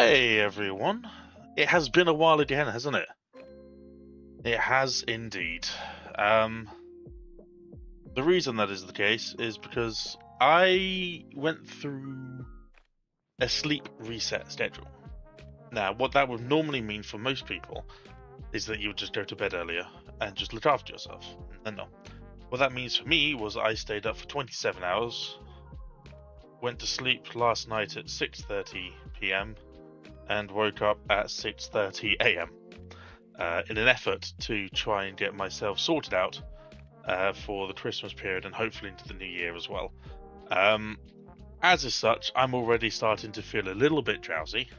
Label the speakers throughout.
Speaker 1: Hey everyone, it has been a while again, hasn't it? It has indeed. The reason that is the case is because I went through a sleep reset schedule. Now, what that would normally mean for most people is that you would just go to bed earlier and just look after yourself. And no. What that means for me was I stayed up for 27 hours, went to sleep last night at 6:30 p.m. and woke up at 6:30 a.m. In an effort to try and get myself sorted out for the Christmas period and hopefully into the new year as well. As is such, I'm already starting to feel a little bit drowsy.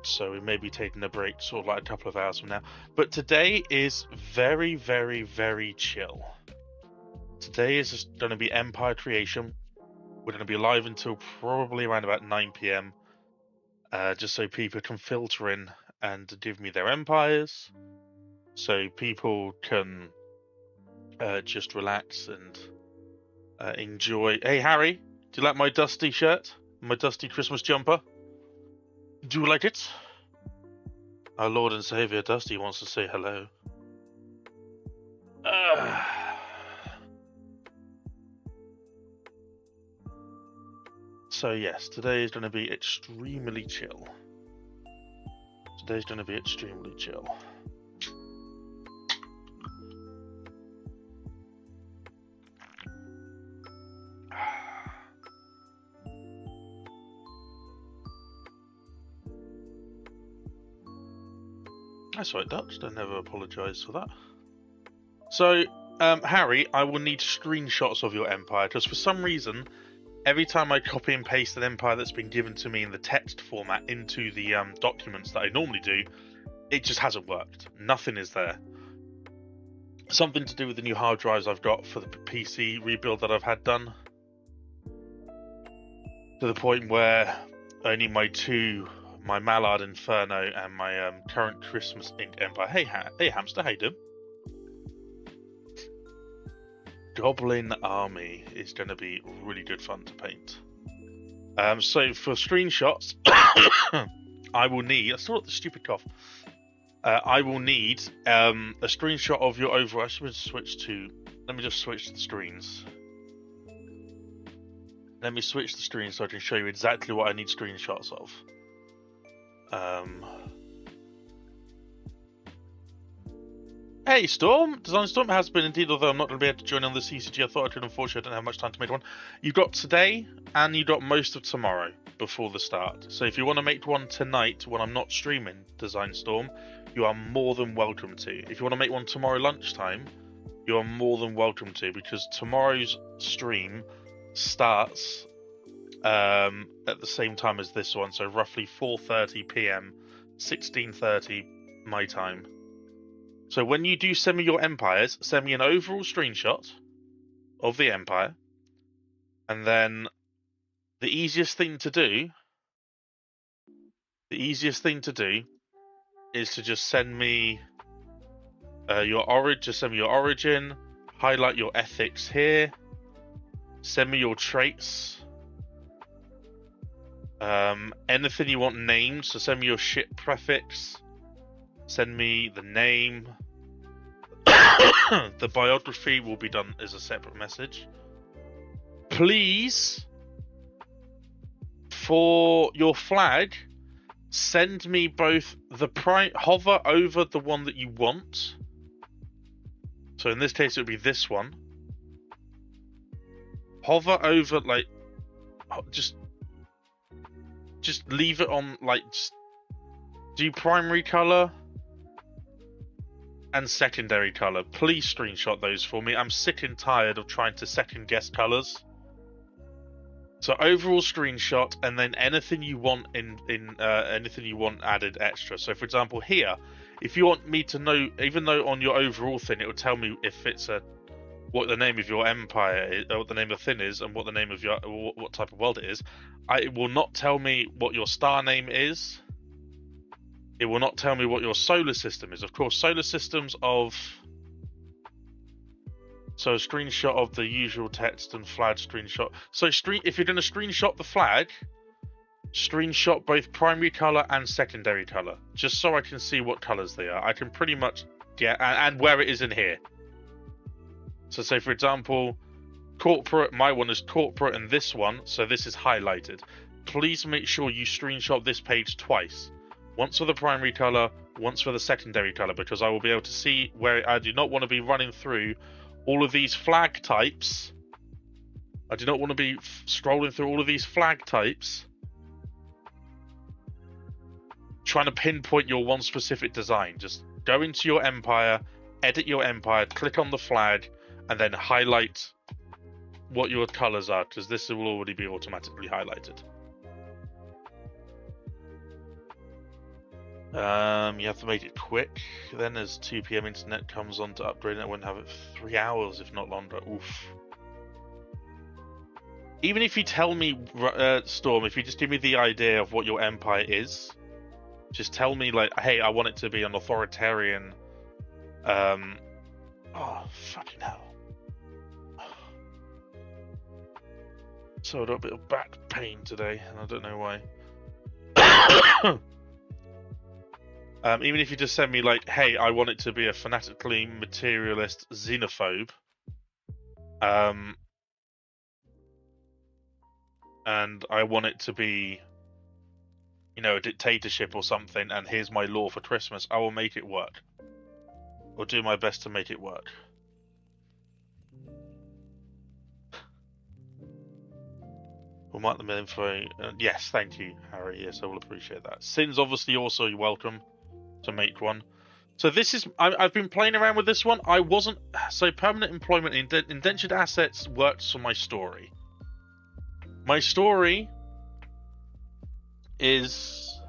Speaker 1: So we may be taking a break sort of like a couple of hours from now. But today is very, very, very chill. Today is just going to be Empire Creation. We're going to be live until probably around about 9 p.m. Just so people can filter in and give me their empires. So people can just relax and enjoy. Hey Harry, do you like my dusty shirt? My dusty Christmas jumper? Do you like it? Our Lord and Savior Dusty wants to say hello. So yes, today is going to be extremely chill. Today's going to be extremely chill. That's right, Dutch. Don't ever apologise for that. So, Harry, I will need screenshots of your empire, because for some reason, every time I copy and paste an empire that's been given to me in the text format into the documents that I normally do, it just hasn't worked. Nothing is there. Something to do with the new hard drives I've got for the PC rebuild that I've had done. To the point where only my Mallard Inferno and my current Christmas Ink Empire. Hey hamster, how you doing? Goblin Army is going to be really good fun to paint. So for screenshots, I will need. I saw the stupid cough. I will need a screenshot of your Overwatch. Let me just switch the screens. Let me switch the screen so I can show you exactly what I need screenshots of. Hey Storm! Design Storm has been indeed, although I'm not going to be able to join on the CCG. I thought I could, unfortunately I don't have much time to make one. You've got today and you've got most of tomorrow before the start. So if you want to make one tonight when I'm not streaming Design Storm, you are more than welcome to. If you want to make one tomorrow lunchtime, you are more than welcome to, because tomorrow's stream starts at the same time as this one, so roughly 4:30 p.m, 16:30 my time. So when you do send me your empires, send me an overall screenshot of the empire, and then the easiest thing to do is to just send me your origin. Just send me your origin, highlight your ethics here, send me your traits. Anything you want named, so send me your ship prefix, send me the name. The biography will be done as a separate message. Please, for your flag, send me both the hover over the one that you want. So in this case, it would be this one. Hover over, like, just leave it on, like, just do primary color and secondary color. Please screenshot those for me. I'm sick and tired of trying to second guess colors. So overall screenshot, and then anything you want anything you want added extra. So for example here, if you want me to know, even though on your overall thing it will tell me if it's what the name of your empire is, or what the name of the thing is, and what the name of your what type of world it is. It will not tell me what your star name is. It will not tell me what your solar system is. Of course, solar systems of... So a screenshot of the usual text and flag screenshot. So if you're going to screenshot the flag, screenshot both primary color and secondary color, just so I can see what colors they are. I can pretty much get and where it is in here. So say for example, corporate, my one is corporate and this one, so this is highlighted. Please make sure you screenshot this page twice. Once for the primary color, once for the secondary color, because I will be able to see where I do not want to be running through all of these flag types. I do not want to be scrolling through all of these flag types, trying to pinpoint your one specific design. Just go into your empire, edit your empire, click on the flag, and then highlight what your colors are, because this will already be automatically highlighted. You have to make it quick. Then as 2 PM internet comes on to upgrade it, I wouldn't have it for 3 hours, if not longer. Oof. Even if you tell me, Storm, if you just give me the idea of what your empire is, just tell me, like, hey, I want it to be an authoritarian. Oh, fucking hell. So I got a bit of back pain today, and I don't know why. Even if you just send me, like, hey, I want it to be a fanatically materialist xenophobe. And I want it to be, you know, a dictatorship or something, and here's my law for Christmas, I will make it work. Or do my best to make it work. We'll mark them in for... yes, thank you, Harry. Yes, I will appreciate that. Sin's obviously also welcome to make one. So this is... I've been playing around with this one. I wasn't... So permanent employment, indentured assets works for my story. My story is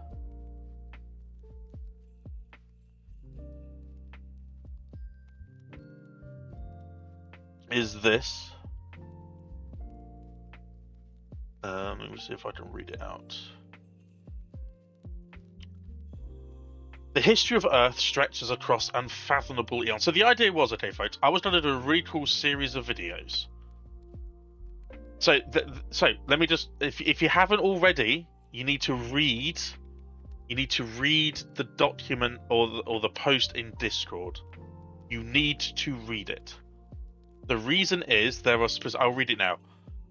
Speaker 1: this. Let me see if I can read it out. The history of Earth stretches across unfathomable eons. So the idea was, okay, folks, I was going to do a really cool series of videos. So let me just, if you haven't already, you need to read. You need to read the document or the post in Discord. You need to read it. The reason is there are. I'll read it now.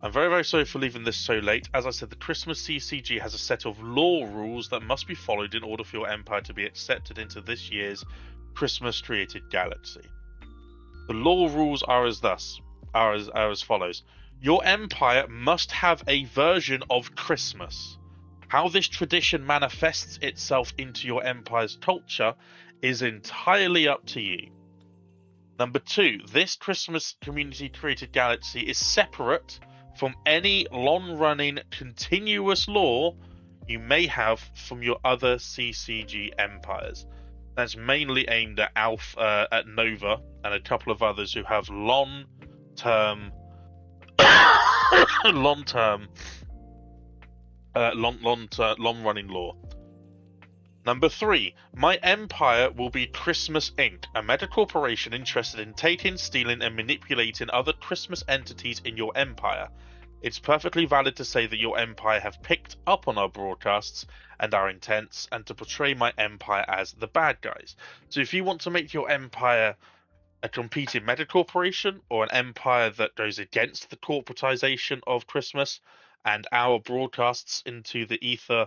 Speaker 1: I'm very, very sorry for leaving this so late. As I said, the Christmas CCG has a set of law rules that must be followed in order for your empire to be accepted into this year's Christmas created galaxy. The law rules are as follows. Your empire must have a version of Christmas. How this tradition manifests itself into your empire's culture is entirely up to you. Number 2, this Christmas community-created galaxy is separate from any long-running continuous law you may have from your other CCG empires. That's mainly aimed at at Nova and a couple of others who have long-term long-running law. Number 3, my empire will be Christmas Inc., a meta corporation interested in taking, stealing, and manipulating other Christmas entities in your empire. It's perfectly valid to say that your empire have picked up on our broadcasts and our intents, and to portray my empire as the bad guys. So if you want to make your empire a competing meta corporation, or an empire that goes against the corporatization of Christmas, and our broadcasts into the ether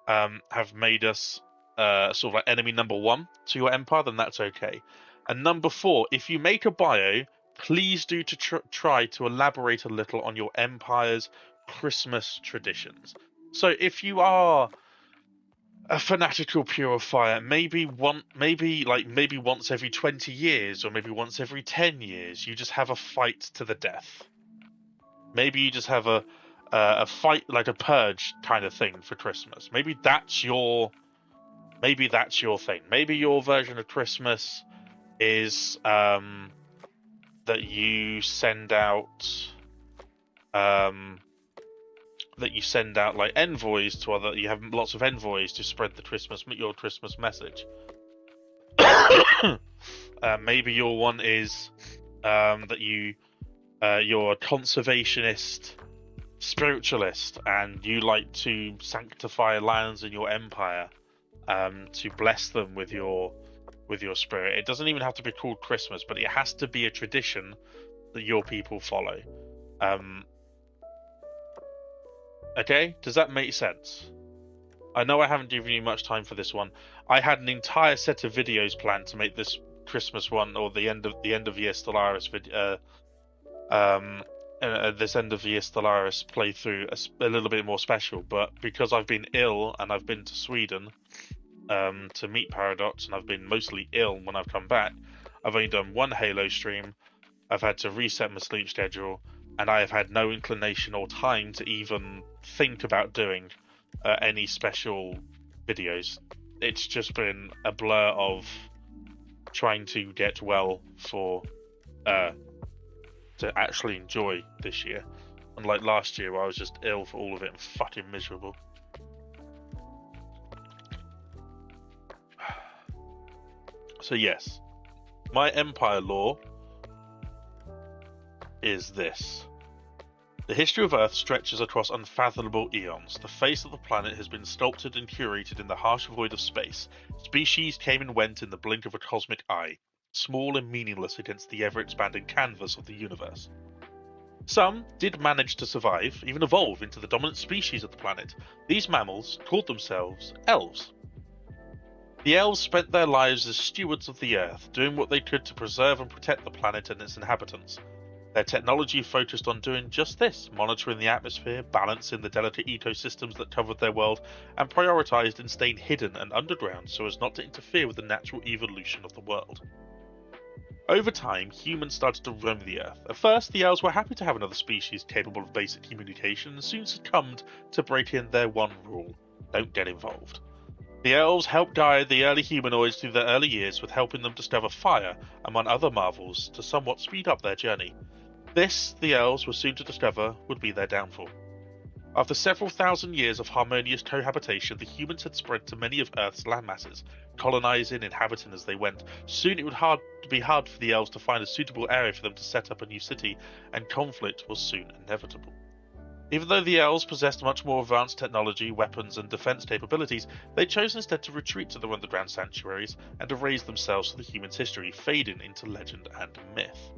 Speaker 1: have made us sort of like enemy number 1 to your empire, then that's okay. And number 4, if you make a bio, please do to try to elaborate a little on your empire's Christmas traditions. So if you are a fanatical purifier, maybe once every 20 years, or maybe once every 10 years, you just have a fight to the death. Maybe you just have a fight, like a purge kind of thing for Christmas. Maybe that's your thing. Maybe your version of Christmas is that you send out like envoys to other. You have lots of envoys to spread your Christmas message. Maybe your one is that you're a conservationist spiritualist and you like to sanctify lands in your empire, to bless them with your spirit, it doesn't even have to be called Christmas, but it has to be a tradition that your people follow. Okay, does that make sense? I know I haven't given you much time for this one. I had an entire set of videos planned to make this Christmas one, or the end of year Stellaris video, this end of year Stellaris playthrough a little bit more special. But because I've been ill and I've been to Sweden to meet Paradox, and I've been mostly ill when I've come back, I've only done one Halo stream. I've had to reset my sleep schedule, and I have had no inclination or time to even think about doing any special videos. It's just been a blur of trying to get well to actually enjoy this year, unlike last year where I was just ill for all of it and fucking miserable. So yes, my Empire lore is this. The history of Earth stretches across unfathomable eons. The face of the planet has been sculpted and curated in the harsh void of space. Species came and went in the blink of a cosmic eye, small and meaningless against the ever-expanding canvas of the universe. Some did manage to survive, even evolve into the dominant species of the planet. These mammals called themselves elves. The elves spent their lives as stewards of the Earth, doing what they could to preserve and protect the planet and its inhabitants. Their technology focused on doing just this, monitoring the atmosphere, balancing the delicate ecosystems that covered their world, and prioritized in staying hidden and underground so as not to interfere with the natural evolution of the world. Over time, humans started to roam the Earth. At first, the elves were happy to have another species capable of basic communication, and soon succumbed to break in their one rule: don't get involved. The elves helped guide the early humanoids through their early years, with helping them discover fire, among other marvels, to somewhat speed up their journey. This, the elves were soon to discover, would be their downfall. After several thousand years of harmonious cohabitation, the humans had spread to many of Earth's landmasses, colonizing, inhabiting as they went. Soon it would be hard for the elves to find a suitable area for them to set up a new city, and conflict was soon inevitable. Even though the elves possessed much more advanced technology, weapons, and defense capabilities, they chose instead to retreat to their underground sanctuaries and erase themselves from the humans' history, fading into legend and myth.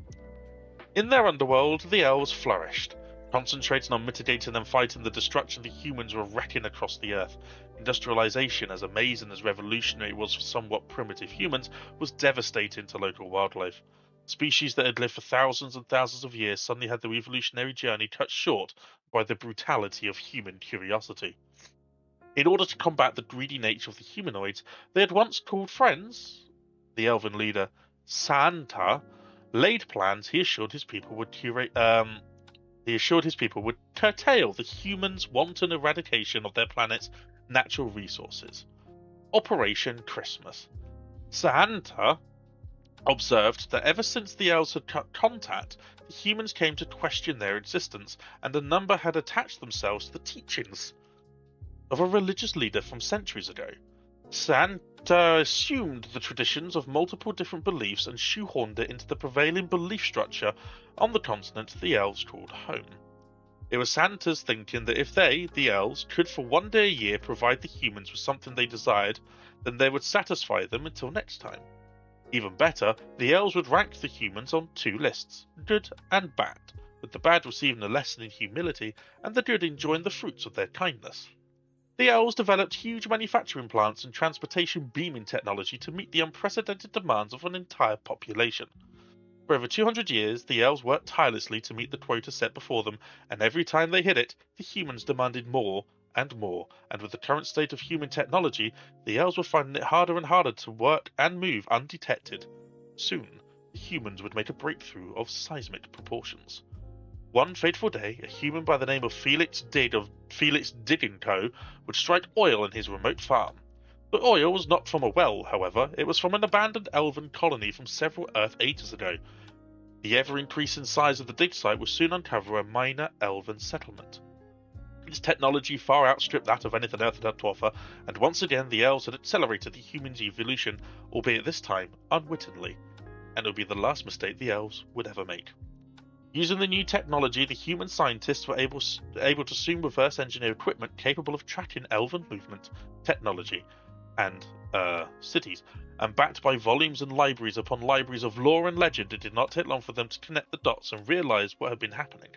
Speaker 1: In their underworld, the elves flourished, concentrating on mitigating and fighting the destruction the humans were wrecking across the Earth. Industrialization, as amazing as revolutionary it was for somewhat primitive humans, was devastating to local wildlife. Species that had lived for thousands and thousands of years suddenly had their evolutionary journey cut short by the brutality of human curiosity. In order to combat the greedy nature of the humanoids they had once called friends, the elven leader, Santa, laid plans he assured his people would curtail the humans' wanton eradication of their planet's natural resources. Operation Christmas. Santa observed that ever since the elves had cut contact, the humans came to question their existence, and a number had attached themselves to the teachings of a religious leader from centuries ago. Santa assumed the traditions of multiple different beliefs and shoehorned it into the prevailing belief structure on the continent the elves called home. It was Santa's thinking that if they, the elves, could for one day a year provide the humans with something they desired, then they would satisfy them until next time. Even better, the elves would rank the humans on two lists, good and bad, with the bad receiving a lesson in humility and the good enjoying the fruits of their kindness. The elves developed huge manufacturing plants and transportation beaming technology to meet the unprecedented demands of an entire population. For over 200 years, the elves worked tirelessly to meet the quota set before them, and every time they hit it, the humans demanded more, and with the current state of human technology, the elves were finding it harder and harder to work and move undetected. Soon, the humans would make a breakthrough of seismic proportions. One fateful day, a human by the name of Felix Dig of Felix Dig & Co. would strike oil in his remote farm. The oil was not from a well, however, it was from an abandoned elven colony from several Earth ages ago. The ever-increasing size of the dig site would soon uncover a minor elven settlement. Its technology far outstripped that of anything Earth had to offer, and once again the elves had accelerated the humans' evolution, albeit this time unwittingly, and it would be the last mistake the elves would ever make. Using the new technology, the human scientists were able to soon reverse engineer equipment capable of tracking elven movement, technology, and cities. And backed by volumes and libraries upon libraries of lore and legend, it did not take long for them to connect the dots and realize what had been happening.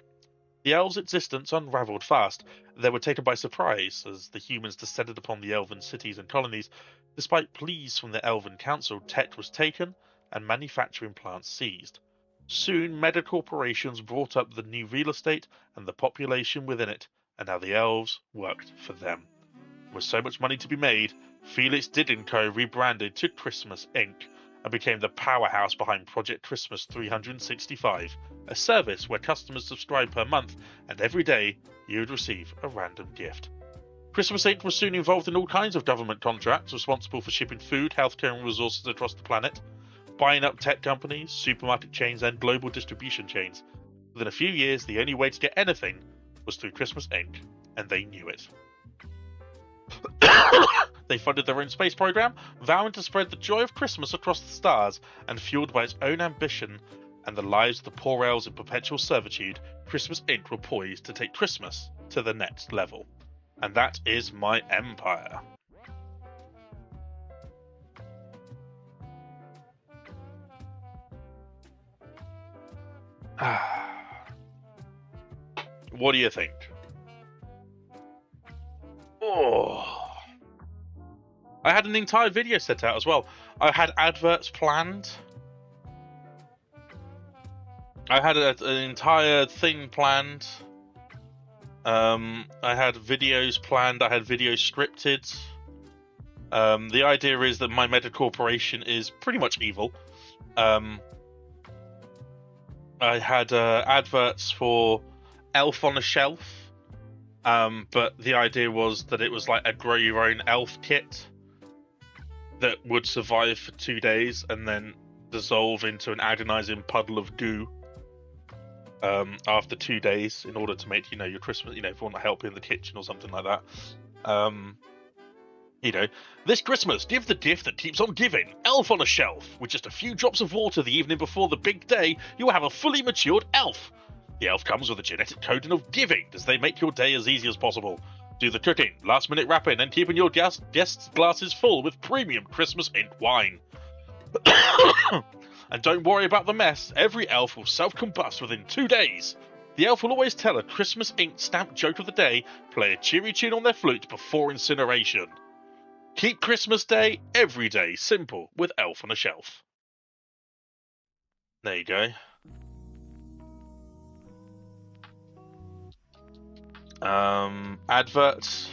Speaker 1: The elves' existence unraveled fast. They were taken by surprise as the humans descended upon the elven cities and colonies. Despite pleas from the elven council, tech was taken and manufacturing plants seized. Soon, mega corporations brought up the new real estate and the population within it, and now the elves worked for them. With so much money to be made, Felix Didinco rebranded to Christmas Inc. and became the powerhouse behind Project Christmas 365, a service where customers subscribe per month and every day you would receive a random gift. Christmas Inc. was soon involved in all kinds of government contracts responsible for shipping food, healthcare and resources across the planet, buying up tech companies, supermarket chains and global distribution chains. Within a few years, the only way to get anything was through Christmas Inc., and they knew it. They funded their own space program, vowing to spread the joy of Christmas across the stars, and fueled by its own ambition and the lives of the poor elves in perpetual servitude, Christmas Inc. were poised to take Christmas to the next level. And that is my empire. What do you think? Oh, I had an entire video set out as well. I had adverts planned. I had an entire thing planned. I had videos planned. I had videos scripted. The idea is that my meta corporation is pretty much evil. I had adverts for Elf on a Shelf, but the idea was that it was like a grow your own elf kit that would survive for 2 days and then dissolve into an agonizing puddle of goo after 2 days in order to make, your Christmas, if you want to help in the kitchen or something like that. This Christmas, give the gift that keeps on giving. Elf on a Shelf. With just a few drops of water the evening before the big day, you will have a fully matured elf. The elf comes with a genetic coding of giving, as they make your day as easy as possible. Do the cooking, last-minute wrapping, and keeping your guests' glasses full with premium Christmas Inc. wine. And don't worry about the mess. Every elf will self-combust within 2 days. The elf will always tell a Christmas Inc. stamped joke of the day, play a cheery tune on their flute before incineration. Keep Christmas Day every day simple with Elf on a Shelf. There you go. Adverts.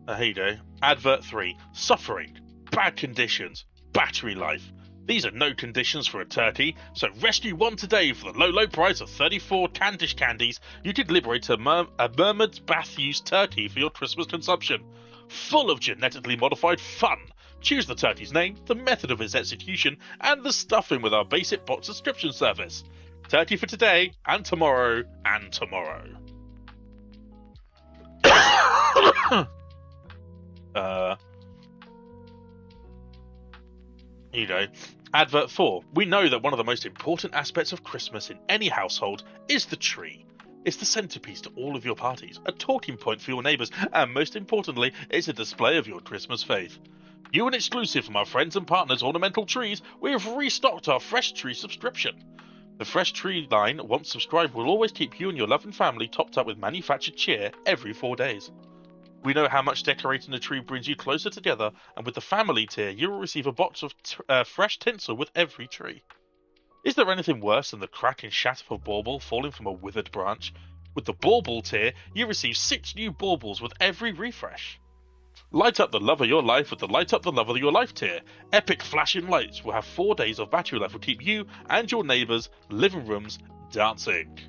Speaker 1: Here you go. Advert 3. Suffering. Bad conditions. Battery life. These are no conditions for a turkey, so rescue one today for the low price of 34 Candish candies. You could liberate a Mermaid's Bath-used turkey for your Christmas consumption. Full of genetically modified fun. Choose the turkey's name, the method of its execution, and the stuffing with our basic box subscription service. Turkey for today, and tomorrow, and tomorrow. Here you go. Advert 4. We know that one of the most important aspects of Christmas in any household is the tree. It's the centerpiece to all of your parties, a talking point for your neighbours, and most importantly, it's a display of your Christmas faith. New and exclusive from our friends and partners Ornamental Trees, we have restocked our Fresh Tree subscription. The Fresh Tree line, once subscribed, will always keep you and your loving family topped up with manufactured cheer every 4 days. We know how much decorating a tree brings you closer together, and with the family tier, you will receive a box of fresh tinsel with every tree. Is there anything worse than the crack and shatter of a bauble falling from a withered branch? With the bauble tier, you receive 6 new baubles with every refresh. Light up the love of your life with the Light Up the Love of Your Life tier. Epic flashing lights will have 4 days of battery life will keep you and your neighbours' living rooms dancing.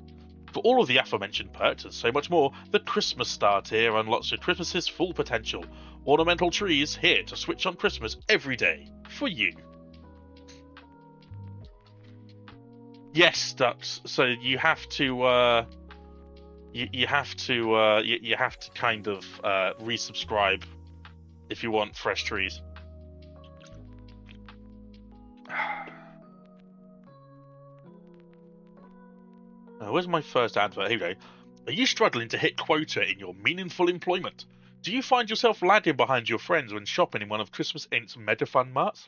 Speaker 1: For all of the aforementioned perks and so much more, the Christmas Star tier unlocks your Christmas's full potential. Ornamental Trees here to switch on Christmas every day for you. Yes, Ducks. So you have to you have to kind of resubscribe if you want fresh trees. Where's my first advert? Here we go. Are you struggling to hit quota in your meaningful employment? Do you find yourself lagging behind your friends when shopping in one of Christmas Inc.'s mega fun marts?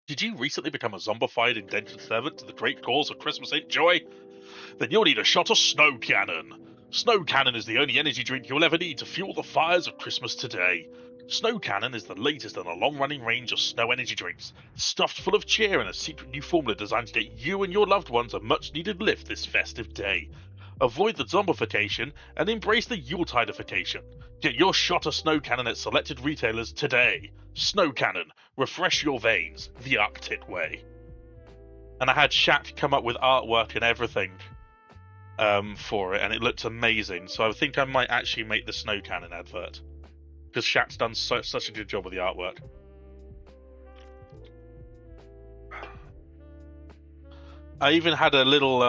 Speaker 1: Did you recently become a zombified indentured servant to the great cause of Christmas Inc. joy? Then you'll need a shot of Snow Cannon. Snow Cannon is the only energy drink you'll ever need to fuel the fires of Christmas today. Snow Cannon is the latest in a long-running range of snow energy drinks, stuffed full of cheer and a secret new formula designed to get you and your loved ones a much-needed lift this festive day. Avoid the zombification and embrace the Yuletidification. Get your shot of Snow Cannon at selected retailers today. Snow Cannon, refresh your veins the Arctic way. And I had Shaq come up with artwork and everything for it, and it looked amazing. So I think I might actually make the Snow Cannon advert, because Shaq's done such a good job with the artwork. I even had a little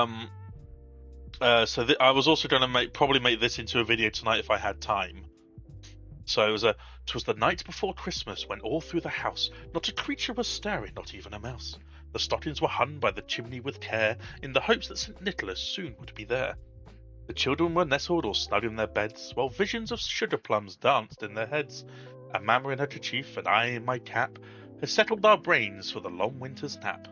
Speaker 1: I was also going to probably make this into a video tonight if I had time. So it was the night before Christmas when all through the house not a creature was stirring, not even a mouse. The stockings were hung by the chimney with care, in the hopes that St. Nicholas soon would be there. The children were nestled all snug in their beds, while visions of sugar plums danced in their heads. And Mamma in her kerchief and I in my cap had settled our brains for the long winter's nap.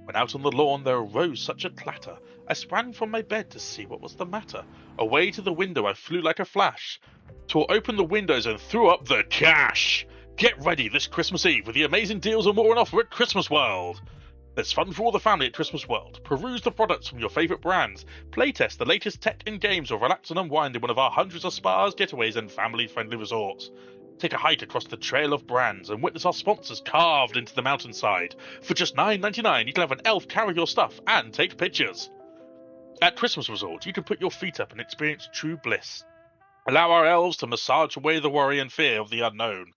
Speaker 1: When out on the lawn there arose such a clatter, I sprang from my bed to see what was the matter. Away to the window I flew like a flash, tore open the windows and threw up the cash. Get ready this Christmas Eve with the amazing deals and more on offer at Christmas World. There's fun for all the family at Christmas World. Peruse the products from your favourite brands, playtest the latest tech and games, or relax and unwind in one of our hundreds of spas, getaways and family-friendly resorts. Take a hike across the trail of brands and witness our sponsors carved into the mountainside. For just $9.99 you can have an elf carry your stuff and take pictures. At Christmas Resort you can put your feet up and experience true bliss. Allow our elves to massage away the worry and fear of the unknown.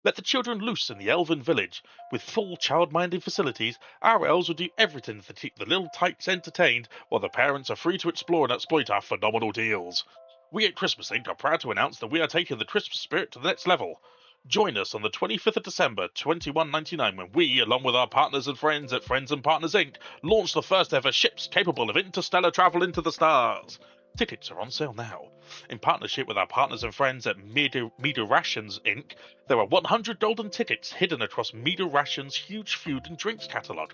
Speaker 1: Let the children loose in the elven village. With full child-minded facilities, our elves will do everything to keep the little types entertained, while the parents are free to explore and exploit our phenomenal deals. We at Christmas Inc. are proud to announce that we are taking the Christmas spirit to the next level. Join us on the 25th of December, $21.99, when we, along with our partners and friends at Friends and Partners Inc., launch the first ever ships capable of interstellar travel into the stars. Tickets are on sale now. In partnership with our partners and friends at Media Rations Inc., there are 100 golden tickets hidden across Media Rations' huge food and drinks catalogue.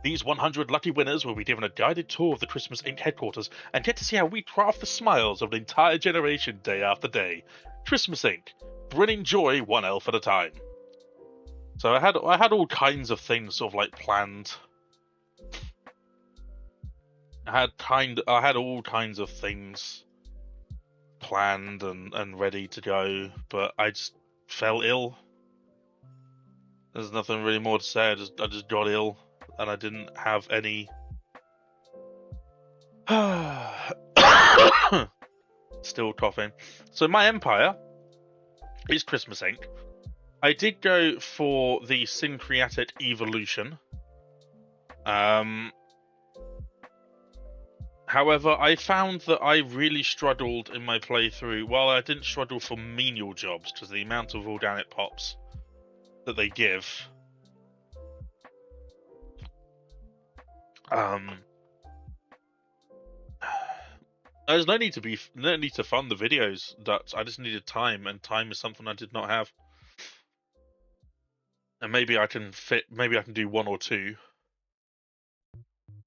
Speaker 1: These 100 lucky winners will be given a guided tour of the Christmas Inc. headquarters and get to see how we craft the smiles of an entire generation day after day. Christmas Inc., bringing joy one elf at a time. So I had all kinds of things sort of like planned. I had all kinds of things planned and ready to go, but I just fell ill. There's nothing really more to say. I just got ill, and I didn't have any. Still coughing. So my empire is Christmas Inc. I did go for the Syncreatic Evolution. However, I found that I really struggled in my playthrough. Well, I didn't struggle for menial jobs, because the amount of organic pops that they give. There's no need to fund the videos. That I just needed time, and time is something I did not have. And maybe I can do one or two.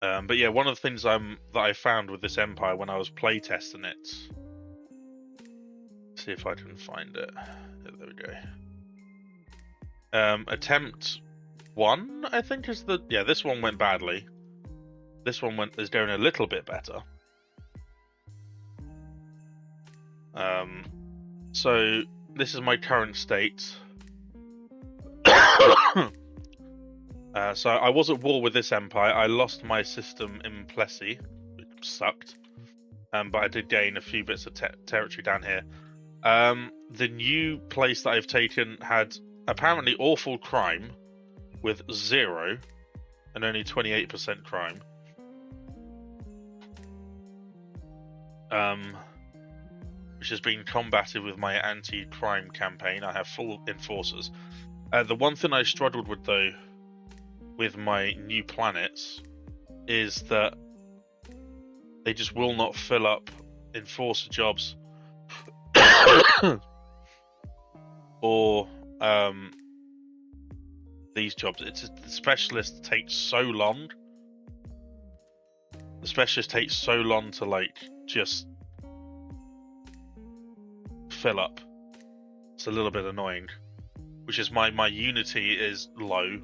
Speaker 1: But yeah, one of the things that I found with this empire when I was playtesting it. See if I can find it. Yeah, there we go. Attempt 1, I think is the this one went badly. This one is going a little bit better. So this is my current state. So I was at war with this empire. I lost my system in Plessy, which sucked. But I did gain a few bits of territory down here. The new place that I've taken had apparently awful crime, with 0 and only 28% crime. Which has been combated with my anti-crime campaign. I have full enforcers. The one thing I struggled with, though, with my new planets, is that They just will not fill up enforcer jobs or these jobs. It's just, the specialist takes so long. The specialist takes so long to like just fill up. It's a little bit annoying. Which is my unity is low,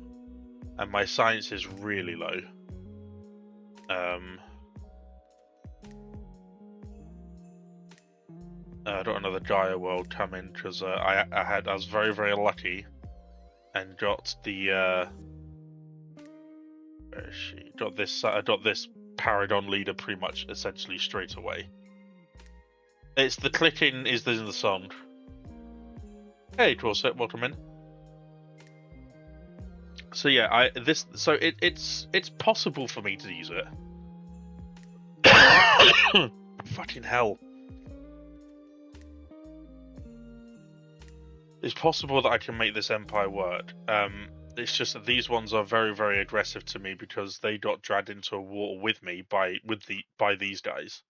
Speaker 1: and my science is really low. I don't another Gaia world come in because I was very, very lucky and got the where is she? Got this Paragon leader pretty much essentially straight away. It's the clicking is in the song. Hey, Corset, welcome in. So yeah, it's possible for me to use it. Fucking hell. It's possible that I can make this empire work. It's just that these ones are very, very aggressive to me because they got dragged into a war with me by these guys.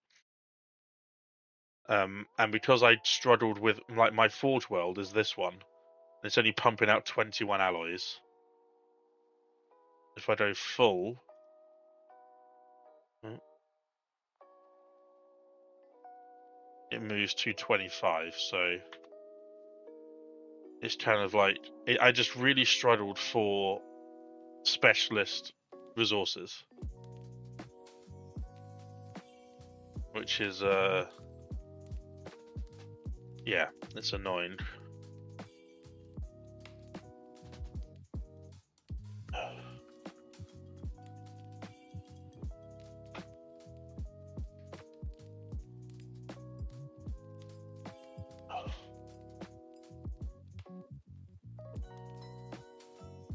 Speaker 1: And because I struggled with like my Forge world is this one. It's only pumping out 21 alloys. If I go full, it moves to 25. So it's kind of like I just really struggled for specialist resources, which is yeah, it's annoying.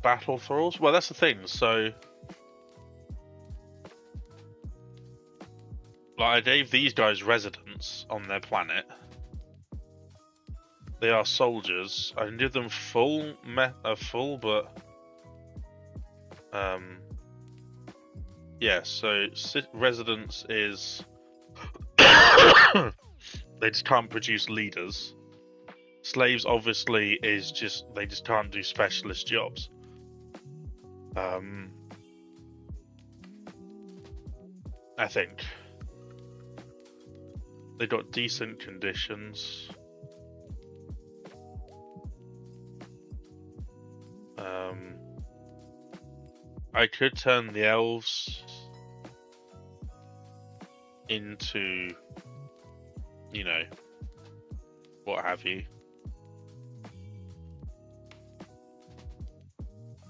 Speaker 1: Battle thralls? Well, that's the thing. So, like, I gave these guys residence on their planet. They are soldiers. I can give them full, but yeah. So residence is they just can't produce leaders. Slaves obviously is just they just can't do specialist jobs. I think they got decent conditions. I could turn the elves into, you know, what have you.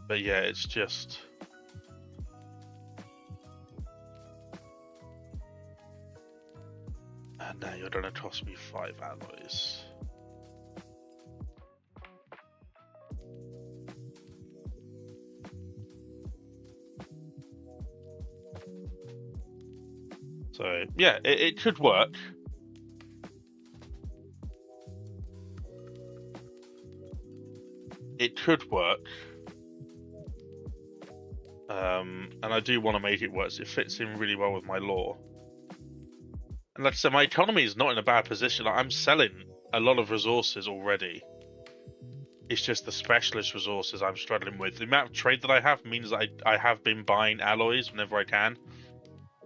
Speaker 1: But yeah, it's just now you're gonna cost me 5 alloys. So yeah, it could work. It could work. And I do want to make it work. So it fits in really well with my lore. And like I said, my economy is not in a bad position. Like, I'm selling a lot of resources already. It's just the specialist resources I'm struggling with. The amount of trade that I have means that I have been buying alloys whenever I can.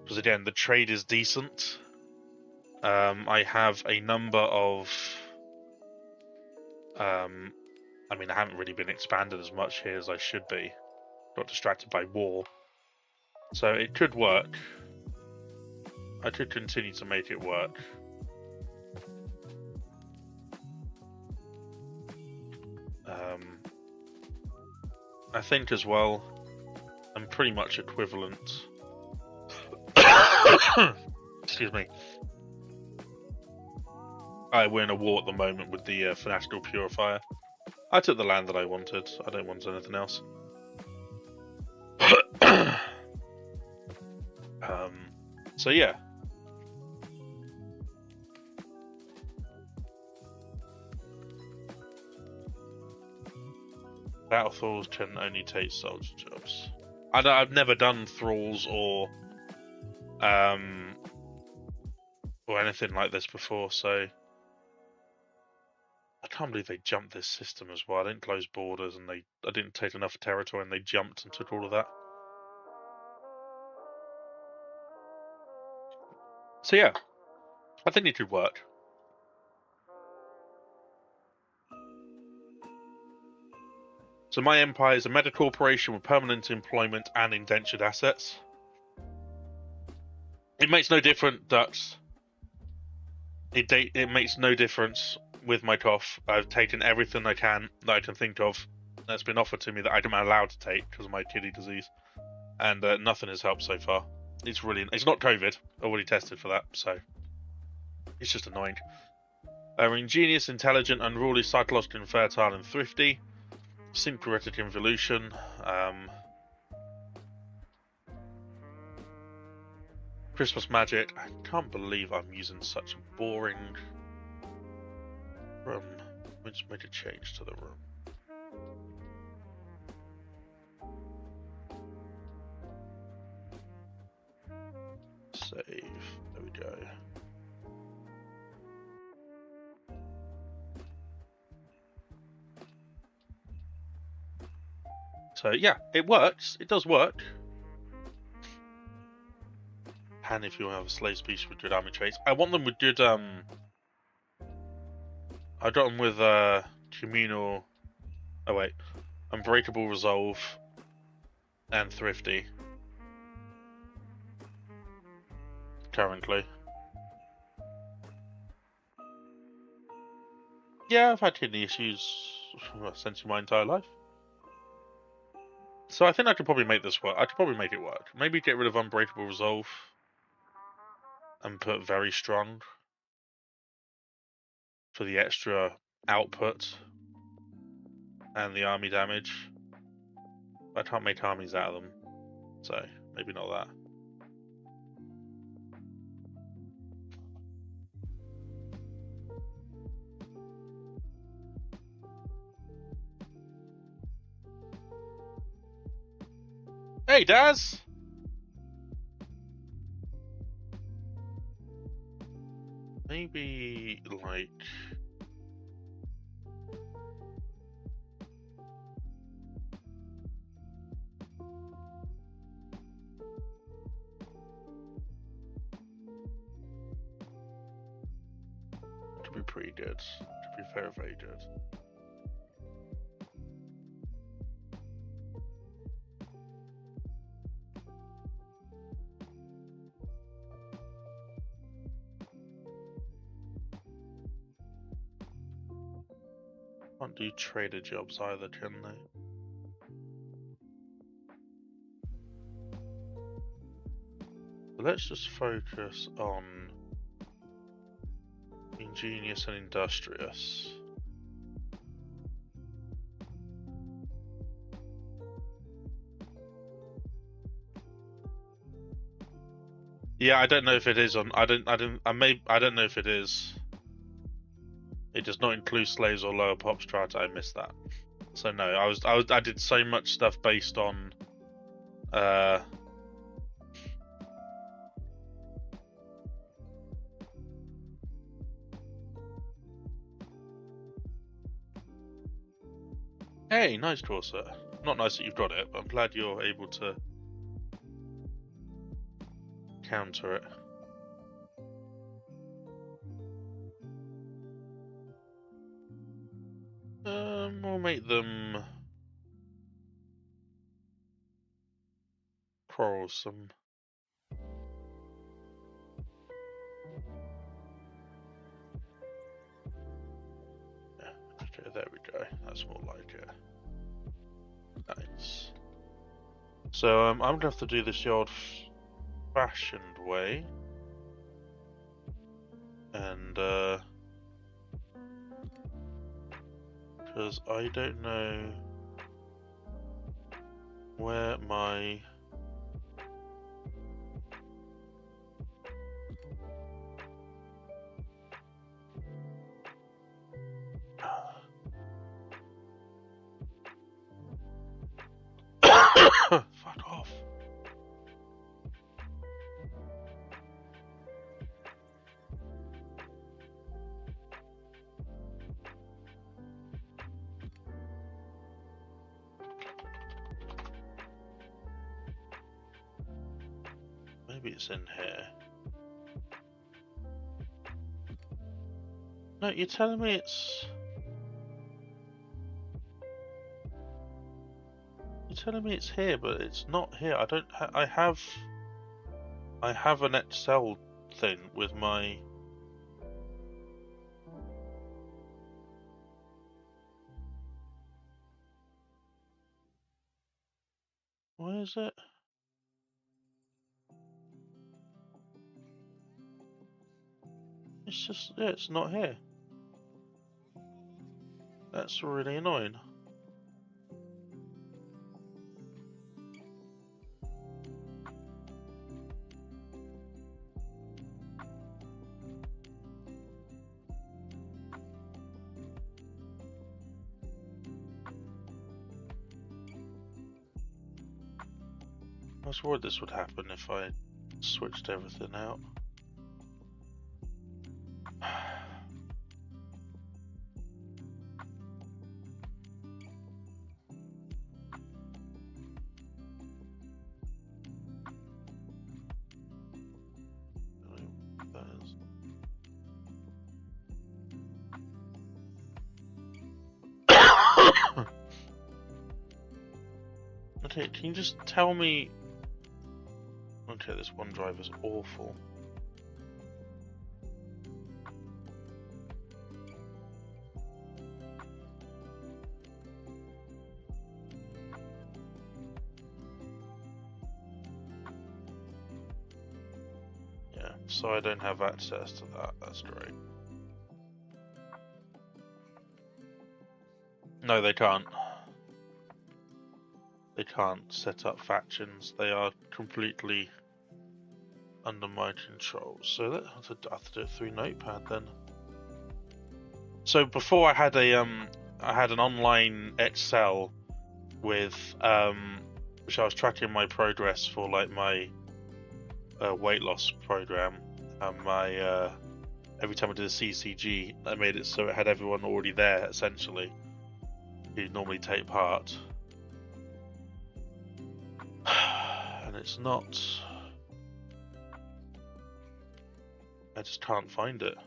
Speaker 1: Because again, the trade is decent. I have a number of... I mean, I haven't really been expanded as much here as I should be. Got distracted by war. So it could work. I could continue to make it work. I think as well, I'm pretty much equivalent. Excuse me. We're in a war at the moment with the Fanatical Purifier. I took the land that I wanted. I don't want anything else. So yeah. Battle thralls can only take soldier jobs. I've never done thralls or or anything like this before, so I can't believe they jumped this system as well. I didn't close borders, and I didn't take enough territory, and they jumped and took all of that. So yeah, I think it could work. So my empire is a meta corporation with permanent employment and indentured assets. It makes no difference that it makes no difference with my TOF. I've taken everything I can that I can think of that's been offered to me that I'm allowed to take because of my kidney disease, and nothing has helped so far. It's not COVID. Already tested for that, so it's just annoying. Ingenious, intelligent, unruly, psychologically infertile, and thrifty. Syncretic involution. Christmas magic. I can't believe I'm using such a boring room. Let's make a change to the room. Save. There we go. So yeah, it works. It does work. And if you have a slave species with good army traits, I want them with good. I got them with communal. Oh wait, unbreakable resolve and thrifty. Currently. Yeah, I've had kidney issues essentially my entire life. So I think I could probably make this work. I could probably make it work. Maybe get rid of unbreakable resolve and put very strong for the extra output and the army damage. I can't make armies out of them, so maybe not that. Hey, Daz! Maybe, like... Could be pretty good. Could be very, very good. Can't do trader jobs either, can they? Let's just focus on ingenious and industrious. Yeah, I don't know if it is on. I don't know if it is. It does not include slaves or lower pop strata. I missed that. So no, I did so much stuff based on. Hey, nice Corsair. Not nice that you've got it, but I'm glad you're able to counter it. We'll make them quarrelsome. Yeah, okay, there we go. That's more like it. Nice. So I'm gonna have to do this the old-fashioned way, and because I don't know where my fuck off. Maybe it's in here. No, you're telling me it's... You're telling me it's here, but it's not here. I don't... I have an Excel thing with my... Why is it? It's just... Yeah, it's not here. That's really annoying. I was worried this would happen if I switched everything out. Okay, can you just tell me... Okay, this OneDrive is awful. Yeah, so I don't have access to that, that's great. No, they can't. They can't set up factions. They are completely under my control. So I have to do it through Notepad then. So before I had an online Excel with which I was tracking my progress for, like my weight loss program, and my every time I did a CCG, I made it so it had everyone already there essentially who normally take part. And it's not... I just can't find it.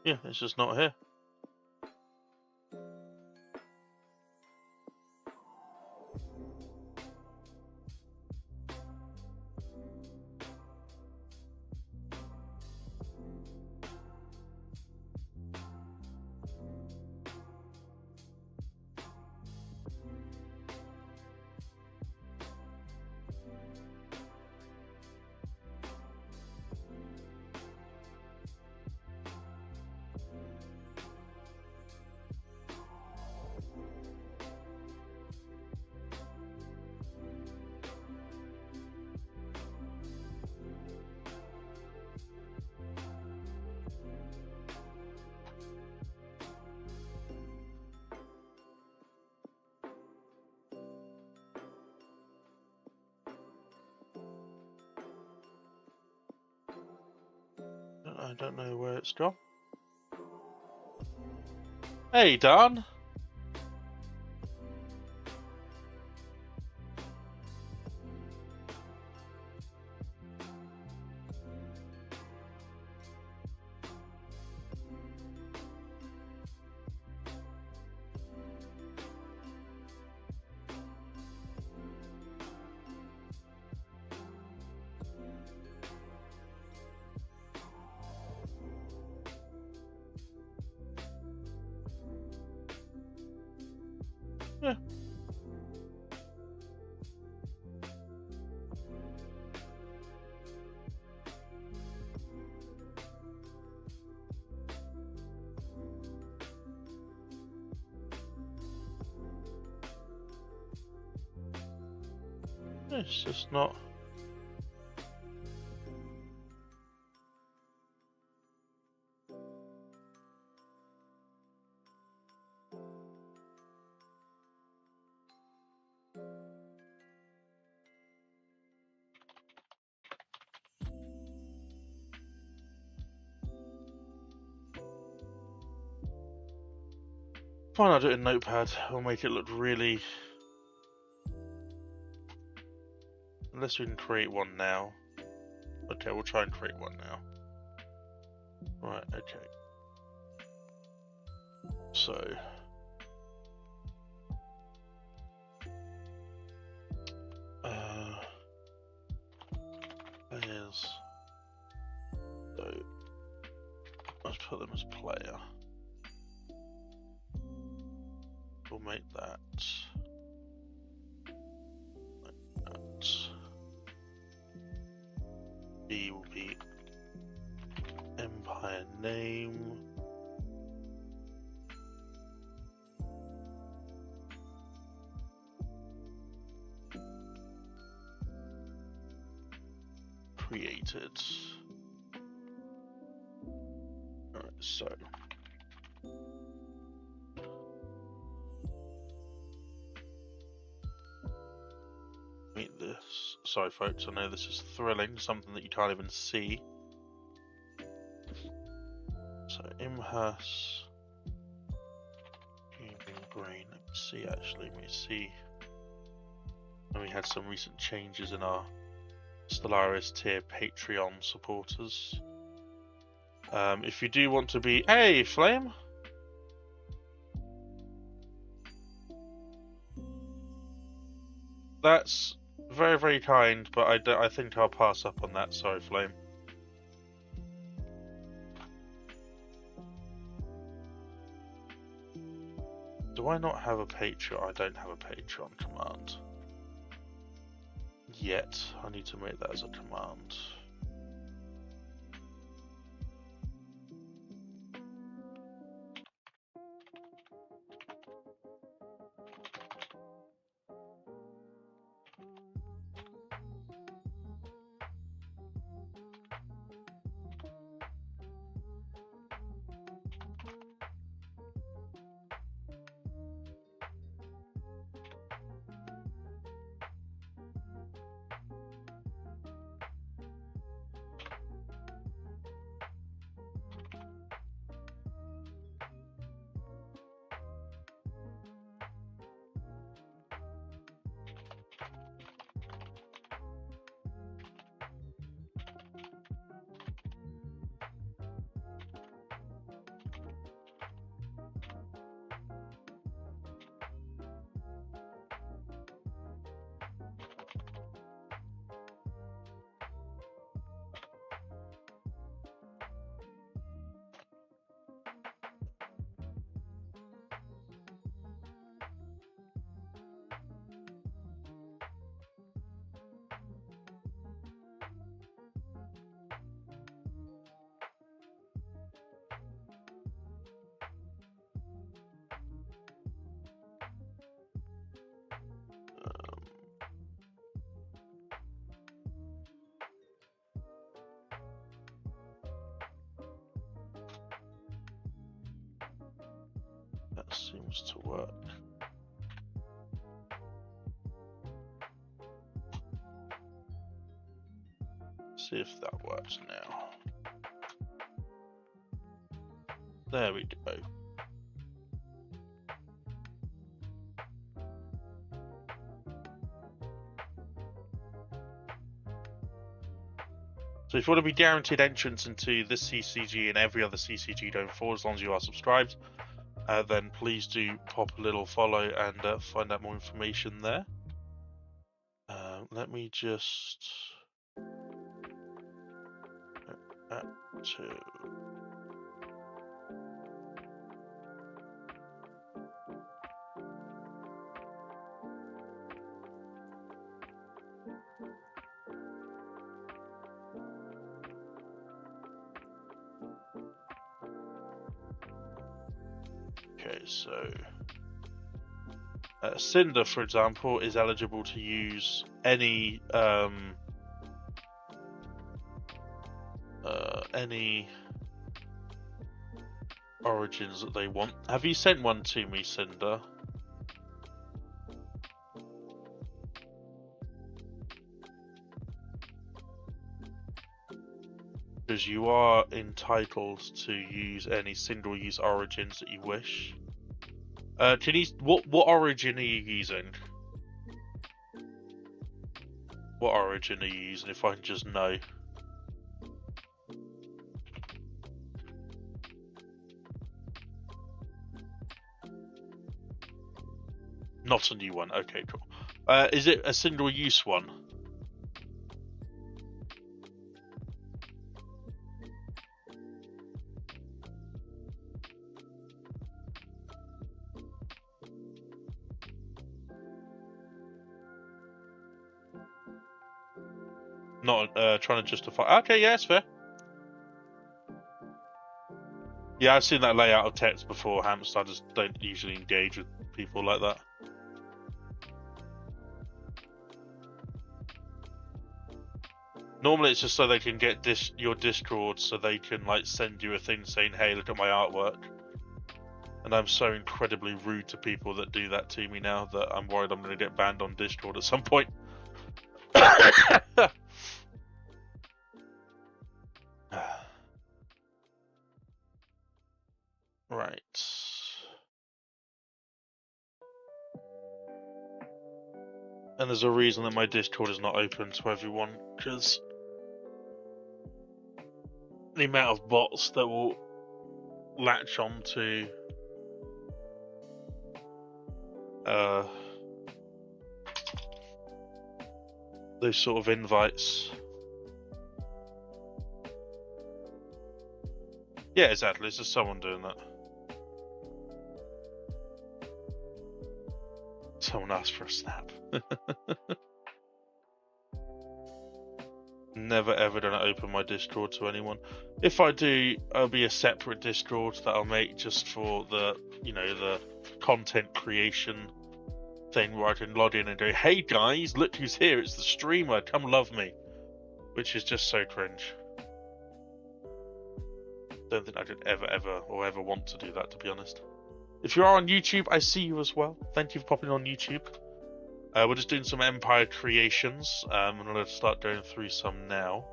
Speaker 1: Yeah, it's just not here. I don't know where it's gone. Hey, Dan. Yeah. It's just not... Why not do it in Notepad? We'll make it look really... Unless we can create one now. Okay, we'll try and create one now. Right, okay. So... players. So... Let's put them as player. We'll make that... like that. B will be Empire name. Created. Alright, so meet this. Sorry folks, I know this is thrilling, something that you can't even see. So Imhas Green. Let me see actually, let me see. And we had some recent changes in our Stellaris tier Patreon supporters. If you do want to be... Hey, Flame! That's very, very kind, but I think I'll pass up on that. Sorry, Flame. Do I not have a Patreon? I don't have a Patreon command. Yet. I need to make that as a command. That seems to work. See if that works now. There we go. So if you want to be guaranteed entrance into this CCG and every other CCG going forward, as long as you are subscribed, then please do pop a little follow and find out more information there. Let me just... to... Okay, so Cinder, for example, is eligible to use any origins that they want. Have you sent one to me, Cinder? Because you are entitled to use any single-use origins that you wish. Can you what origin are you using? What origin are you using? If I can just know. Not a new one. Okay, cool. Is it a single-use one? Not trying to justify. Okay, yeah, it's fair. Yeah, I've seen that layout of text before, Hamster. I just don't usually engage with people like that. Normally it's just so they can get your Discord, so they can like send you a thing saying, hey, look at my artwork. And I'm so incredibly rude to people that do that to me now that I'm worried I'm going to get banned on Discord at some point. Right. And there's a reason that my Discord is not open to everyone, because the amount of bots that will latch on to those sort of invites. Yeah, exactly. It's just someone doing that. Someone asked for a snap. Never ever gonna open my Discord to anyone. If I do, it'll be a separate Discord that I'll make just for the, the content creation thing where I can log in and go, hey guys, look who's here, it's the streamer, come love me. Which is just so cringe. Don't think I could ever want to do that, to be honest. If you are on YouTube, I see you as well. Thank you for popping on YouTube. We're just doing some Empire creations. I'm going to start going through some now.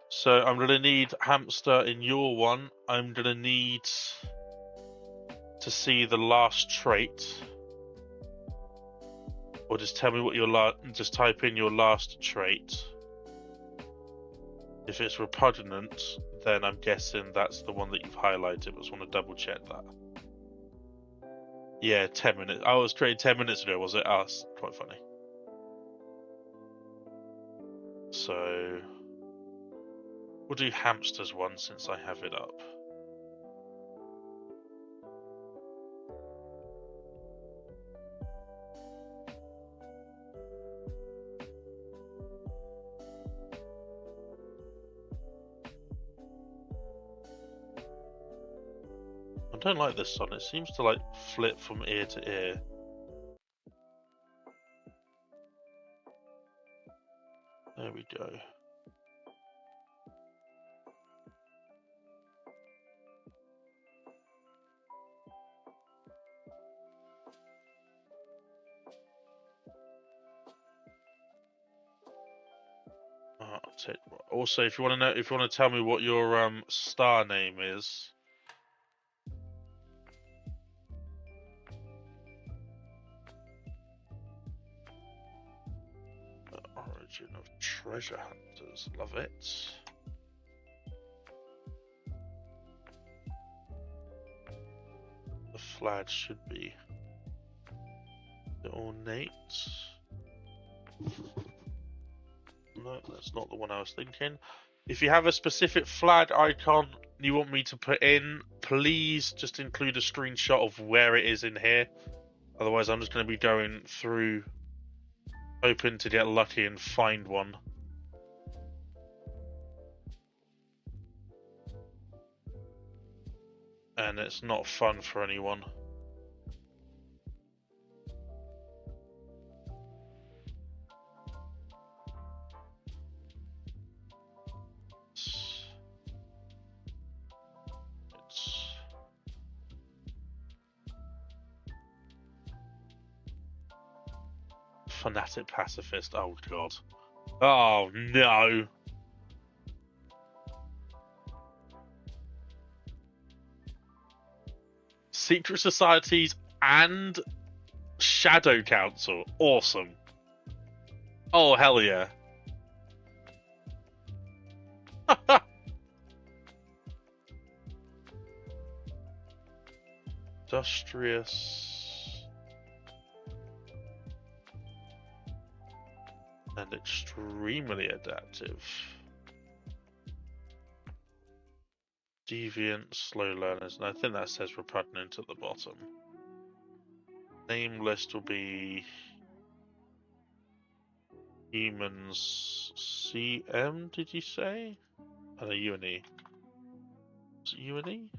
Speaker 1: So I'm going to need Hamster in your one. I'm going to need to see the last trait. Or just tell me what your just type in your last trait. If it's repugnant, then I'm guessing that's the one that you've highlighted. I just want to double check that. Yeah, 10 minutes. I was created 10 minutes ago, was it? Oh, that's quite funny. So we'll do Hamster's one since I have it up. I don't like this one. It seems to like flip from ear to ear. There we go. Also, if you want to tell me what your star name is. Origin of treasure hunters, love it. The flag should be the ornate. No, that's not the one I was thinking. If you have a specific flag icon you want me to put in, please just include a screenshot of where it is in here. Otherwise, I'm just going to be going through, hoping to get lucky and find one. And it's not fun for anyone. Fanatic pacifist. Oh god. Oh no. Secret societies and Shadow Council. Awesome. Oh hell yeah. Industrious and extremely adaptive. Deviant, slow learners, and I think that says repugnant at the bottom. Name list will be humans CM, did you say? Oh, no, UNE. Is it UNE?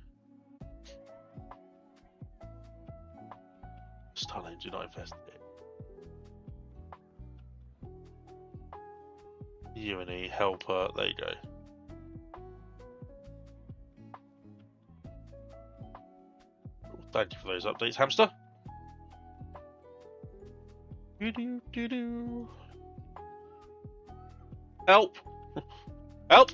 Speaker 1: Starlane, do not investigate. UNE, helper, there you go. Thank you for those updates, hamster. Do-do-do-do. Help! Help!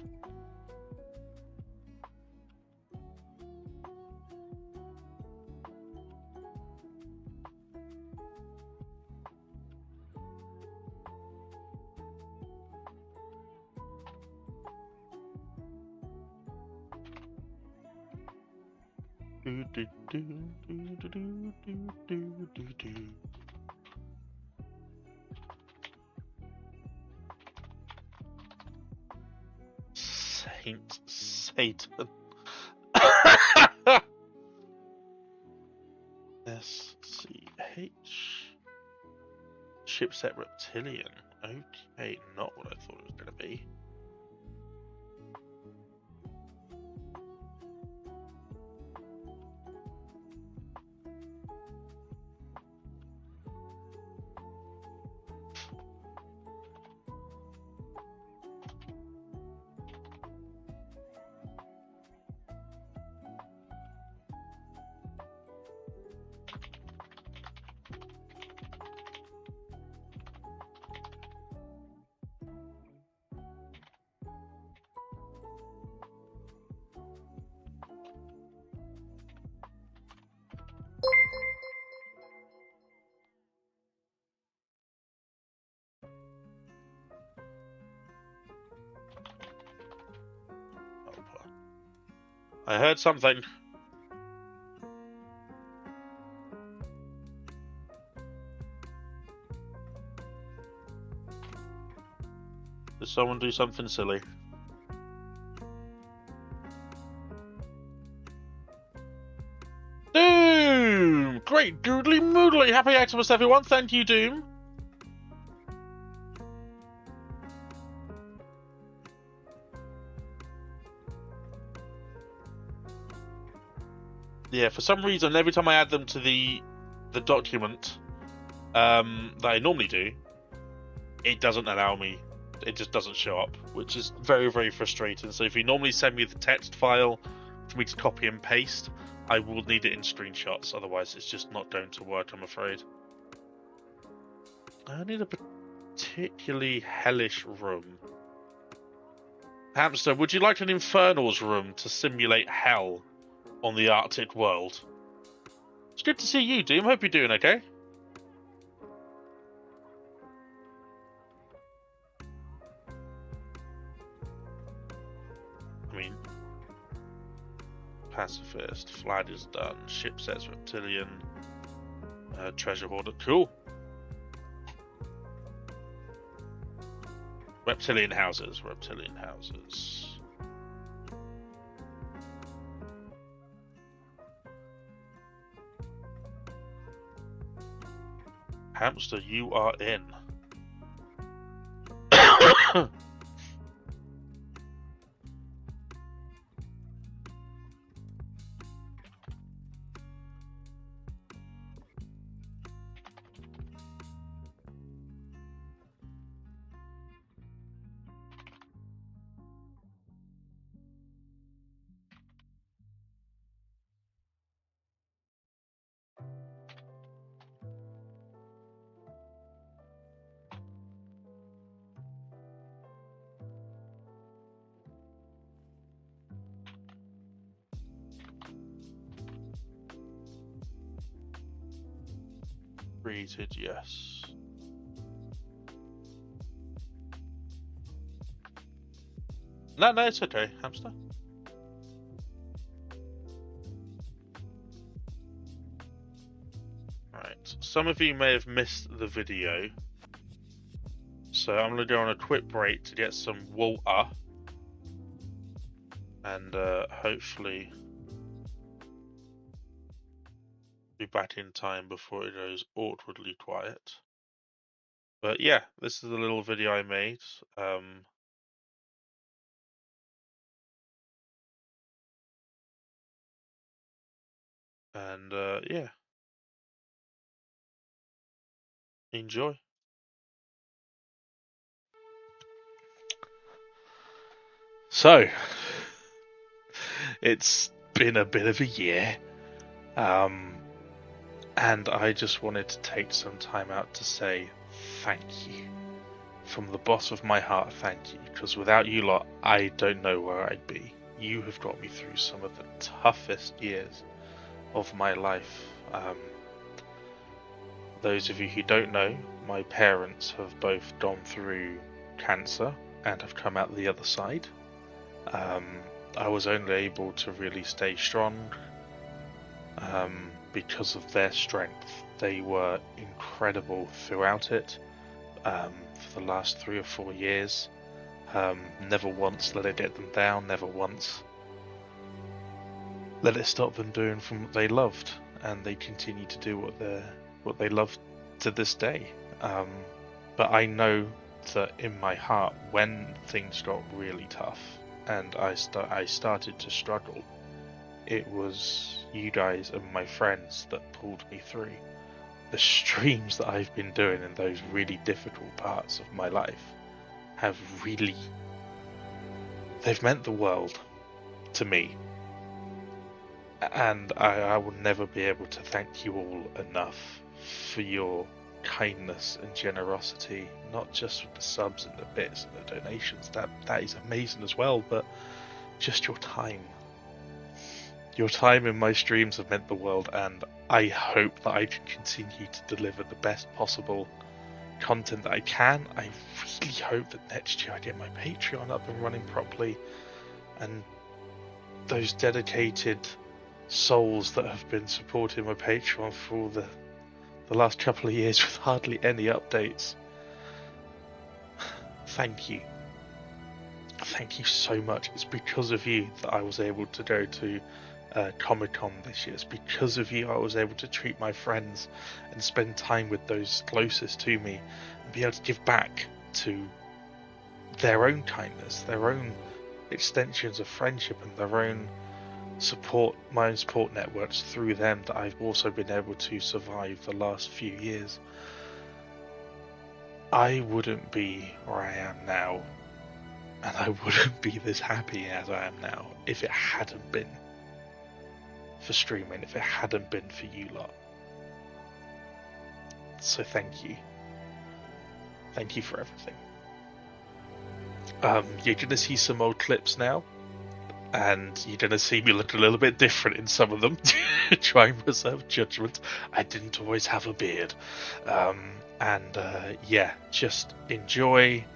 Speaker 1: Saint Satan. SCH. Chipset reptilian. Okay, not what I thought it was going to be. I heard something. Did someone do something silly? Doom! Great doodly moodly! Happy Xmas, everyone! Thank you, Doom! Yeah, for some reason, every time I add them to the document that I normally do, it doesn't allow me. It just doesn't show up, which is very, very frustrating. So if you normally send me the text file for me to copy and paste, I will need it in screenshots. Otherwise, it's just not going to work, I'm afraid. I need a particularly hellish room. Hamster, would you like an Infernals room to simulate hell on the Arctic world? It's good to see you, Doom. Hope you're doing okay. I mean, pacifist, flag is done, ship sets reptilian, treasure hoarder, cool. Reptilian houses, reptilian houses. Hamster, you are in. created, yes. No, it's okay, hamster. Right, some of you may have missed the video, so I'm going to go on a quick break to get some water, and hopefully be back in time before it goes awkwardly quiet. But yeah, this is a little video I made. And yeah, enjoy. So, it's been a bit of a year, and I just wanted to take some time out to say thank you. From the bottom of my heart, thank you, because without you lot, I don't know where I'd be. You have got me through some of the toughest years of my life. Those of you who don't know, my parents have both gone through cancer and have come out the other side. I was only able to really stay strong because of their strength. They were incredible throughout it for the last 3 or 4 years. Never once let it get them down, never once let it stop them doing from what they loved, and they continue to do what they love to this day. But I know that in my heart, when things got really tough and I started to struggle, it was you guys and my friends that pulled me through. The streams that I've been doing in those really difficult parts of my life have really, they've meant the world to me. And I will never be able to thank you all enough for your kindness and generosity, not just with the subs and the bits and the donations, that is amazing as well, but just your time. Your time in my streams have meant the world, and I hope that I can continue to deliver the best possible content that I can. I really hope that next year I get my Patreon up and running properly, and those dedicated souls that have been supporting my Patreon for all the last couple of years with hardly any updates. Thank you. Thank you so much. It's because of you that I was able to go to Comic-Con this year. It's because of you I was able to treat my friends and spend time with those closest to me and be able to give back to their own kindness, their own extensions of friendship, and their own support, my own support networks through them, that I've also been able to survive the last few years. I wouldn't be where I am now, and I wouldn't be this happy as I am now if it hadn't been for streaming, if it hadn't been for you lot. So thank you. Thank you for everything. You're gonna see some old clips now, and you're gonna see me look a little bit different in some of them. Try and reserve judgment. I didn't always have a beard. Yeah, just enjoy.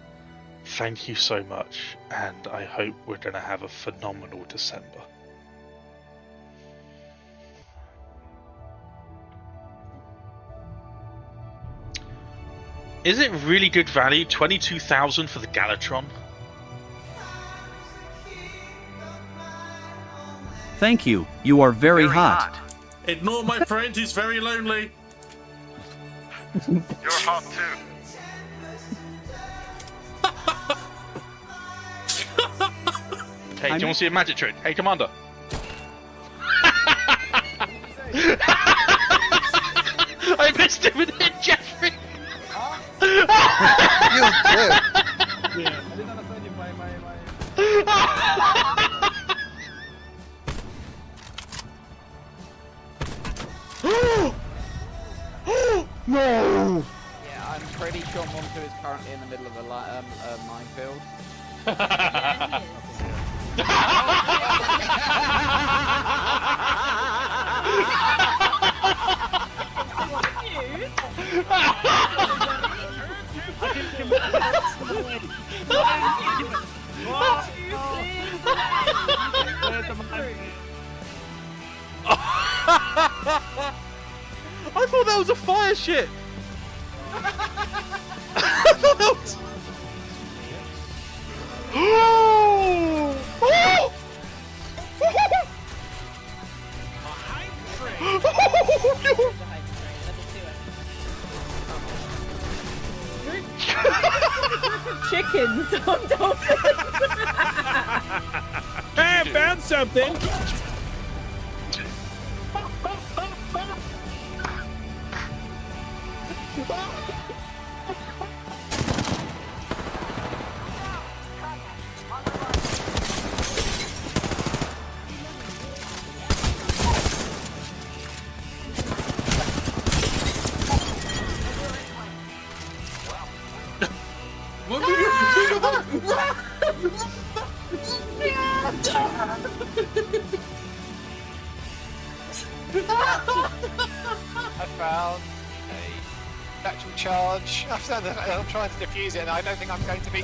Speaker 1: Thank you so much, and I hope we're gonna have a phenomenal December. Is it really good value? 22,000 for the Galatron?
Speaker 2: Thank you. You are very hot.
Speaker 3: Ignore my friend, he's very lonely.
Speaker 4: You're hot too.
Speaker 1: Hey, do you want to see a magic trick? Hey, Commander. I missed him with it, Jeffrey.
Speaker 5: You too.
Speaker 3: Yeah.
Speaker 5: I didn't understand you by my...
Speaker 1: No!
Speaker 6: Yeah, I'm pretty sure Montu is currently in the middle of a minefield.
Speaker 5: I thought that was a fire ship! I thought that was...
Speaker 7: Chickens on dolphins.
Speaker 5: Hey, I found something!
Speaker 8: I found a actual charge. I'm trying to defuse it, and I don't think I'm going to be.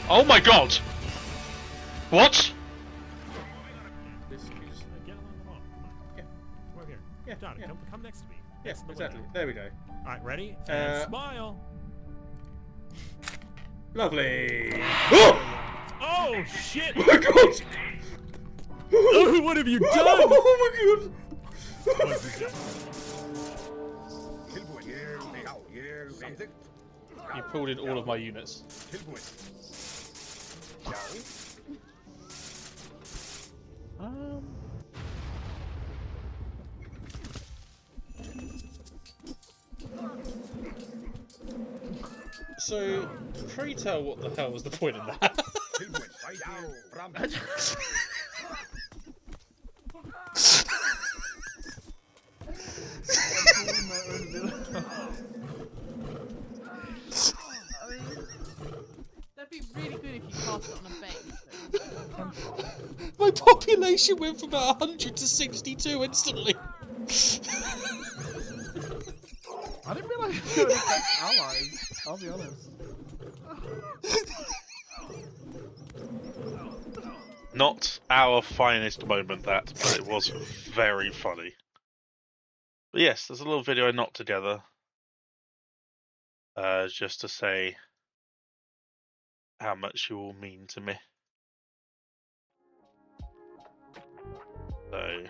Speaker 1: Oh my god! What?
Speaker 9: Just get along the wall. Come on. Yeah. We're here.
Speaker 5: Yeah,
Speaker 9: Johnny,
Speaker 5: yeah.
Speaker 9: come next to me.
Speaker 5: Yes,
Speaker 9: Next to the
Speaker 5: exactly.
Speaker 9: window.
Speaker 5: There we go.
Speaker 9: Alright, ready? And smile.
Speaker 5: Lovely. Oh!
Speaker 9: Oh shit!
Speaker 5: My god!
Speaker 9: Oh, what have you done?
Speaker 5: Oh my god!
Speaker 9: What have you done?
Speaker 5: You pulled in all of my units. So, pray tell what the hell was the point in that?
Speaker 7: That'd be really good if you cast it on a base.
Speaker 5: My population went from about 100 to 62 instantly.
Speaker 10: I didn't realise you could affect allies, I'll be honest.
Speaker 1: Not our finest moment, that, but it was very funny. But yes, there's a little video I knocked together. Just to say how much you all mean to me. So,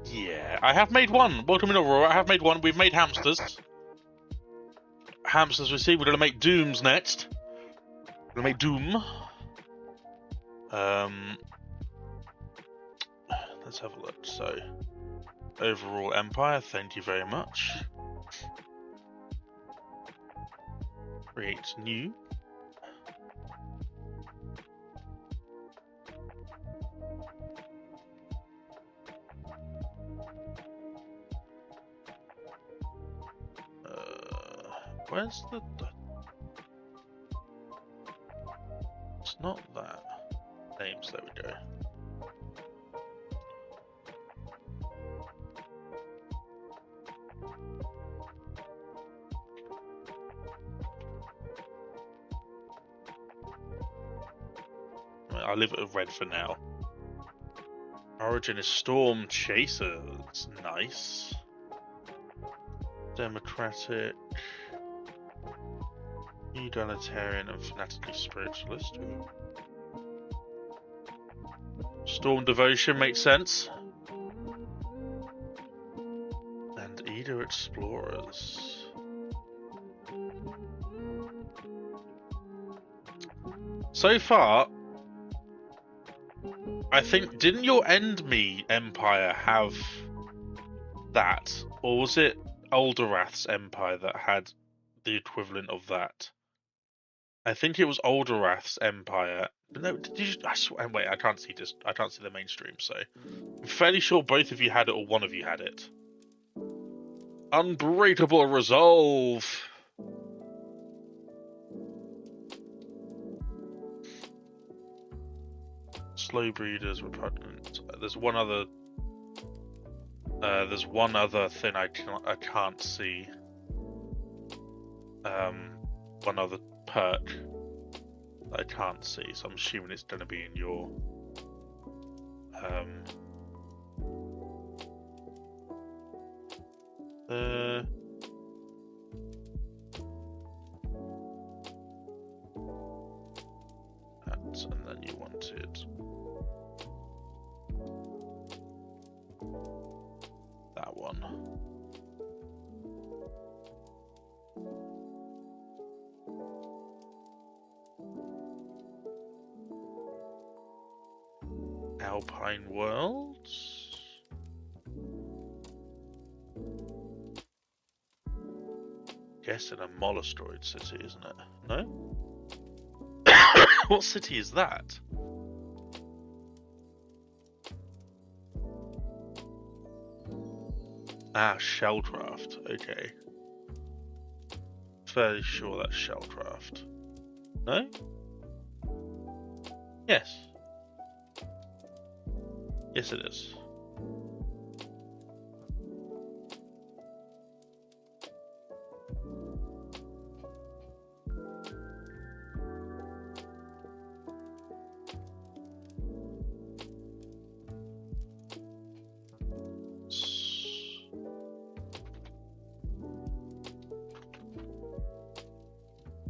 Speaker 1: yeah, I have made one. Welcome in, Aurora. I have made one. We've made hamsters. Hamsters we see. We're gonna make dooms next. We're gonna make doom. Let's have a look. So, overall empire. Thank you very much. Create new. Where's the... It's not that. Names, there we go. I'll leave it with red for now. Origin is Storm Chasers. Nice. Democratic. Egalitarian and fanatically spiritualist. Ooh. Storm Devotion makes sense. And Edo Explorers. So far, I think, didn't your End Me Empire have that? Or was it Alderath's Empire that had the equivalent of that? I think it was Alderath's Empire But no, did you? I swear. Wait, I can't see this. I can't see the main stream. So I'm fairly sure both of you had it, or one of you had it. Unbreakable resolve. Slow breeders, repugnant. There's one other. There's one other thing I can't see. One other perk that I can't see, so I'm assuming it's going to be in your. And then you wanted that one. Alpine Worlds. Guessing a mollustroid city, isn't it? No? What city is that? Ah, Shellcraft. Okay. Fairly sure that's Shellcraft. No? Yes. Yes, it is.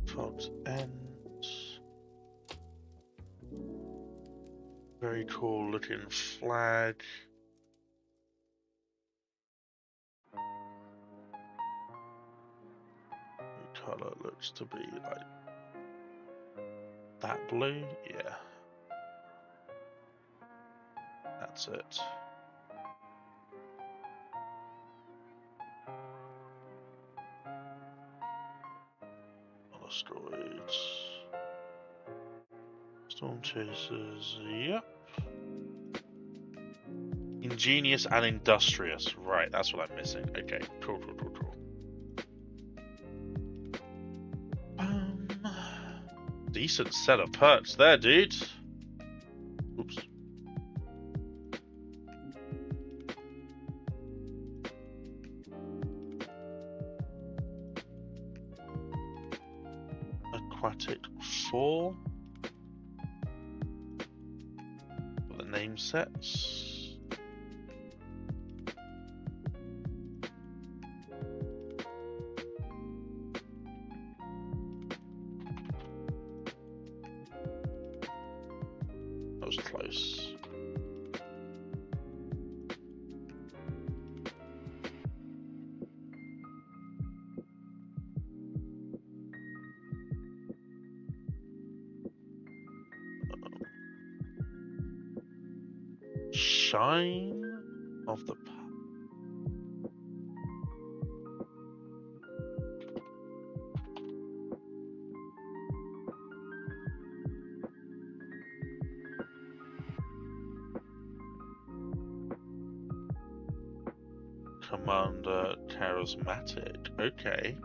Speaker 1: Fox Ends. Very cool looking flag. The colour looks to be like that blue, yeah. That's it. Asteroids. Storm chasers, yep. Ingenious and industrious. Right, that's what I'm missing. Okay, cool. Decent set of perks there, dude. Oops. Aquatic 4. For the name sets. That was close. Shine of the Commander Charismatic. Okay.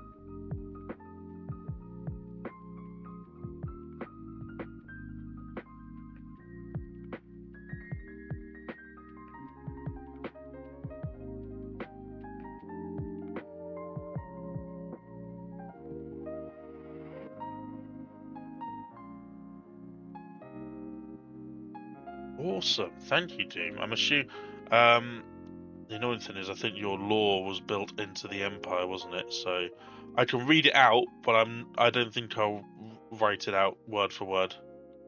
Speaker 1: Awesome, thank you, Doom. I'm assuming. The annoying thing is, I think your lore was built into the Empire, wasn't it? So I can read it out, but I don't think I'll write it out word for word,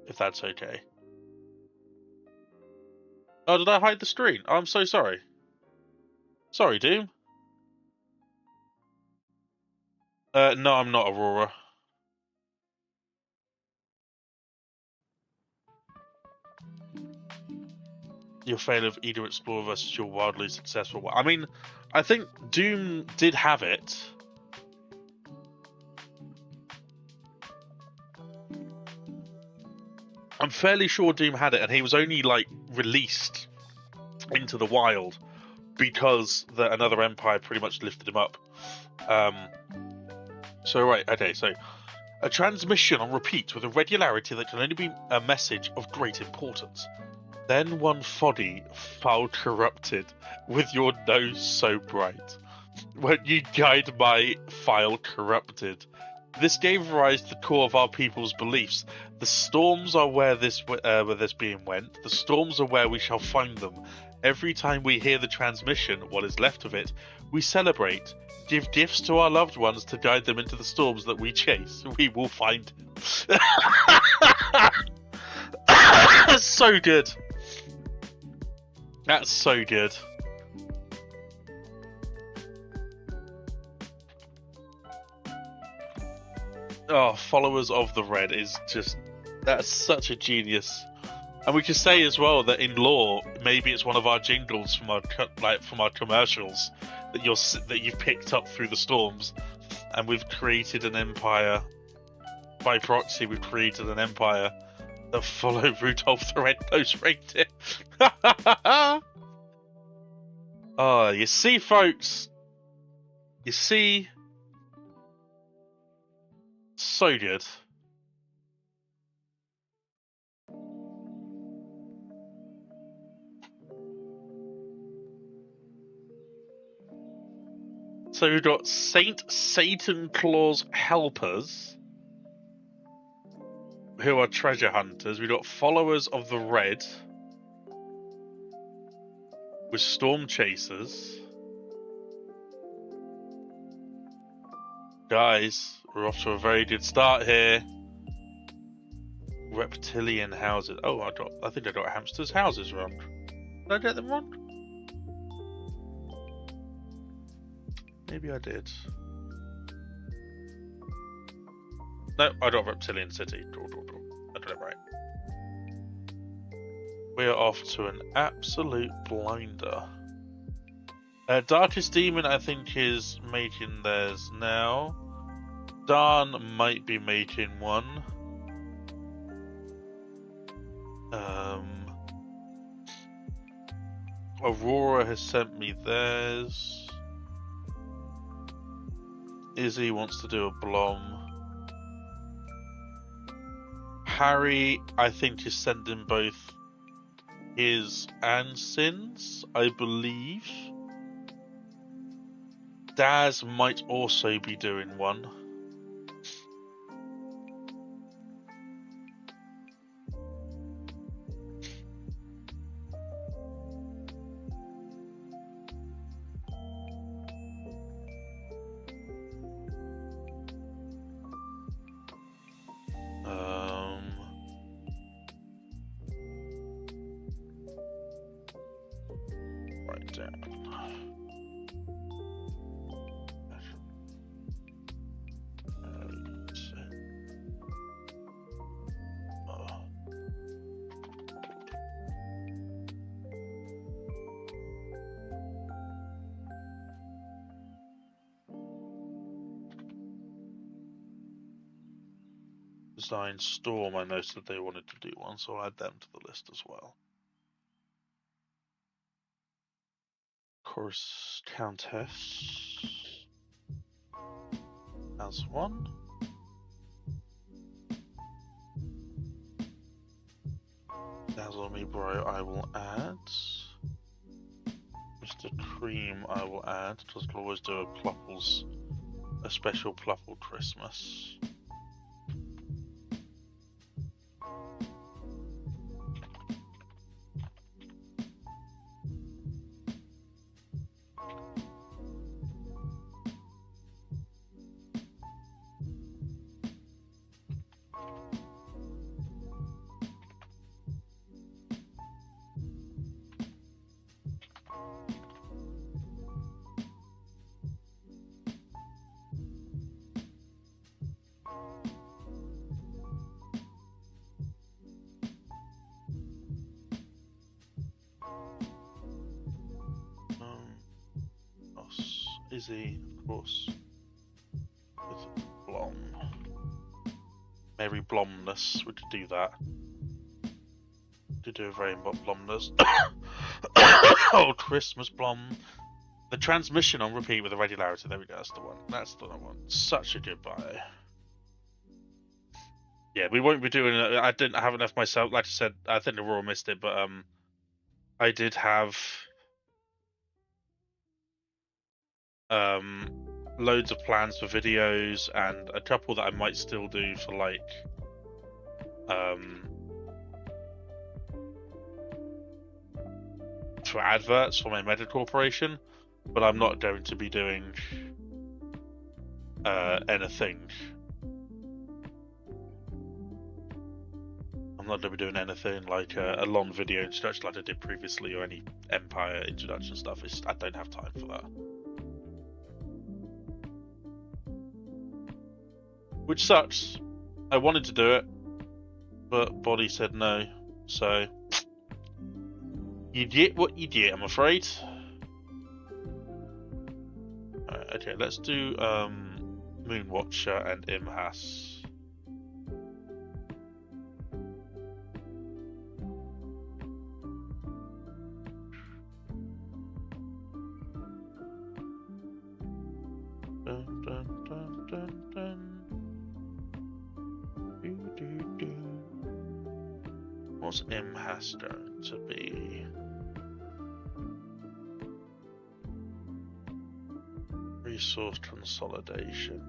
Speaker 1: if that's okay. Oh, did I hide the screen? Oh, I'm so sorry. Sorry, Doom. No, I'm not, Aurora. Your fail of Eager Explorer versus your wildly successful one. I mean, I think Doom did have it. I'm fairly sure Doom had it, and he was only like released into the wild because another empire pretty much lifted him up. So a transmission on repeat with a regularity that can only be a message of great importance. Then one foddy, foul corrupted, with your nose so bright. When you guide my file corrupted. This gave rise to the core of our people's beliefs. The storms are where this being went. The storms are where we shall find them. Every time we hear the transmission, what is left of it, we celebrate. Give gifts to our loved ones to guide them into the storms that we chase. We will find him. That's so good. That's so good. Oh, followers of the red is just, that's such a genius. And we can say as well that in lore, maybe it's one of our jingles from our commercials that you've picked up through the storms, and we've created an empire. By proxy, we've created an empire that follow Rudolph the Red-Nosed Reindeer. Oh, you see, folks. You see. So good. So we've got Saint Satan Claw's helpers, who are treasure hunters. We've got followers of the red, with storm chasers. Guys, we're off to a very good start here. Reptilian houses. Oh, I think I got hamsters' houses wrong. Did I get them wrong? Maybe I did. No, I got Reptilian City. I got it right. We are off to an absolute blinder. Darkest Demon, I think, is making theirs now. Dan might be making one. Aurora has sent me theirs. Izzy wants to do a Blom. Harry, I think, is sending both his and Sin's, I believe. Daz might also be doing one. Right down. Design Storm, I noticed that they wanted to do one, so I'll add them to the list as well. Of course, Countess has one. Dazzle Me Bro, I will add. Mr. Cream, I will add, because we'll always do a special Pluffle Christmas. Izzy, of course, with Blom. Mary Blomness, we could do that. To do a rainbow blomness. Oh, Christmas blom. The transmission on repeat with a regularity. There we go. That's the one. That's the one. Such a good buy. Yeah, we won't be doing it. I didn't have enough myself. Like I said, I think the Raw missed it, but I did have loads of plans for videos and a couple that I might still do for like for adverts for my medical corporation, but I'm not going to be doing anything. I'm not going to be doing anything like a long video introduction like I did previously, or any Empire introduction stuff. I don't have time for that. Which sucks. I wanted to do it, but body said no. So you get what you get, I'm afraid. Alright, okay, let's do Moonwatcher and Imhas. Dun, dun, dun, dun, dun. What's Imhas going to be? Resource consolidation.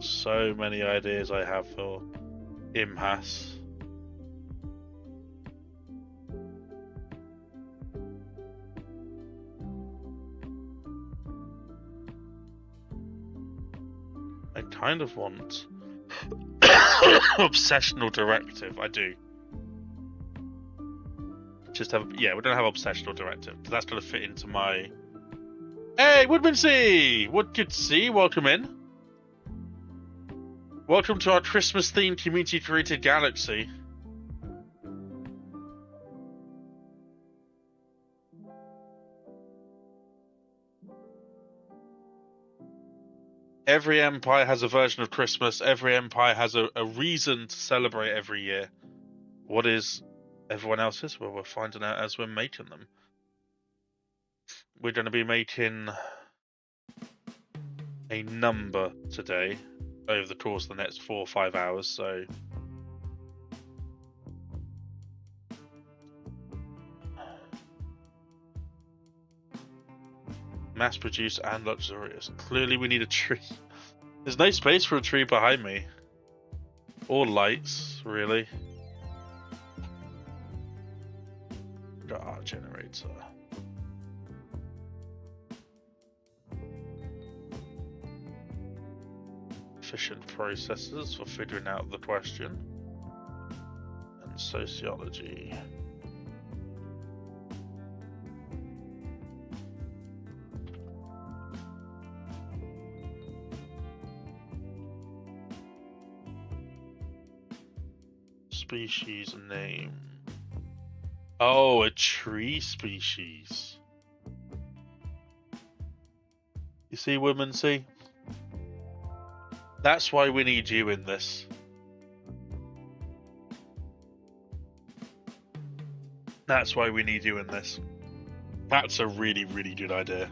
Speaker 1: So many ideas I have for Imhas. I kind of want obsessional directive. I do. Just have, yeah, we don't have obsessional directive because that's going to fit into my. Hey, Woodman C! What good to see? Welcome in. Welcome to our Christmas-themed community-created galaxy. Every empire has a version of Christmas. Every empire has a reason to celebrate every year. What is everyone else's? Well, we're finding out as we're making them. We're going to be making a number today over the course of the next 4 or 5 hours, so mass produced and luxurious. Clearly we need a tree. There's no space for a tree behind me. Or lights, really. Got our generator. Efficient processes for figuring out the question. And sociology. Species name. Oh, a tree species. You see, women, see? That's why we need you in this. That's why we need you in this. That's a really, really good idea.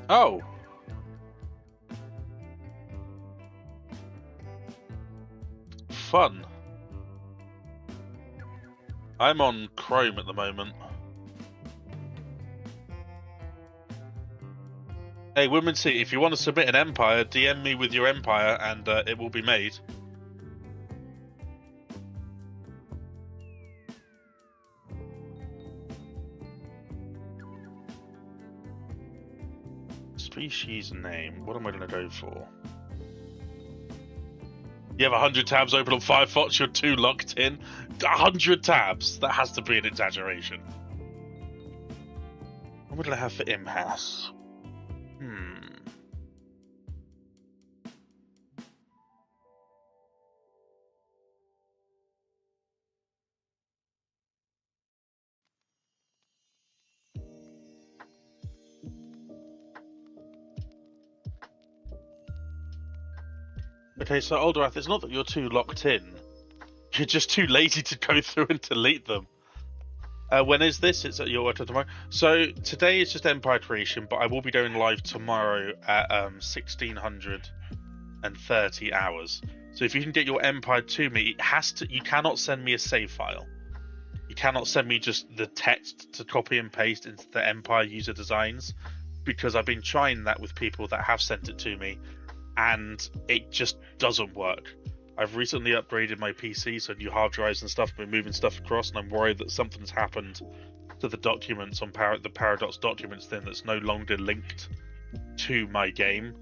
Speaker 1: Oh! Fun. I'm on Chrome at the moment. Hey, Women C, if you want to submit an empire, DM me with your empire and it will be made. Species name. What am I going to go for? You have 100 tabs open on Firefox, you're too locked in. 100 tabs? That has to be an exaggeration. What would I have for IMHAS? Okay, so Oldorath, it's not that you're too locked in. You're just too lazy to go through and delete them. When is this? It's at your work tomorrow. So today is just Empire creation, but I will be going live tomorrow at 1630 hours. So if you can get your Empire to me, it has to. You cannot send me a save file. You cannot send me just the text to copy and paste into the Empire user designs, because I've been trying that with people that have sent it to me, and it just doesn't work. I've recently upgraded my PC, so new hard drives and stuff, been moving stuff across, and I'm worried that something's happened to the documents on the Paradox documents thing that's no longer linked to my game.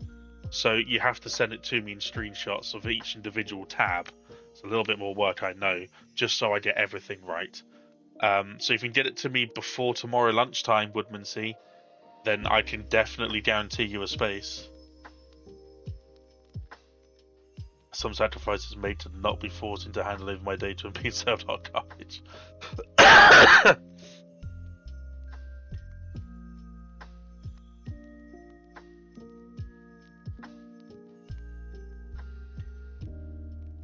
Speaker 1: So you have to send it to me in screenshots of each individual tab. It's a little bit more work, I know, just so I get everything right. So if you can get it to me before tomorrow lunchtime, Woodman C, then I can definitely guarantee you a space. Some sacrifices made to not be forced into handing over my data and being served hot garbage.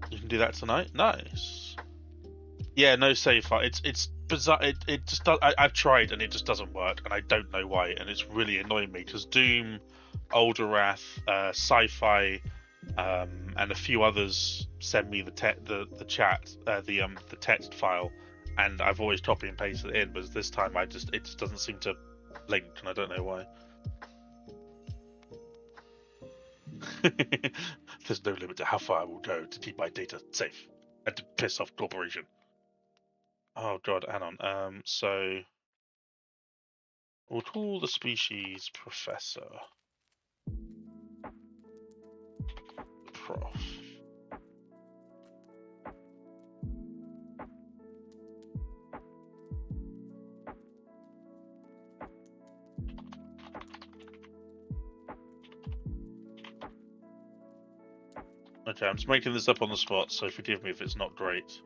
Speaker 1: You can do that tonight? Nice. Yeah, no save file. It's bizarre. It just does, I've tried and it just doesn't work, and I don't know why, and it's really annoying me because Doom, Oldorath, Sci-Fi, and a few others send me the text file, and I've always copy and pasted it in, but this time it just doesn't seem to link, and I don't know why. There's no limit to how far I will go to keep my data safe and to piss off corporation. Oh god, hang on. So we'll call the species Professor. Prof. Okay, I'm just making this up on the spot, so forgive me if it's not great.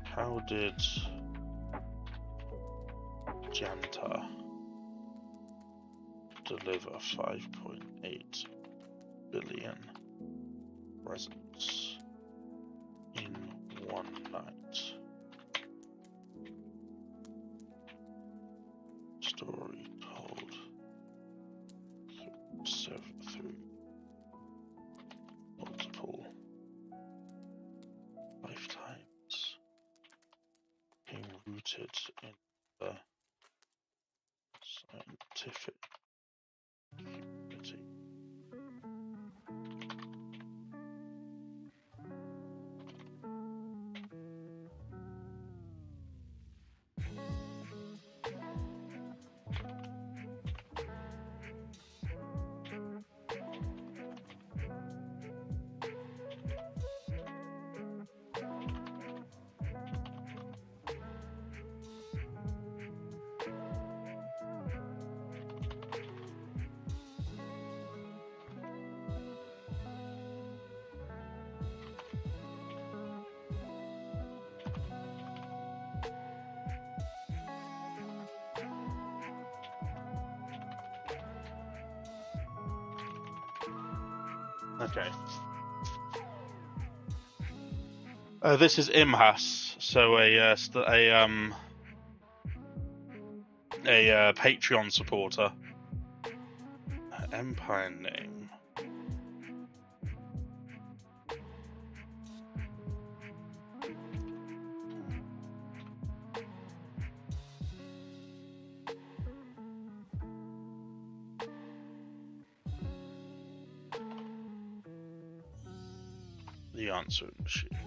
Speaker 1: How did Janta deliver 5.8 billion presents in one night? Story told through multiple lifetimes, being rooted in the Scientific community. Okay. This is Imhas, so a Patreon supporter. Empire name. The answering machine.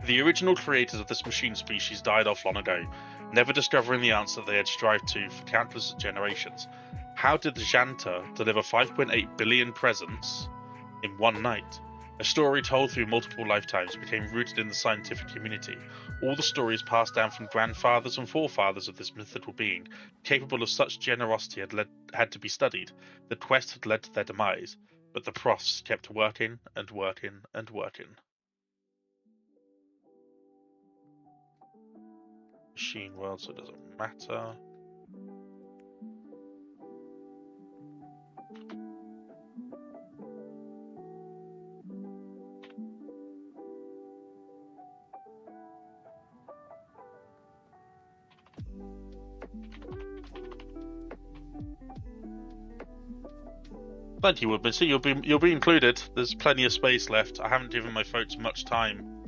Speaker 1: The original creators of this machine species died off long ago, never discovering the answer they had strived to for countless generations. How did the Janta deliver 5.8 billion presents in one night? A story told through multiple lifetimes became rooted in the scientific community. All the stories passed down from grandfathers and forefathers of this mythical being, capable of such generosity, had to be studied. The quest had led to their demise, but the profs kept working and working and working. Machine world, so it doesn't matter. Thank you, Woodman. See, you'll be included. There's plenty of space left. I haven't given my folks much time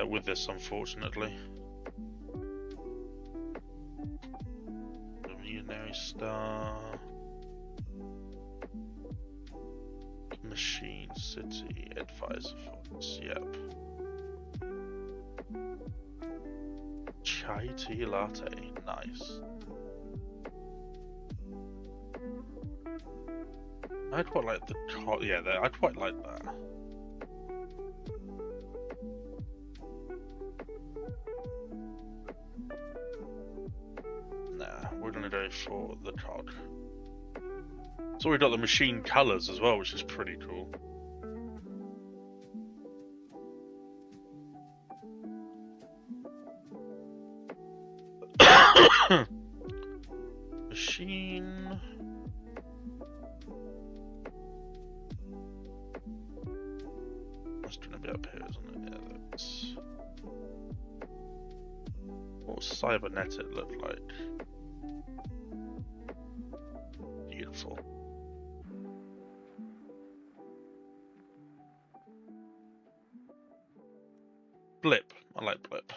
Speaker 1: with this, unfortunately. Luminary Star, Machine City, Advisor Fox. Yep. Chai tea latte. Nice. I'd quite like the yeah. I'd quite like that. Nah, we're gonna go for the cog. So we've got the machine colors as well, which is pretty cool. Machine. That's gonna be up here, isn't it? Yeah, that's... What cybernetic look like? Beautiful. Blip. I like Blip.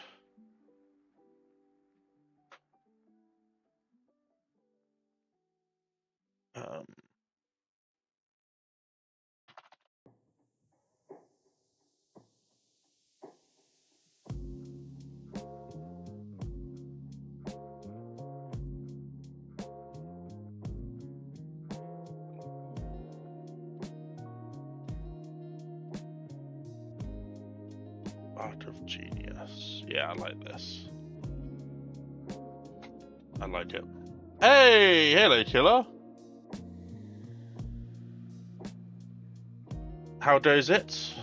Speaker 1: Art of Genius. Yeah, I like this. I like it. Hey, hello, killer. How goes it?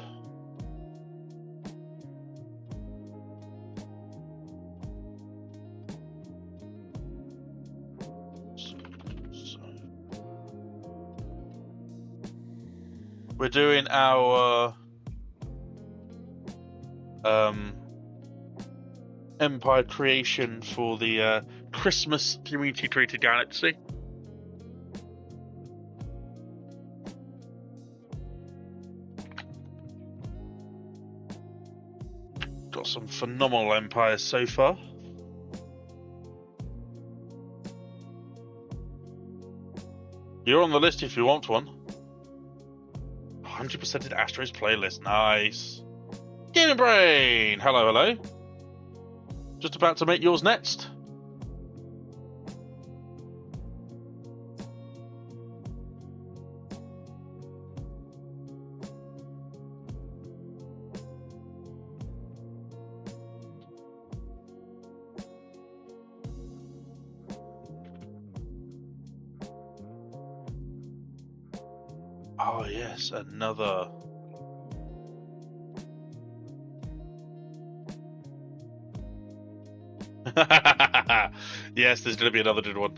Speaker 1: We're doing our Empire creation for the Christmas community created galaxy. Got some phenomenal empires so far. You're on the list if you want one. 100%ed Astro's playlist. Nice. Gaming Brain! Hello, hello. Just about to make yours next. Oh yes, another. Yes, there's going to be another good one.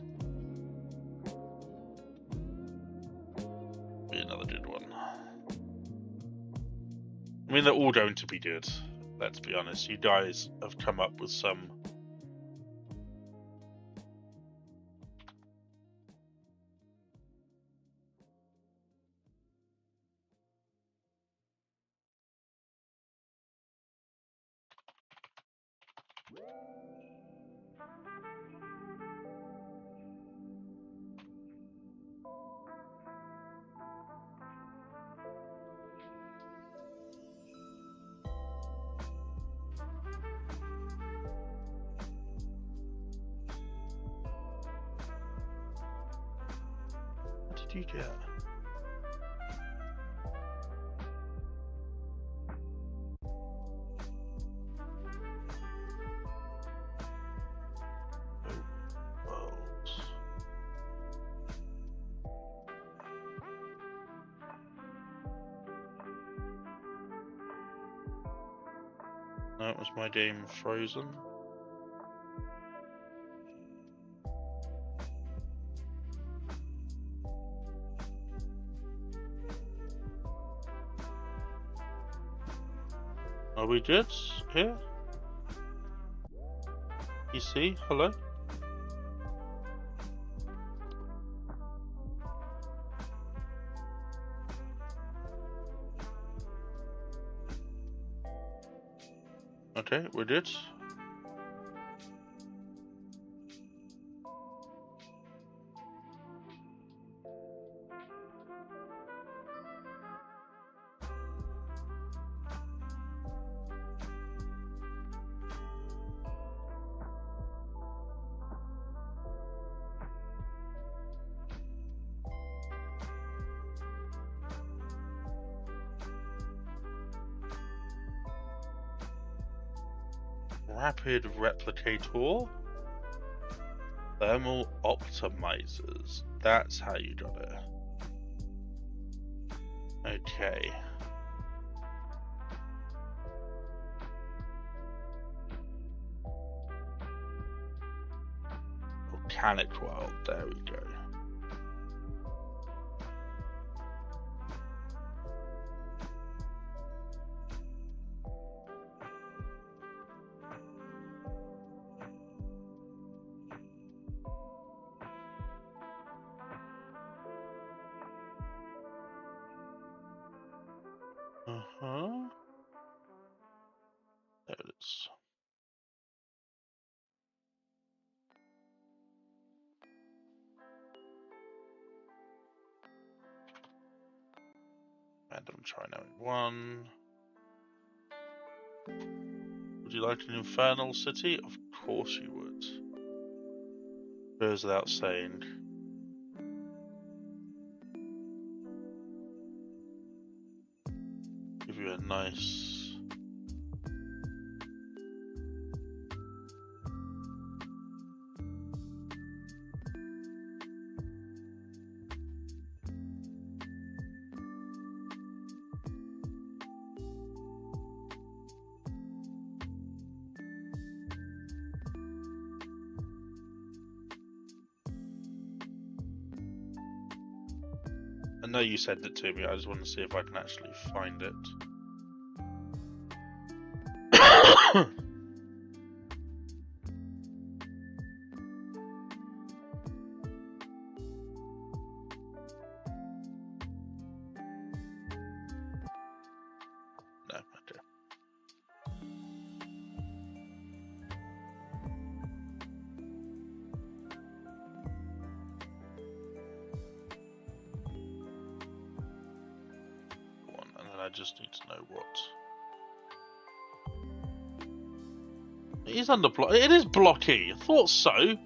Speaker 1: Be another good one. I mean, they're all going to be good. Let's be honest. You guys have come up with some. What did you get? Worlds. That was my game frozen. Are we good here? PC, hello? Okay, we're good. Rapid replicator. Thermal optimizers. That's how you got it. Okay. Volcanic world. There we go. There it is. Random try now in one. Would you like an infernal city? Of course you would. Goes without saying. Give you a nice. I know you sent it to me, I just want to see if I can actually find it. No, okay. just need to know what. It is under block. It is blocky. I thought so.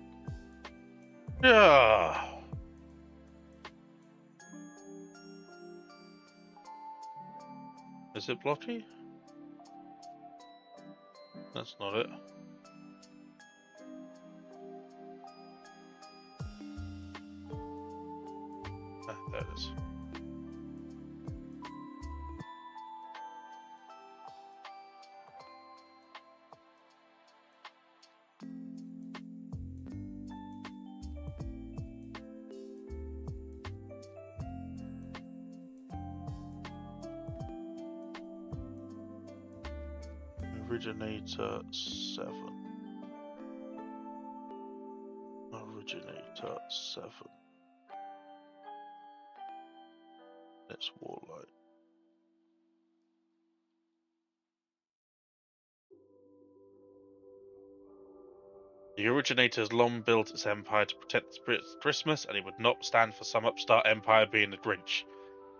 Speaker 1: Yeah. Is it blocky? That's not it. Ah, there it is. Originator 7. Originator 7. It's Warlight. The Originator has long built its empire to protect the spirits of Christmas, and it would not stand for some upstart empire being the Grinch.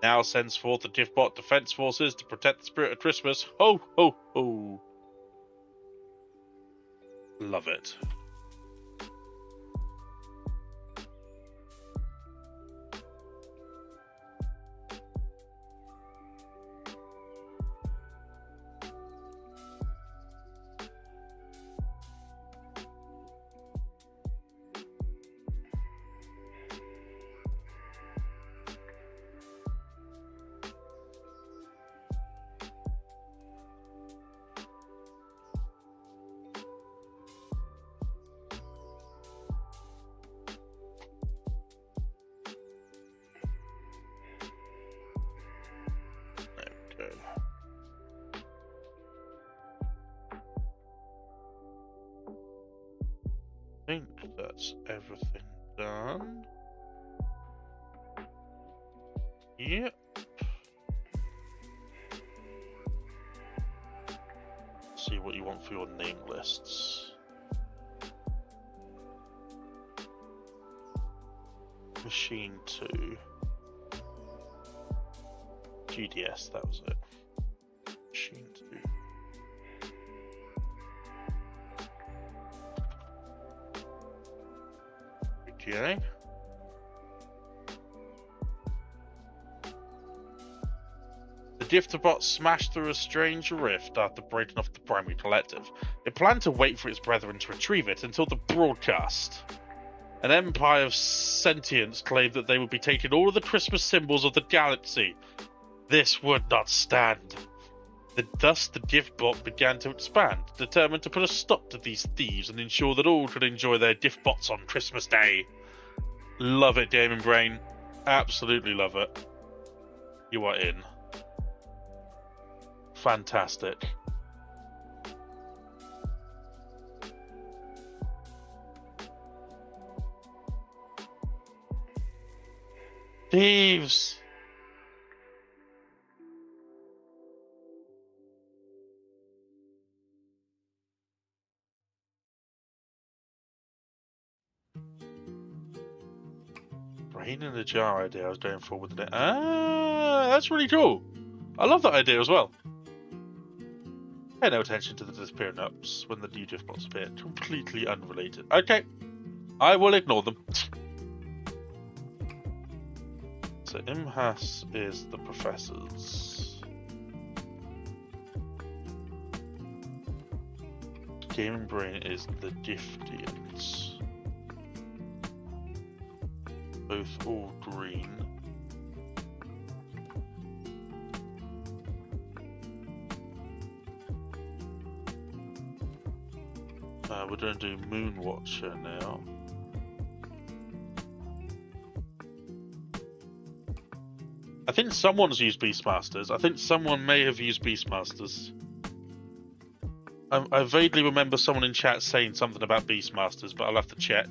Speaker 1: Now sends forth the Diffbot Defense Forces to protect the spirit of Christmas. Ho, ho, ho. Love it. I think that's everything done. Yep. See what you want for your name lists. Machine 2. GDS, that was it. Machine 2. Okay. The Diffbot smashed through a strange rift after breaking off the primary collective. It planned to wait for its brethren to retrieve it until the broadcast. An empire of sentience claimed that they would be taking all of the Christmas symbols of the galaxy. This would not stand. Thus, the Diffbot began to expand, determined to put a stop to these thieves and ensure that all could enjoy their Diffbots on Christmas Day. Love it, Gaming Brain. Absolutely love it. You are in. Fantastic. Thieves! Brain in a jar idea I was going for with it. Ah, that's really cool. I love that idea as well. Pay no attention to the disappearing ups when the new Diffbots appear. Completely unrelated. Okay, I will ignore them. So Imhas is the professors. Gaming Brain is the Giftians. Both all green. We're going to do Moonwatcher now. I think someone's used Beastmasters. I think someone may have used Beastmasters. I vaguely remember someone in chat saying something about Beastmasters, but I'll have to check.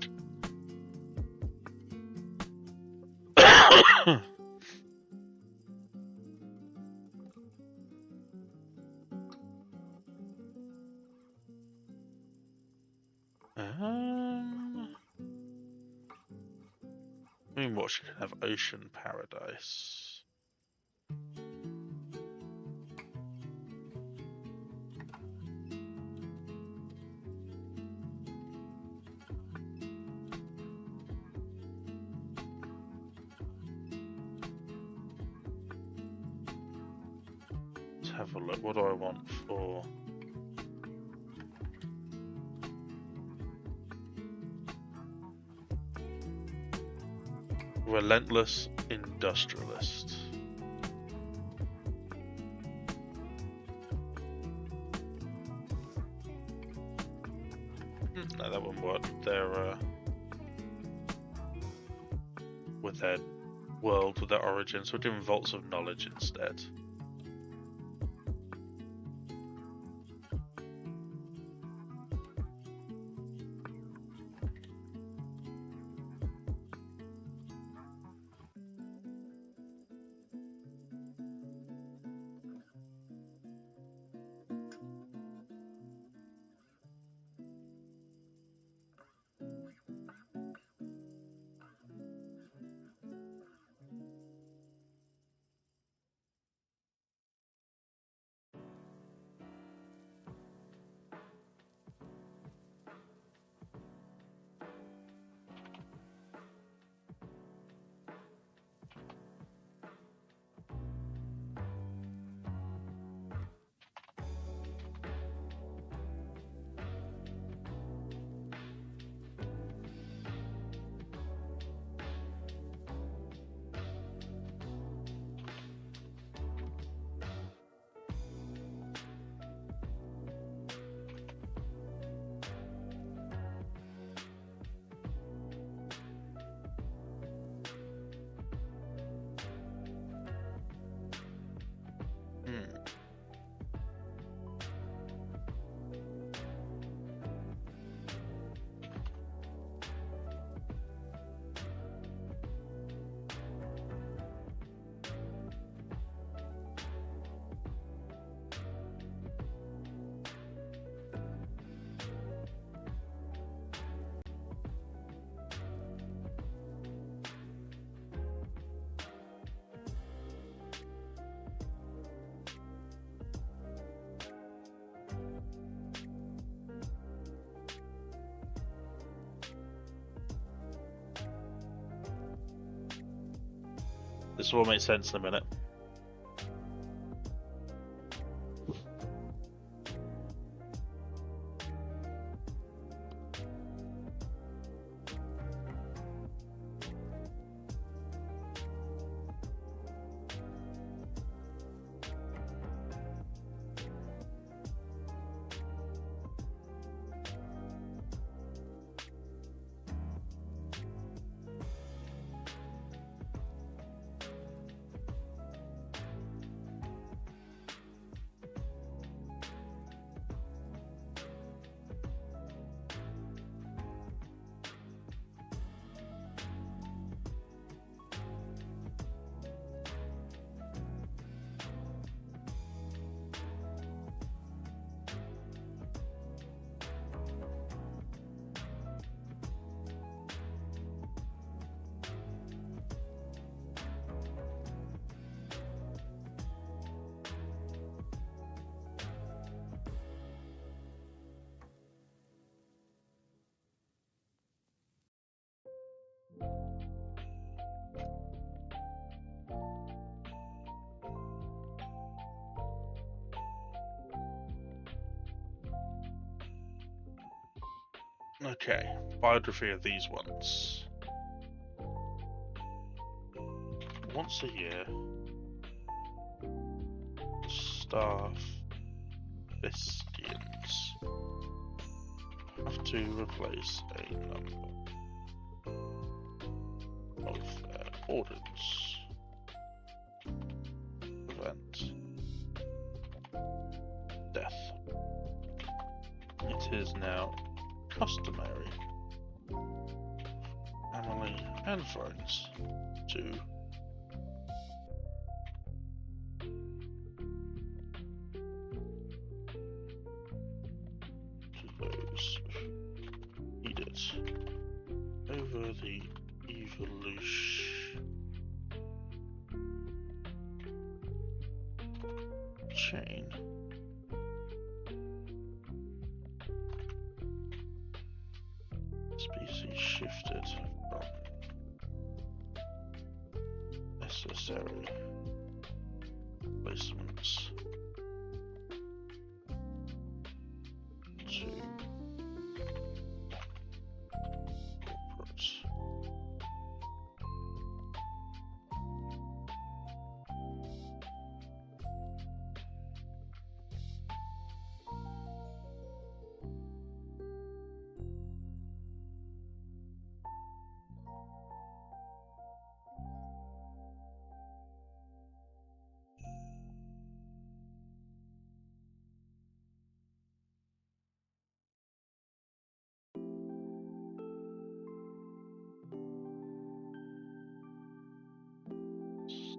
Speaker 1: Moonwatch can have Ocean Paradise. have a look. What do I want for... Relentless Industrialist. No, that wouldn't work. They're with their world, with their origin, so we're doing Vaults of Knowledge instead. This will make sense in a minute. Okay, biography of these ones. Once a year, staff Vistians have to replace a number of their orders. Prevent death. It is now customary, family and friends to those who need it over the evolution chain. Species shifted from necessary placements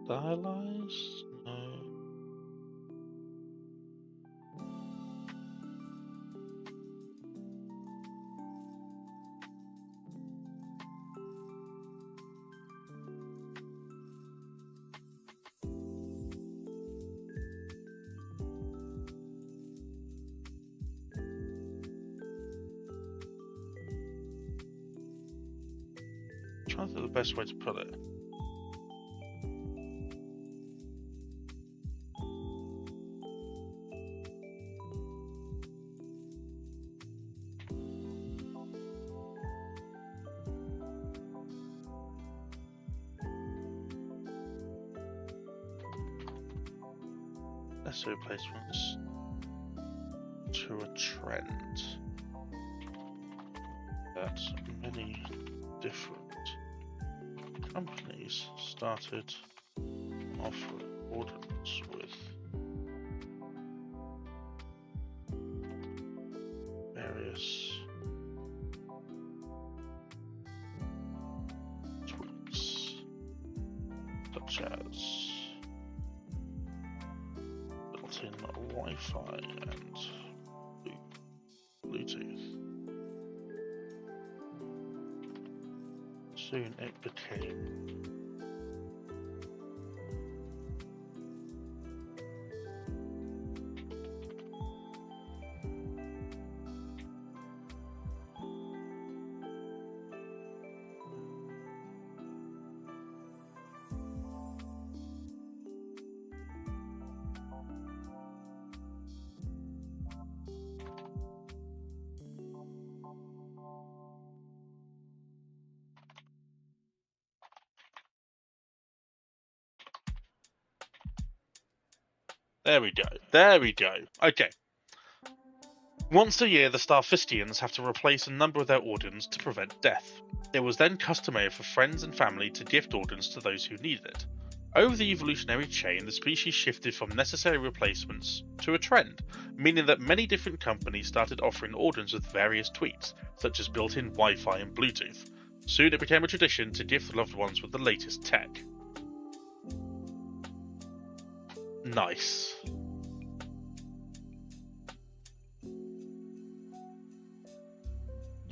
Speaker 1: Stylized? No. Trying to think of the best way to put it. Necessary replacements to a trend that many different companies started offering ordnance with various tweaks, such as built-in Wi-Fi and Bluetooth. Soon it became There we go. There we go. Okay. Once a year, the Starfistians have to replace a number of their ordnance to prevent death. It was then customary for friends and family to gift ordnance to those who needed it. Over the evolutionary chain, the species shifted from necessary replacements to a trend, meaning that many different companies started offering ordnance with various tweaks, such as built-in Wi-Fi and Bluetooth. Soon it became a tradition to gift loved ones with the latest tech. Nice.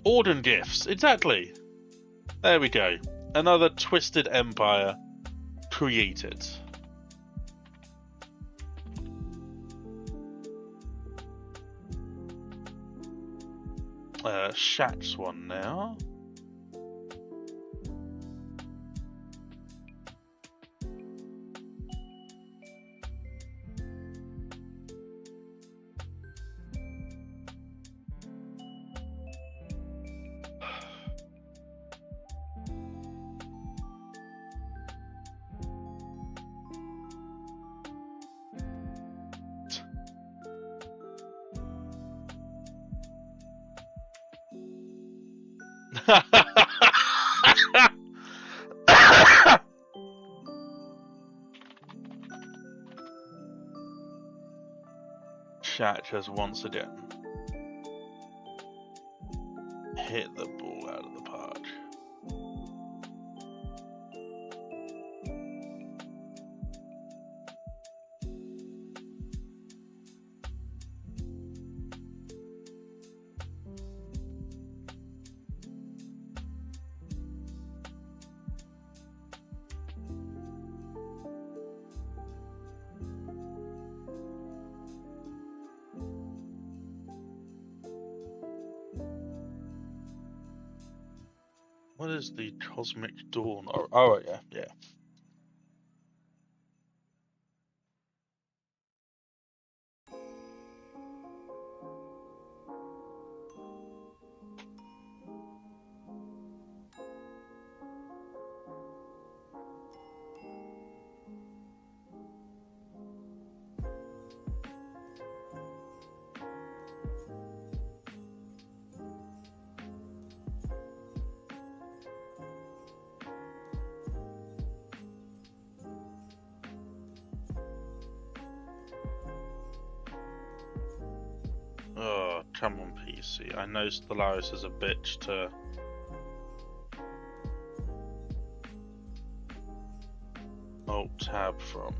Speaker 1: Orden gifts, exactly. There we go. Another twisted empire created. Shaq's one now. Shaq has once again hit the ball out of the park. What is the Cosmic Dawn? Oh yeah, yeah. Oh, come on, PC. I know Stellaris is a bitch to... Oh, tab from?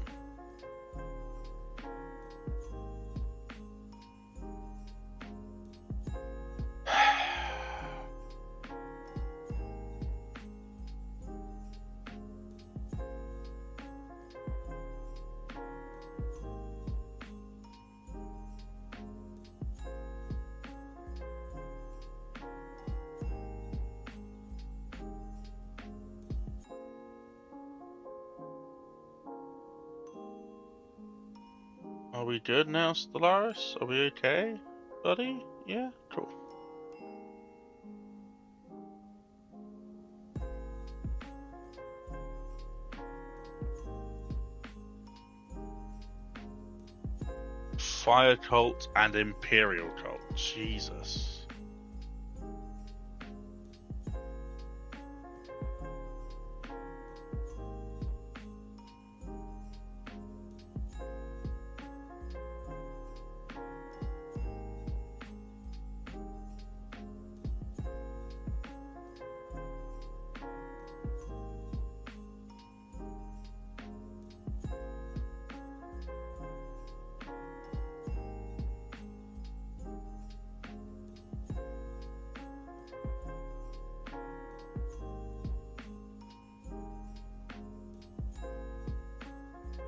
Speaker 1: Are we good now, Stellaris? Are we okay, buddy? Yeah? Cool. Fire cult and Imperial cult. Jesus.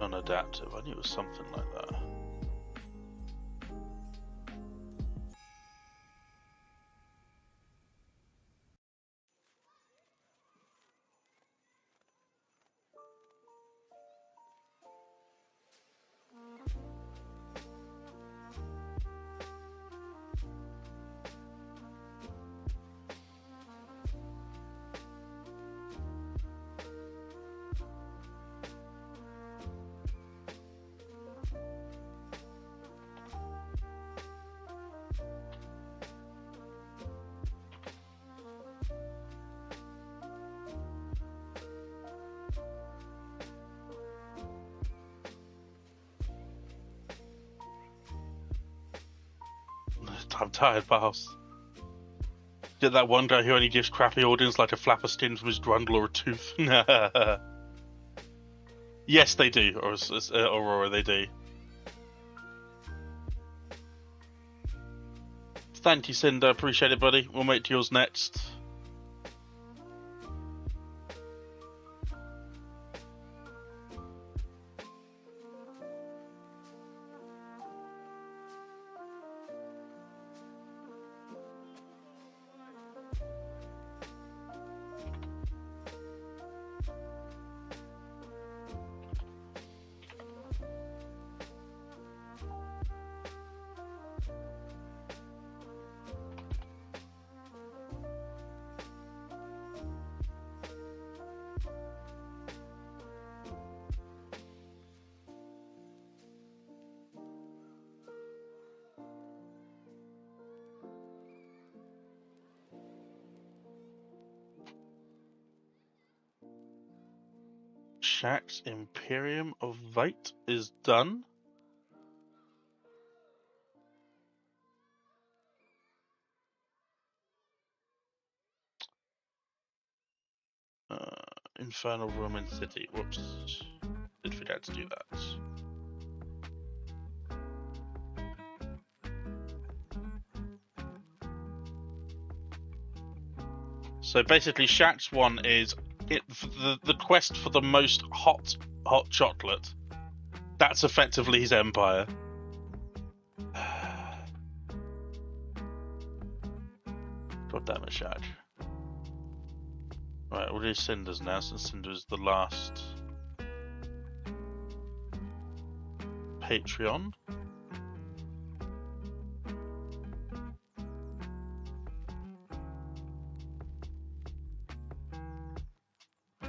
Speaker 1: Non-adaptive. I knew it was something like that. I'm tired, pals. Get that one guy who only gives crappy audience like a flap of skin from his grundle or a tooth. Yes, they do, or Aurora, they do. Thank you, Cinder. Appreciate it, buddy. We'll make yours next. Shaxx Imperium of Vite is done. Infernal Roman City. Whoops. Did forget to do that. So basically, Shaxx 1 is the quest for the most hot chocolate. That's effectively his empire. God damn it, Shaxx. Right, we'll do Cinder's now, since Cinder is the last Patreon.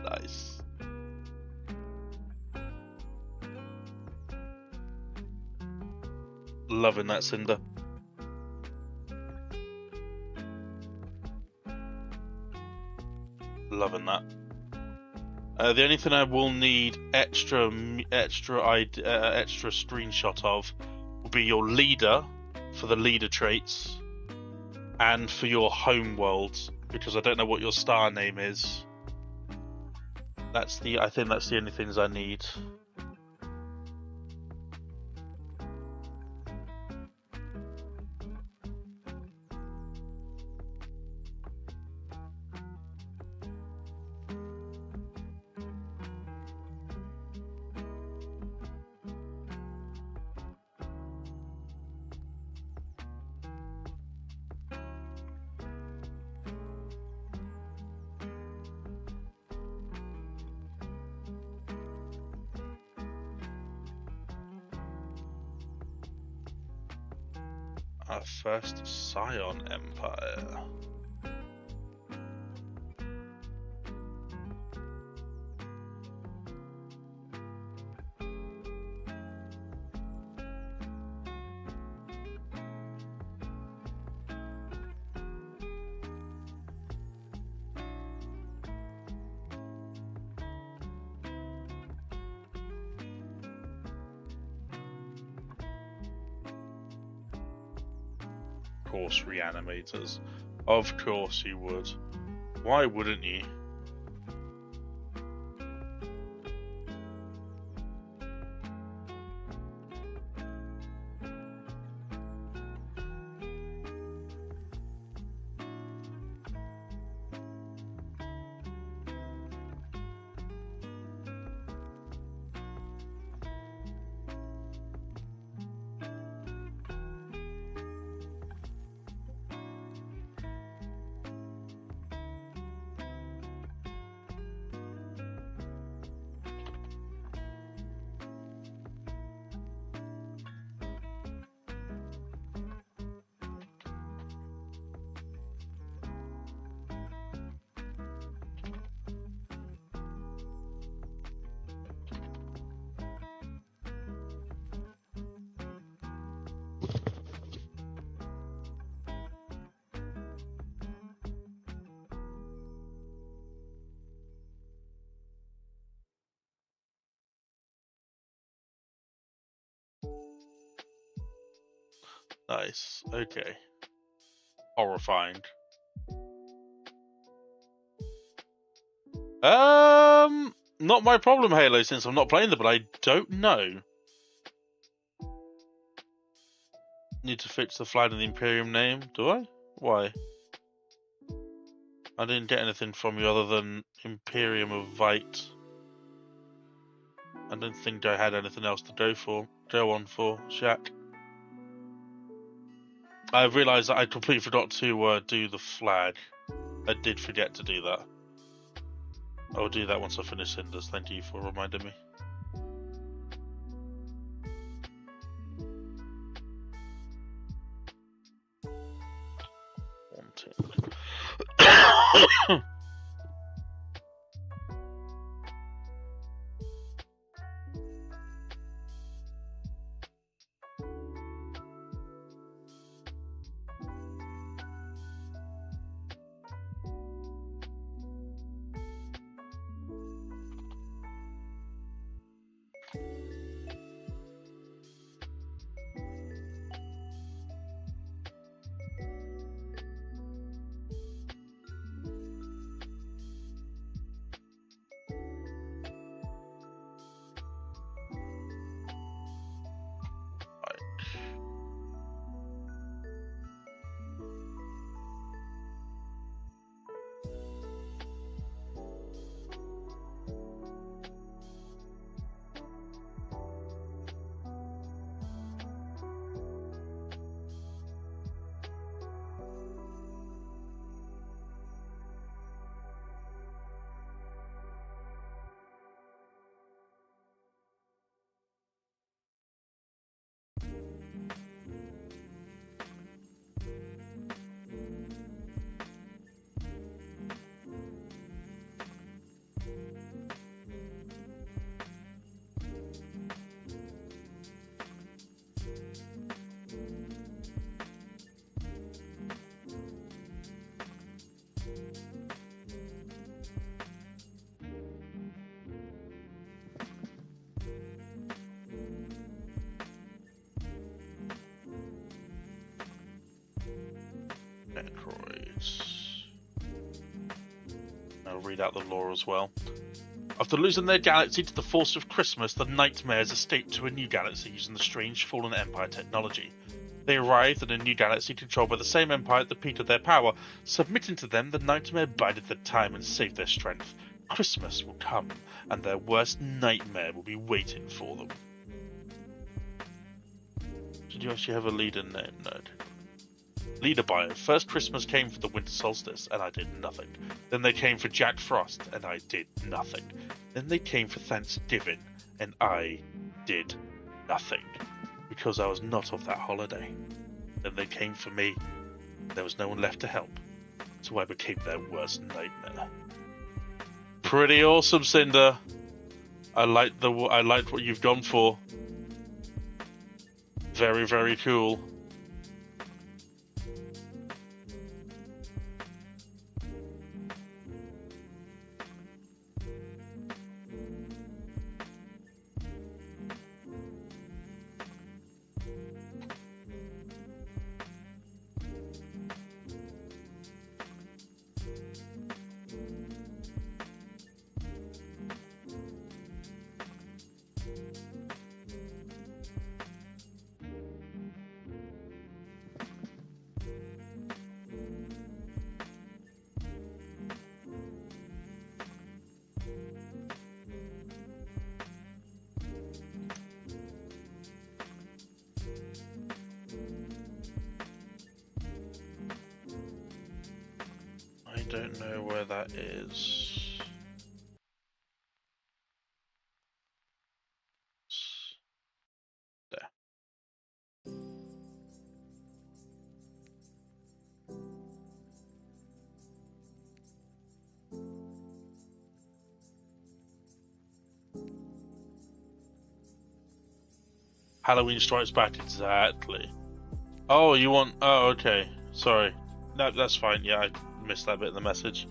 Speaker 1: Nice. Loving that, Cinder. Loving that. The only thing I will need extra screenshot of will be your leader for the leader traits and for your home world, because I don't know what your star name is. I think that's the only things I need. Our first Scion Empire. Of course, reanimators. Of course you would. Why wouldn't you? Nice. Okay. Horrifying. Not my problem, Halo, since I'm not playing them, but I don't know. Need to fix the flag in the Imperium name, do I? Why? I didn't get anything from you other than Imperium of Vite. I don't think I had anything else to go on for, Shaq. I realised that I completely forgot to do the flag. I did forget to do that. I'll do that once I finish Cinders. Thank you for reminding me. Necroids. I'll read out the lore as well. After losing their galaxy to the force of Christmas, the Nightmares escaped to a new galaxy using the strange Fallen Empire technology. They arrived at a new galaxy controlled by the same empire that depleted their power. Submitting to them, the Nightmare bided their time and saved their strength. Christmas will come, and their worst nightmare will be waiting for them. Did you actually have a leader name? No. Leader bio. First Christmas came for the winter solstice, and I did nothing. Then they came for Jack Frost, and I did nothing. Then they came for Thanksgiving, and I did nothing. Because I was not of that holiday. Then they came for me. There was no one left to help. So I became their worst nightmare. Pretty awesome, Cinder. I liked what you've gone for. Very, very cool. I don't know where that is. There. Halloween Strikes Back, exactly. Oh, you want... Oh, okay. Sorry. No, that's fine. Yeah, I missed that bit in the message.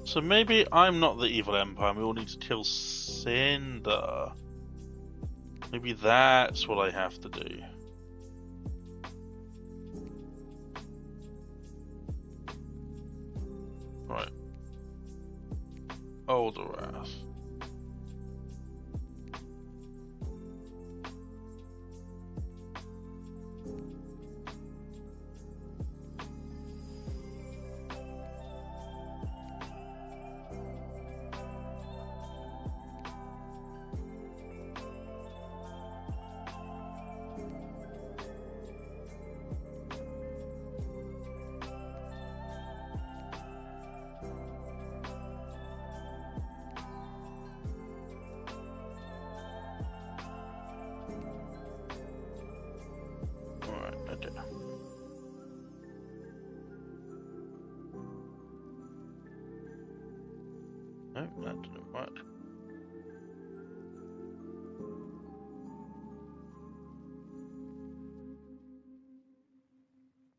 Speaker 1: So maybe I'm not the evil empire, we all need to kill Cinder. Maybe that's what I have to do. Right. Oldorath. No, that didn't work.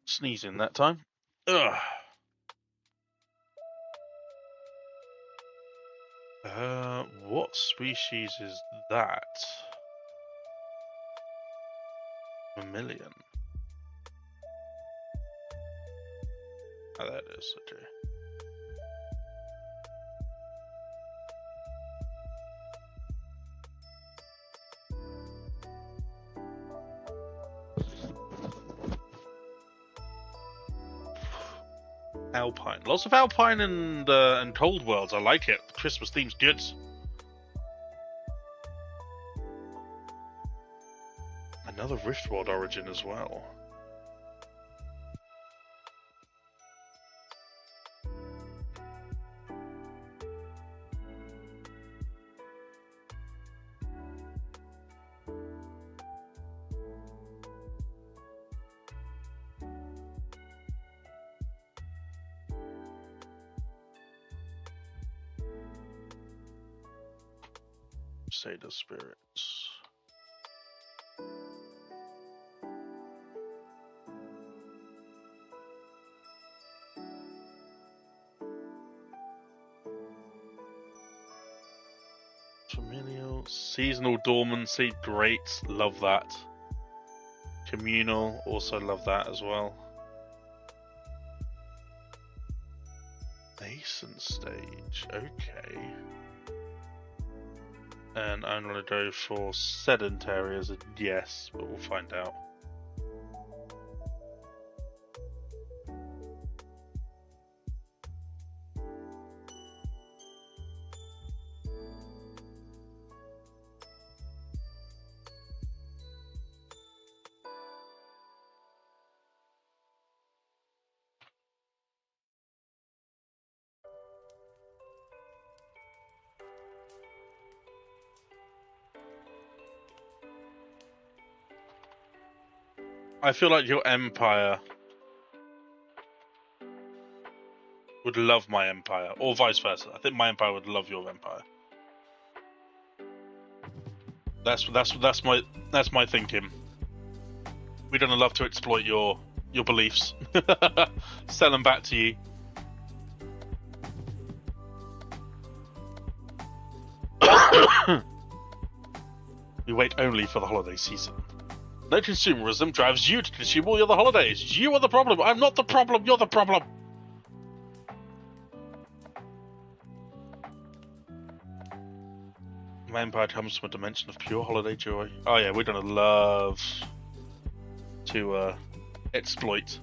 Speaker 1: Sneezing that time. Ugh. What species is that? Mammalian. Oh, that is okay. Alpine. Lots of Alpine and Cold Worlds. I like it. The Christmas theme's good. Another Riftworld origin as well. Crusader spirits. Familial, seasonal dormancy, great, love that. Communal, also love that as well. Nascent stage, okay. And I'm gonna go for sedentary as a yes, but we'll find out. I feel like your empire would love my empire, or vice versa. I think my empire would love your empire. That's my thinking. We're gonna love to exploit your beliefs, sell them back to you. We wait only for the holiday season. No consumerism drives you to consume all the other holidays. You are the problem. I'm not the problem. You're the problem. My empire comes from a dimension of pure holiday joy. Oh yeah, we're gonna love to exploit.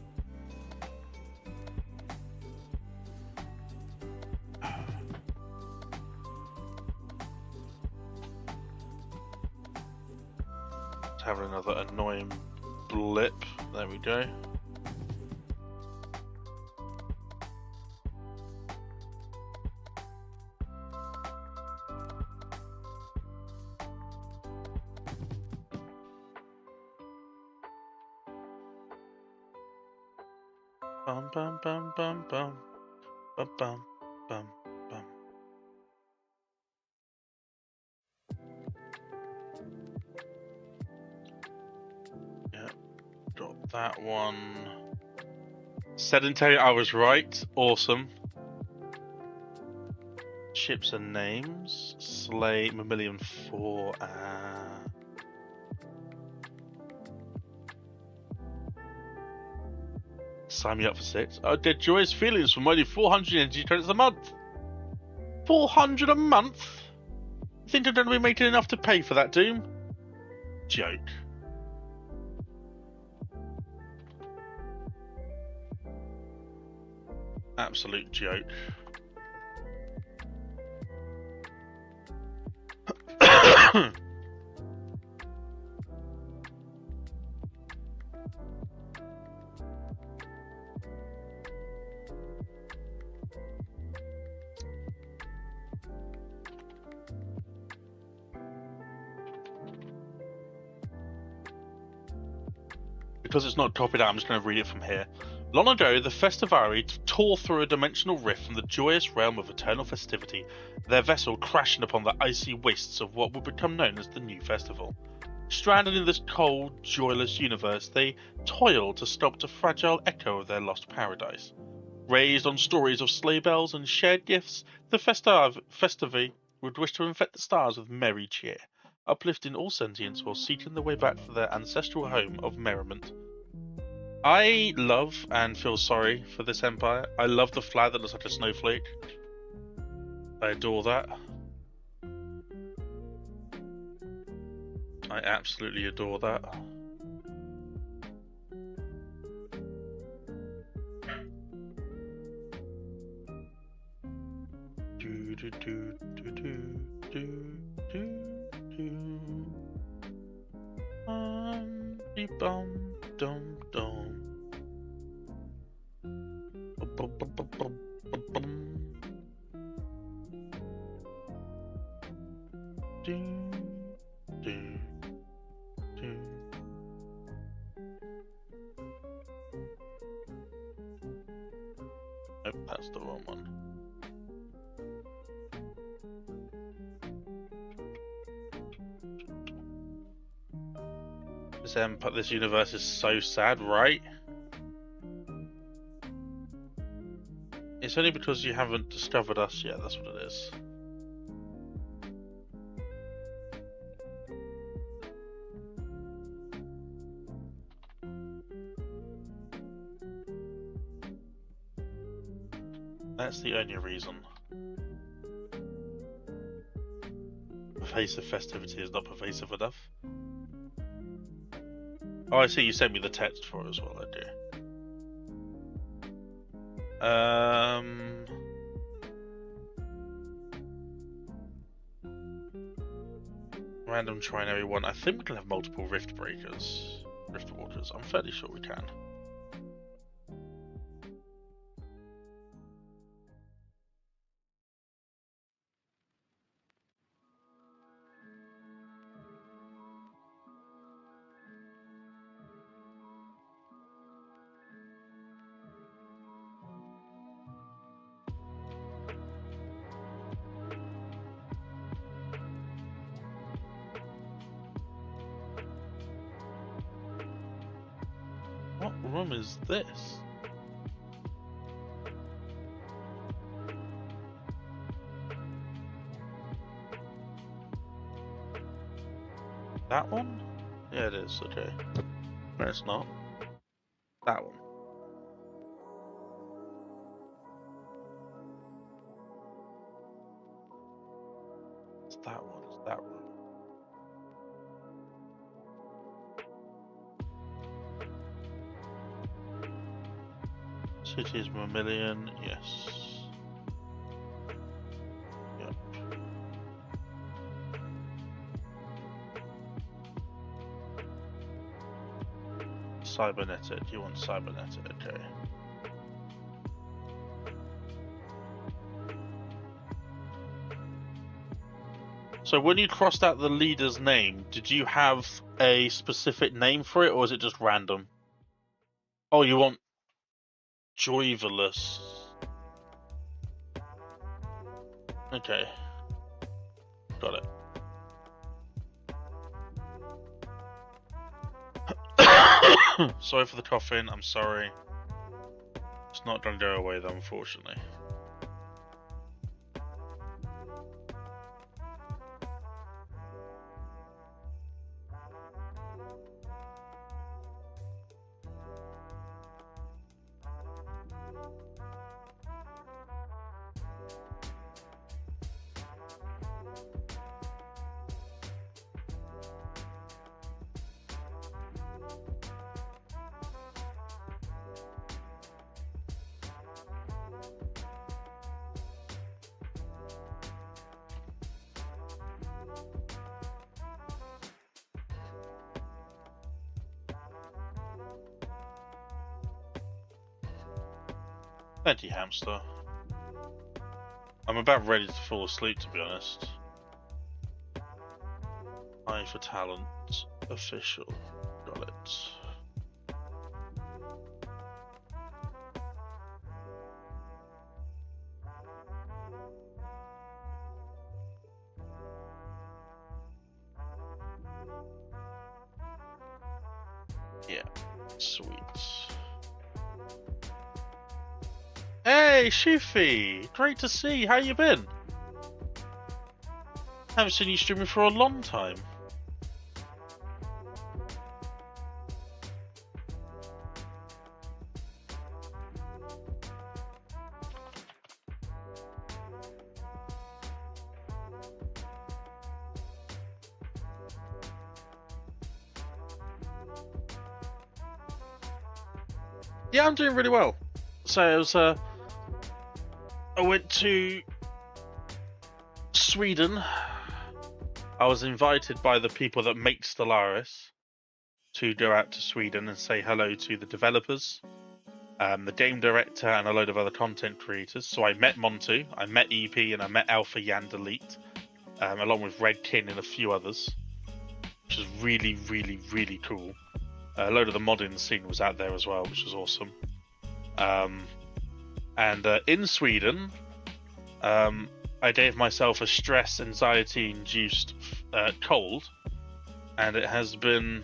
Speaker 1: Having another annoying blip. There we go. Bum bum bum bum bum bum bum bum bum. Yeah, got that one. Sedentary, I was right. Awesome. Ships and names. Slay, Mammalian 4. Sign me up for 6. Oh, dead joyous feelings from only 400 energy credits a month. 400 a month? You think they're going to be making enough to pay for that, Doom? Joke. Absolute joke. Because it's not copied out, I'm just going to read it from here. Long ago, the Festivari tore through a dimensional rift from the joyous realm of eternal festivity, their vessel crashing upon the icy wastes of what would become known as the New Festival. Stranded in this cold, joyless universe, they toiled to stop the fragile echo of their lost paradise. Raised on stories of sleigh bells and shared gifts, the Festivi would wish to infect the stars with merry cheer, uplifting all sentience while seeking the way back to their ancestral home of merriment. I love and feel sorry for this empire. I love the flag that looks like a snowflake. I adore that. I absolutely adore that. Do do do do do do do do. Bum dum dum. Bum bum bum bum bum. Do do do. Nope, that's the wrong one. This universe is so sad, right? It's only because you haven't discovered us yet, that's what it is. That's the only reason. Pervasive festivity is not pervasive enough. Oh, I see, you sent me the text for it as well, I do. Random trinary one. I think we can have multiple rift breakers. Rift walkers. I'm fairly sure we can. What room is this? That one? Yeah, it is. Okay. No, it's not. That one. It's that one. It's that one. Cities Mammalian, yes. Yep. Cybernetic, you want cybernetic, okay. So when you crossed out the leader's name, did you have a specific name for it, or is it just random? Oh, you want Joyvelous. Okay. Got it. Sorry for the coughing, I'm sorry. It's not gonna go away though, unfortunately. Thank you, hamster. I'm about ready to fall asleep, to be honest. Eye for talent, official, got it. Yeah, sweet. Hey, Shifi! Great to see. How you been? Haven't seen you streaming for a long time. Yeah, I'm doing really well. So it was I went to Sweden. I was invited by the people that make Stellaris to go out to Sweden and say hello to the developers, the game director, and a load of other content creators. So I met Montu, I met EP, and I met Alpha Yandelete, along with Red Kin and a few others, which was really, really, really cool. A load of the modding scene was out there as well, which was awesome. And in Sweden, I gave myself a stress, anxiety-induced cold, and it has been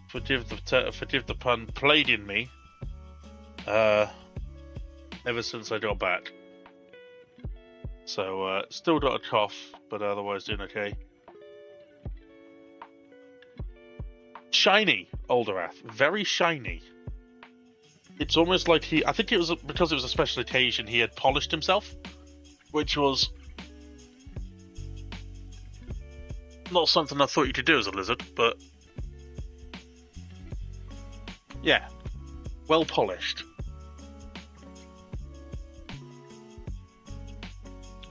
Speaker 1: forgive the pun, played in me. Ever since I got back. So still got a cough, but otherwise doing okay. Shiny, Alderath, very shiny. It's almost like I think it was because it was a special occasion. He had polished himself, which was not something I thought you could do as a lizard, but yeah, well polished.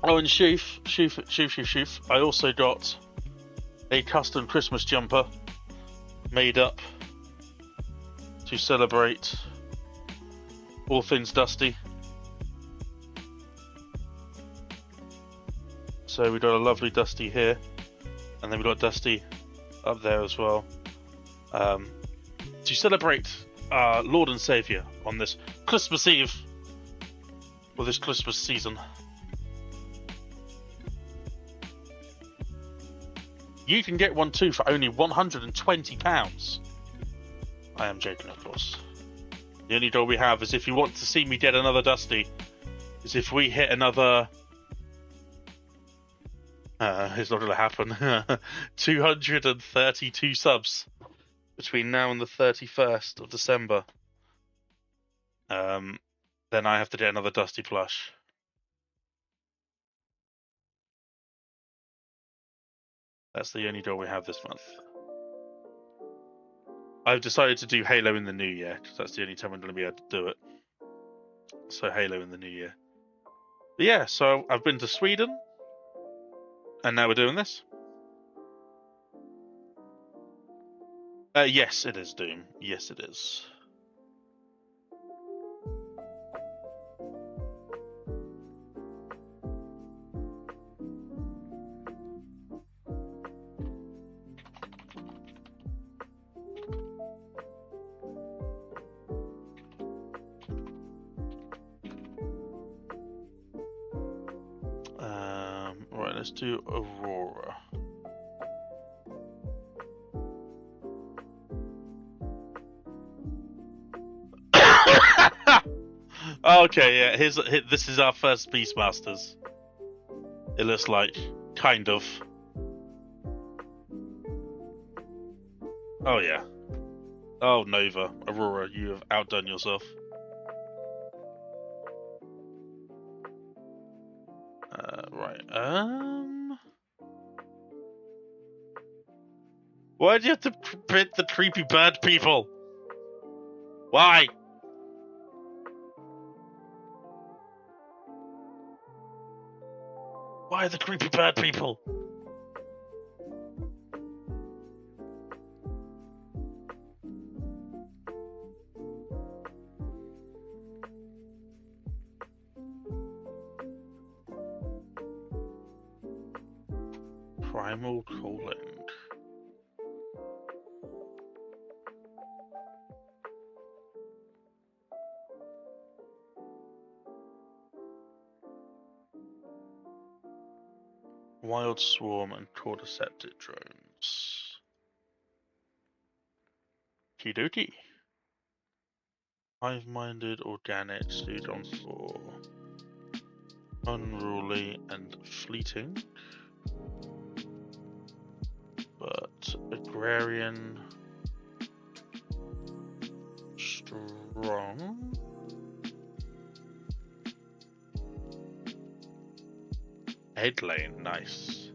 Speaker 1: Oh, and Shoof, I also got a custom Christmas jumper made up to celebrate all things Dusty. So we got a lovely Dusty here, and then we got Dusty up there as well, to celebrate our Lord and Saviour on this Christmas Eve, or this Christmas season. You can get one too for only £120. I am joking, of course. The only goal we have is if you want to see me get another Dusty, is if we hit another... it's not going to happen. 232 subs between now and the 31st of December. Then I have to get another Dusty plush. That's the only goal we have this month. I've decided to do Halo in the new year, because that's the only time I'm going to be able to do it. So Halo in the new year. But yeah, so I've been to Sweden, and now we're doing this. Yes, it is Doom. Yes, it is. Right, let's do Aurora. Okay, yeah. This is our first Beastmasters. It looks like, kind of. Oh yeah. Oh Nova, Aurora, you have outdone yourself. Right. Why do you have to pit the creepy bird people? Why? Why the creepy bird people? Primal calling. Wild Swarm and Cordyceptic drones. Kidoki. Hive-minded organic, stewed on 4. Unruly and fleeting. But agrarian. Strong. Headlane, nice.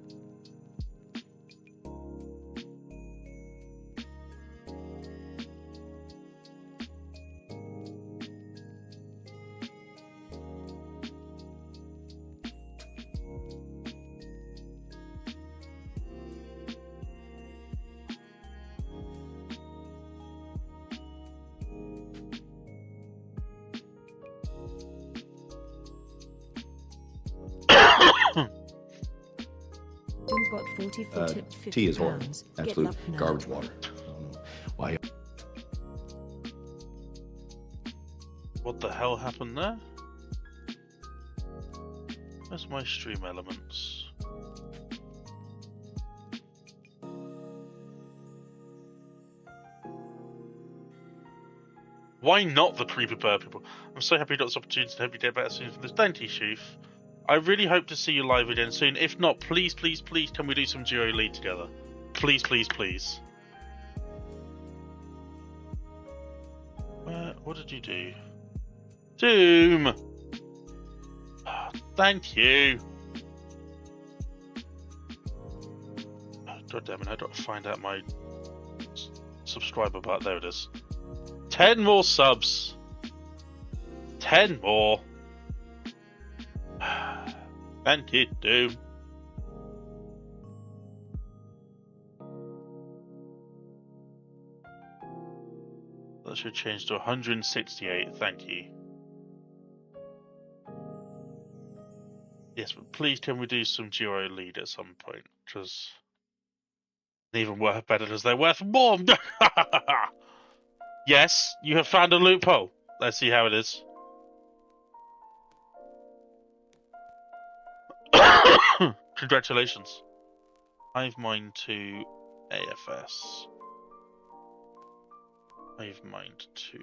Speaker 11: Bought 40 for tipped 50
Speaker 12: tea is horrible.
Speaker 11: pounds.
Speaker 12: Absolute garbage water. I don't know why.
Speaker 1: What the hell happened there? Where's my stream elements? Why not the creepy bird people? I'm so happy you got this opportunity to hope you get better soon from this. Thank you, Shoof. I really hope to see you live again soon. If not, please, please, please, can we do some Geo League together? Please, please, please. What did you do? Doom! Thank you! God damn it, I got to find out my subscriber bar. There it is. 10 more subs! 10 more! Thank you, Doom. That should change to 168, thank you. Yes, but please can we do some Geo Lead at some point? Because even worth better because they're worth more! Yes, you have found a loophole. Let's see how it is. Congratulations. Hive Mind to AFS. Hive Mind to...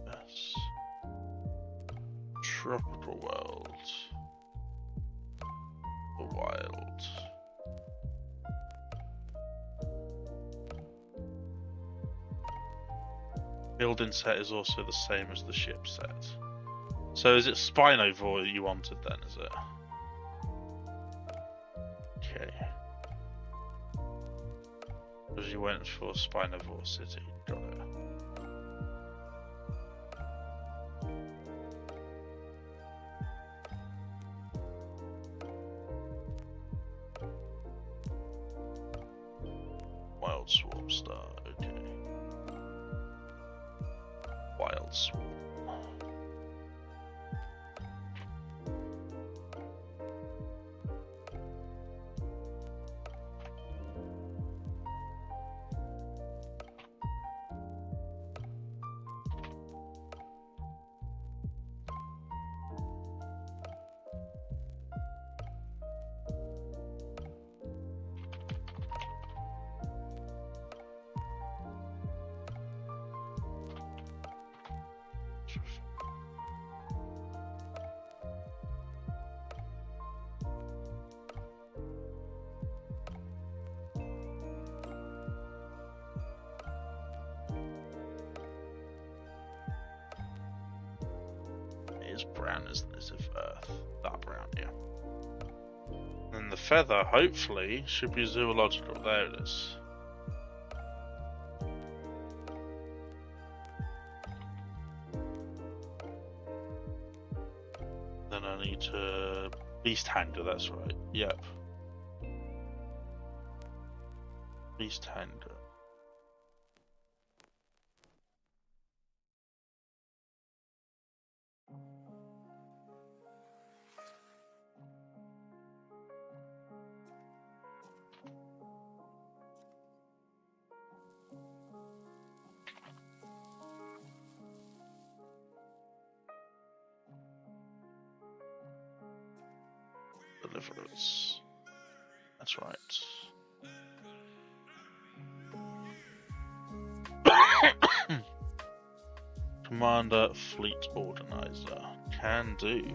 Speaker 1: Yes. Tropical World. The Wild. Building set is also the same as the ship set. So is it Spinovore you wanted then, is it? Okay. Because you went for Spinovore City, got it. Wild Swarm Star, okay. Wild Swarm. Is brown, isn't it, of Earth? That brown, yeah. And the feather, hopefully, should be zoological. There it is. Then I need to... Beast Hanger, that's right. Yep. Beast Hanger. Deliverers. That's right. Commander Fleet Organizer. Can do.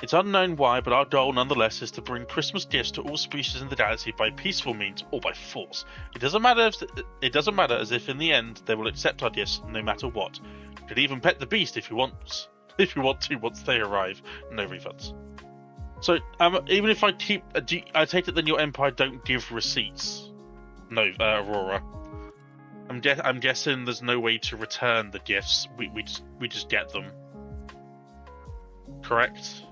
Speaker 1: It's unknown why, but our goal nonetheless is to bring Christmas gifts to all species in the galaxy by peaceful means or by force. It doesn't matter as if in the end they will accept our gifts no matter what. You could even pet the beast if you want to once they arrive. No refunds. So even if I keep, I take it then your empire don't give receipts. No, Aurora. I'm guessing there's no way to return the gifts. We just get them. Correct.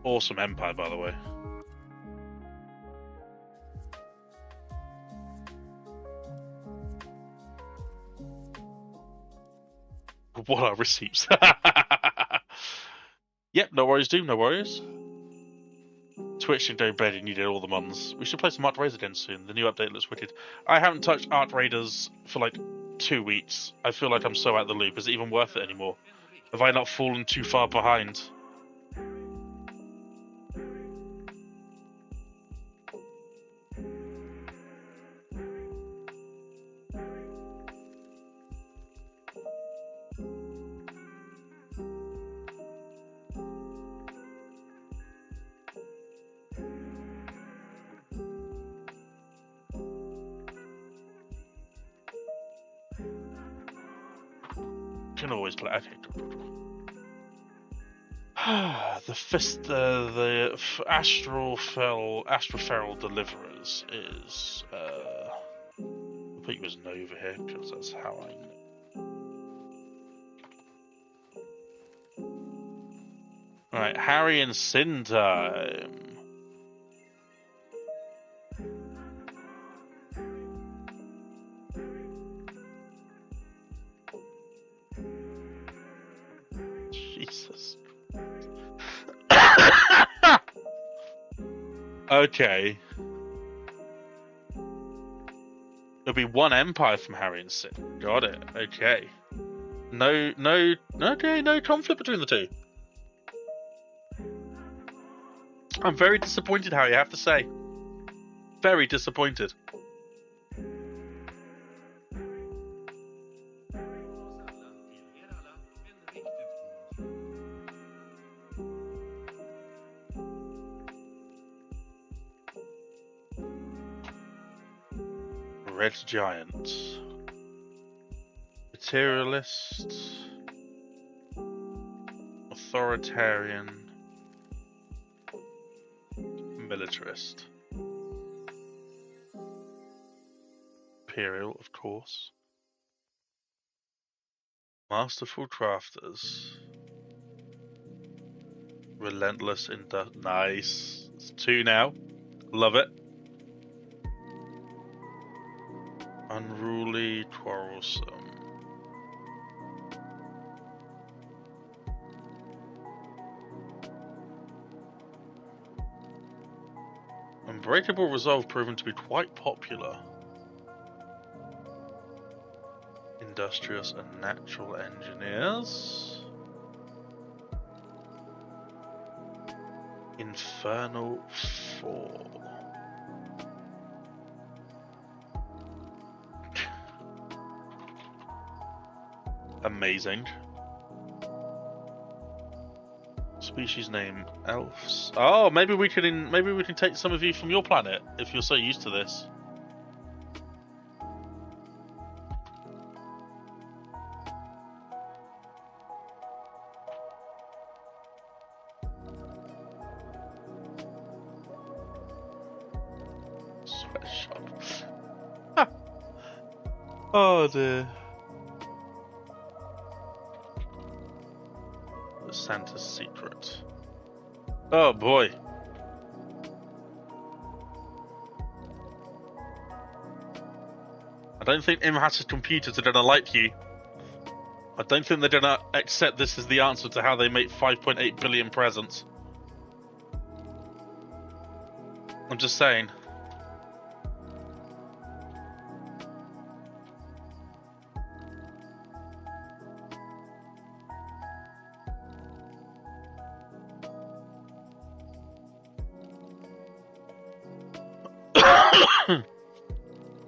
Speaker 1: Awesome empire, by the way. What are receipts? Yep, no worries, Doom, no worries. Twitch and Blade, you needed all the mons. We should play some Art Raiders again soon. The new update looks wicked. I haven't touched Art Raiders for like 2 weeks. I feel like I'm so out of the loop. Is it even worth it anymore? Have I not fallen too far behind? Can always play. Okay. The Astroferal Deliverers is. I'll put you as Nova here because that's how I know. Alright, Harry and Sin time. Jesus. Okay. There'll be one empire from Harry and Sin. Got it. Okay. No conflict between the two. I'm very disappointed, Harry, I have to say. Very disappointed. Red Giant. Materialist. Authoritarian. Militarist. Imperial, of course. Masterful crafters. Relentless nice. It's 2 now. Love it. Unruly, quarrelsome. Unbreakable resolve proven to be quite popular. Industrious and natural engineers. Infernal 4. Amazing. Species name elves. Oh, maybe we can take some of you from your planet if you're so used to this. Sweatshop. Oh dear. Santa's secret. Oh boy. I don't think Imhas's computers are gonna like you. I don't think they're gonna accept this as the answer to how they make 5.8 billion presents. I'm just saying.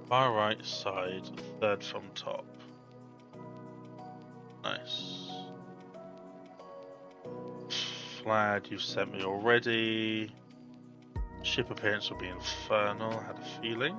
Speaker 1: Far right side, third from top. Nice. Flag you've sent me already. Ship appearance will be infernal, had a feeling.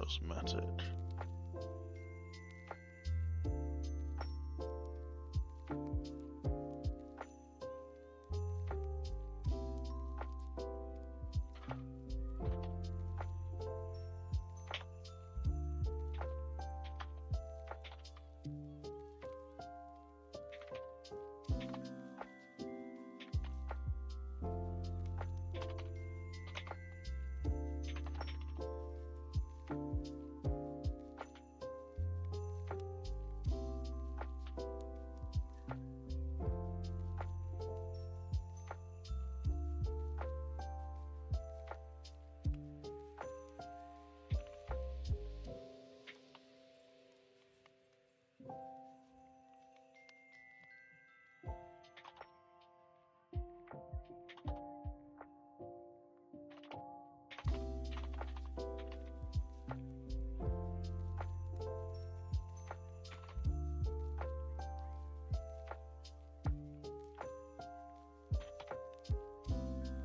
Speaker 1: Cosmetic.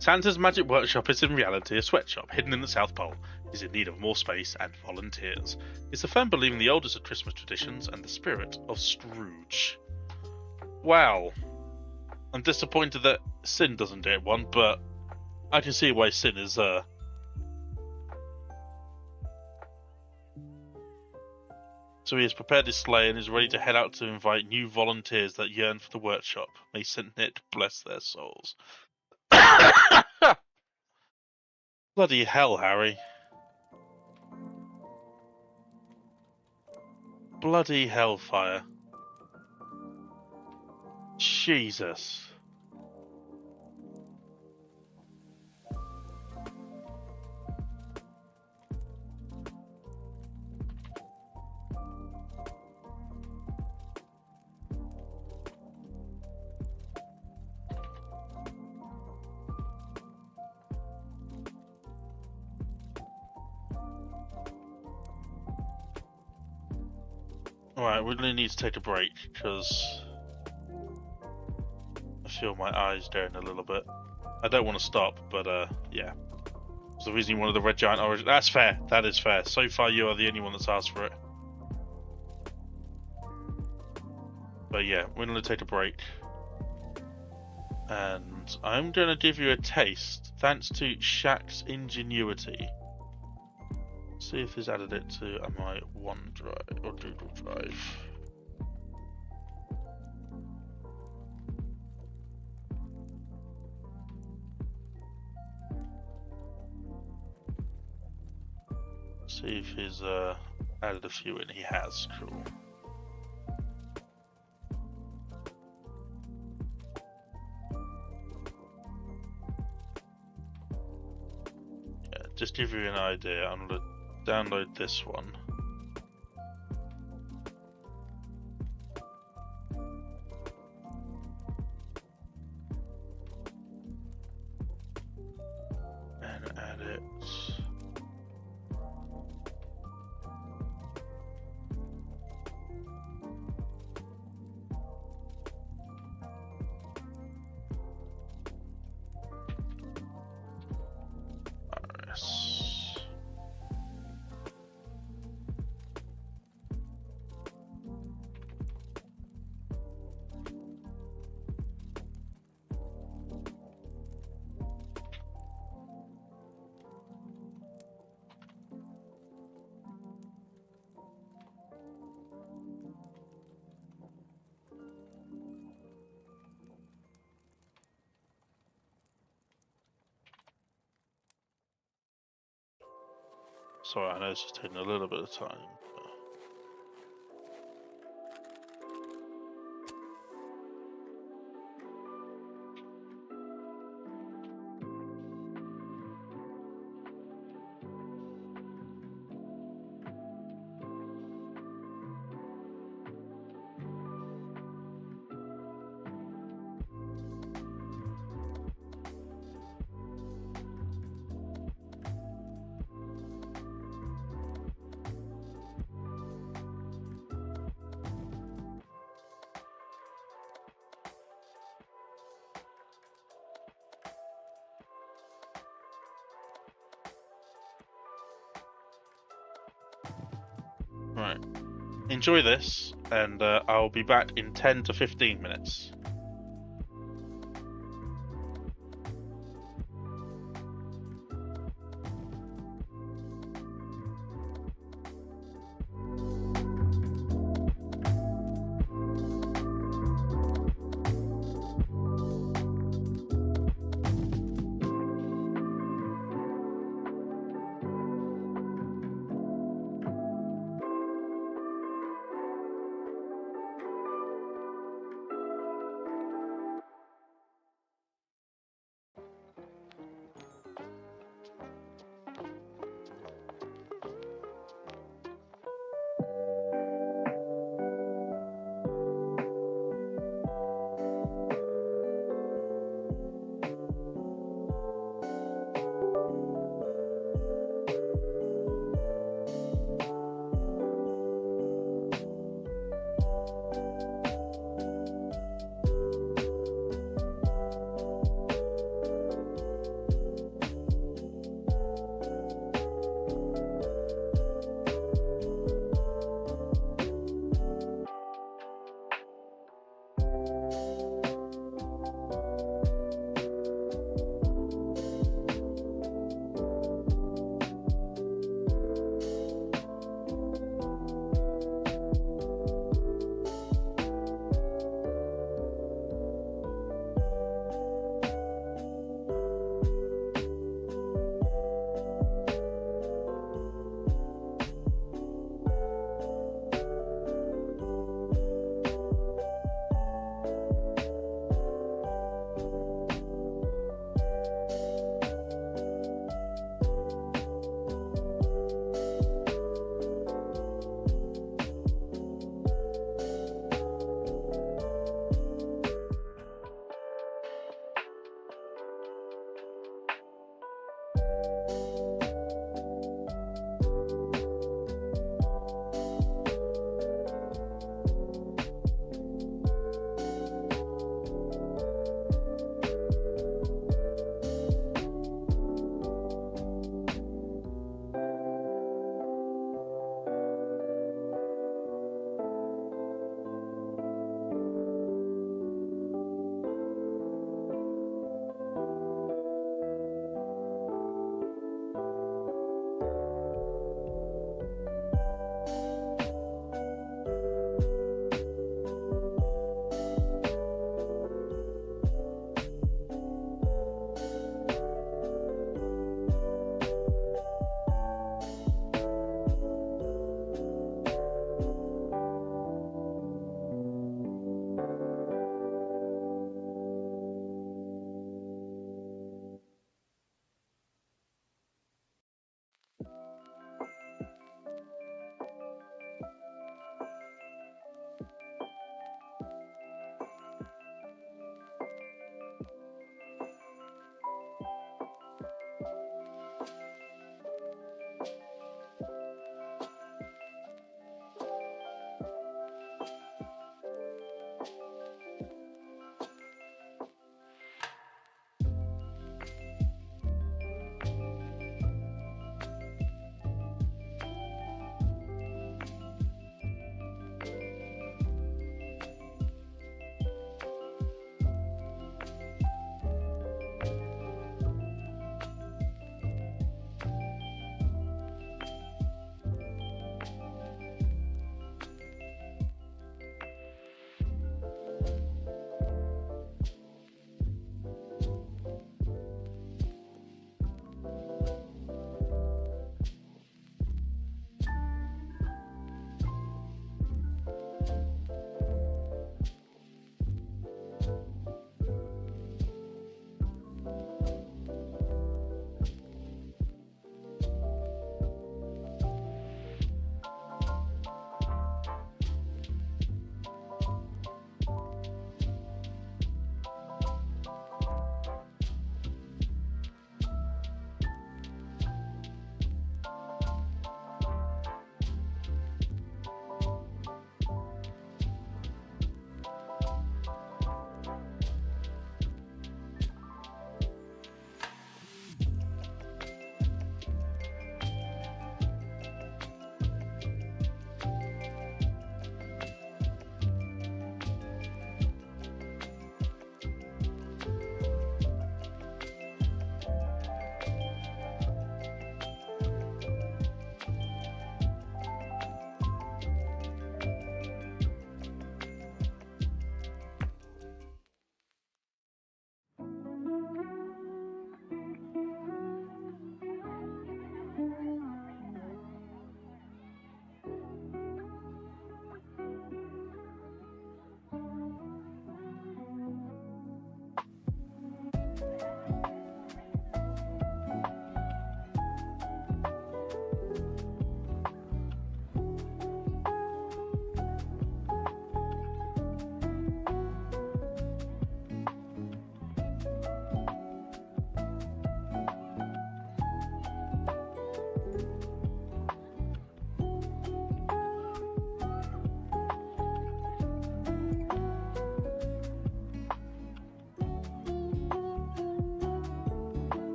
Speaker 1: Santa's Magic Workshop is in reality a sweatshop hidden in the South Pole. Is in need of more space and volunteers. It's a firm believer in the oldest of Christmas traditions and the spirit of Scrooge. Well, I'm disappointed that Sin doesn't get one, but I can see why Sin is So he has prepared his sleigh and is ready to head out to invite new volunteers that yearn for the workshop. May St. Nick bless their souls. Bloody hell, Harry. Bloody hellfire. Jesus. Alright, we really need to take a break, because I feel my eyes down a little bit. I don't want to stop, but yeah. It's the reason you wanted the red giant origin. That's fair, that is fair. So far you are the only one that's asked for it. But yeah, we're going to take a break. And I'm going to give you a taste, thanks to Shaq's ingenuity. See if he's added it to my OneDrive or Google Drive. See if he's added a few in. He has. Cool. Yeah, just give you an idea. I'm gonna download this one. And add it. Sorry, I know this is taking a little bit of time. Right. Enjoy this, and I'll be back in 10 to 15 minutes.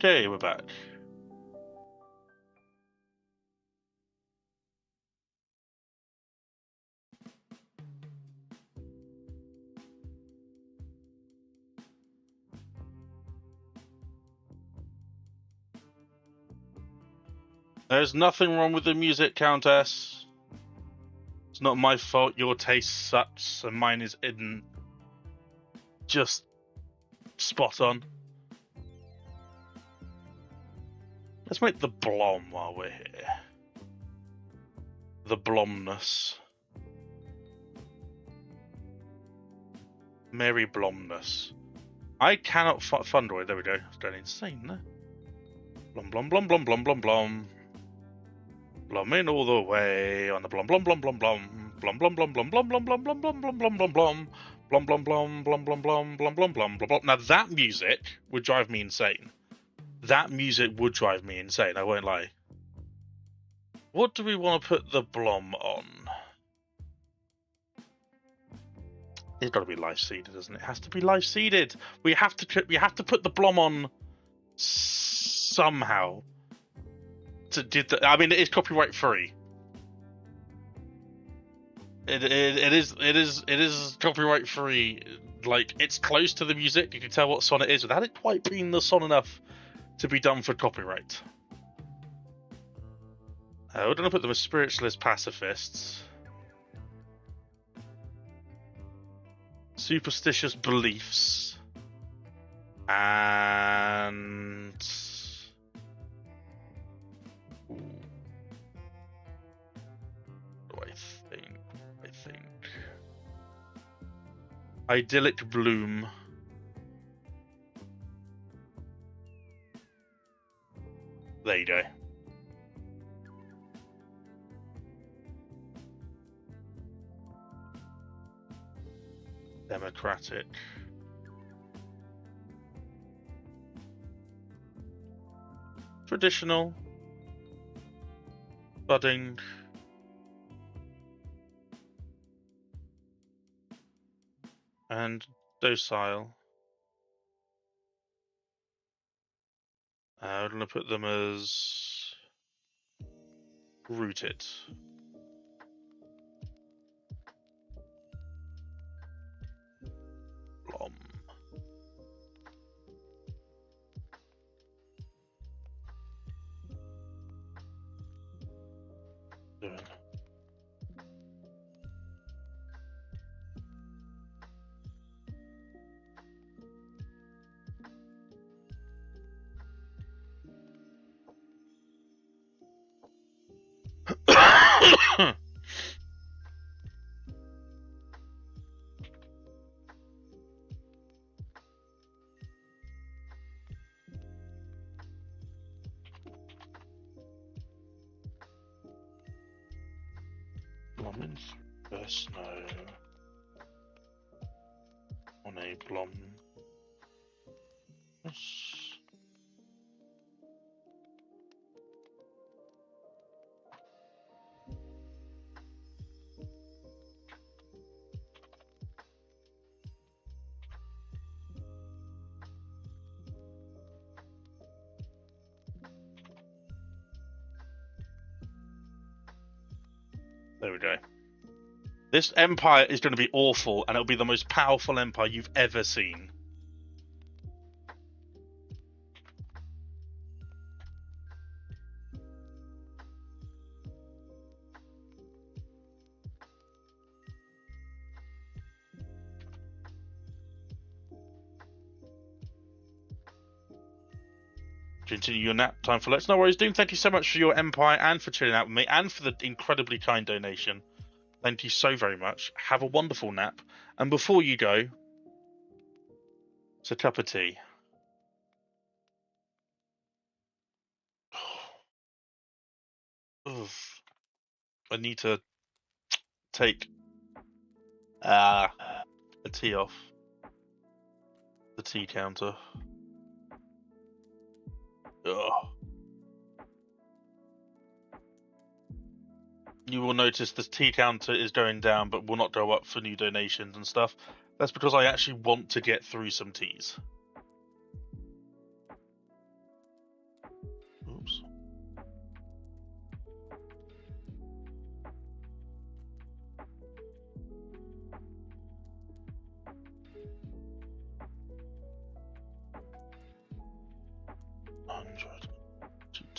Speaker 1: Okay, we're back. There's nothing wrong with the music, Countess. It's not my fault your taste sucks and mine is in just spot on. Let's make the Blom while we're here. The Blomness. Mary Blomness. I cannot Fundroid. There we go. It's going insane there. Blom blom blom blom blom blom blom. Blomming all the way on the blom blom blom blom blom. Blom blom blom blom blom blom blom blom blom blom blom blom blom. Blom blom blom blom blom blom blom blom blom blom. Now that music would drive me insane. That music would drive me insane, I won't lie. What do we want to put the Blom on? It's got to be live seeded, doesn't it? It has to be live seeded. We have to put the Blom on somehow. I mean, it is copyright free. It is copyright free. Like, it's close to the music. You can tell what song it is without it quite being the song enough to be done for copyright. We're going to put them as spiritualist pacifists. Superstitious beliefs. And... what do I think? Idyllic bloom. There you go. Democratic. Traditional. Budding. And docile. We're going to put them as rooted. Blom. Doing. Blomins first snow on a Blom. There we go. This empire is going to be awful, and it'll be the most powerful empire you've ever seen. Continue your nap. Time for Let's. No worries, Doom. Thank you so much for your empire and for chilling out with me and for the incredibly kind donation. Thank you so very much. Have a wonderful nap. And before you go, it's a cup of tea. Oof. I need to take a tea off the tea counter. Ugh. You will notice the tea counter is going down, but will not go up for new donations and stuff. That's because I actually want to get through some teas.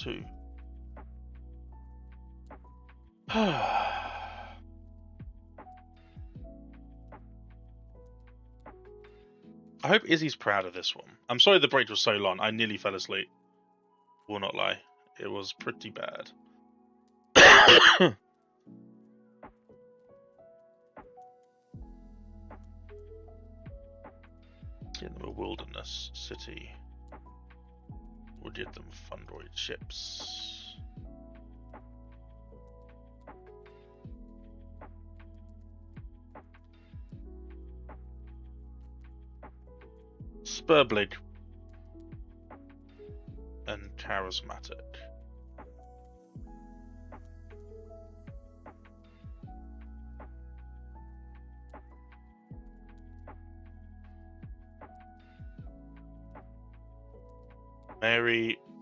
Speaker 1: 2. I hope Izzy's proud of this one. I'm sorry the break was so long. I nearly fell asleep. Will not lie. It was pretty bad. In the wilderness city. We'll get them Fundroid ships. Spurblig and charismatic.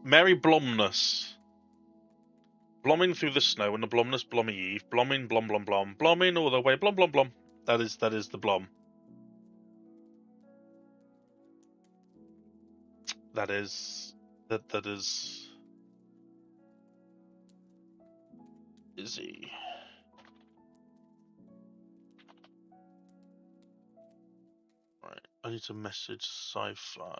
Speaker 1: Mary Blomness. Blomming through the snow in the Blomness Blommy Eve. Blomming, blom, blom, blom. Blomming all the way, blom, blom, blom. That is the blom. That is Izzy. Right, I need to message sci-fi.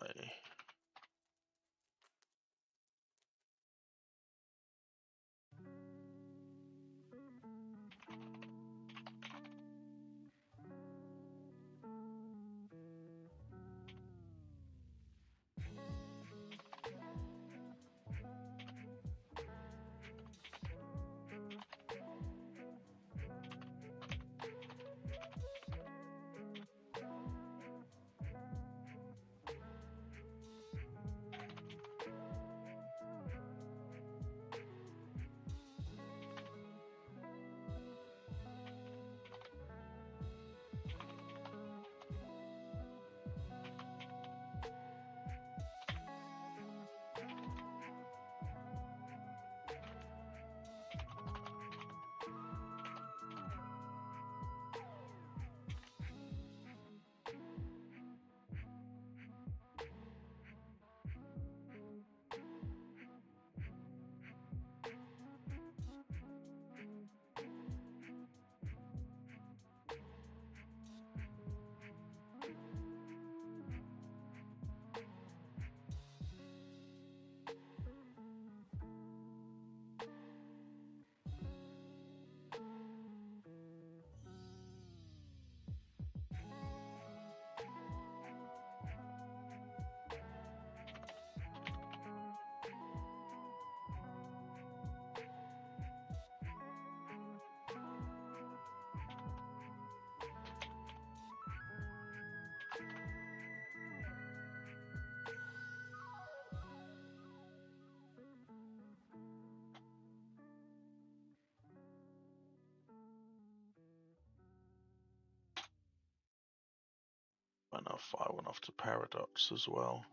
Speaker 1: And I'll fire one off to Paradox as well.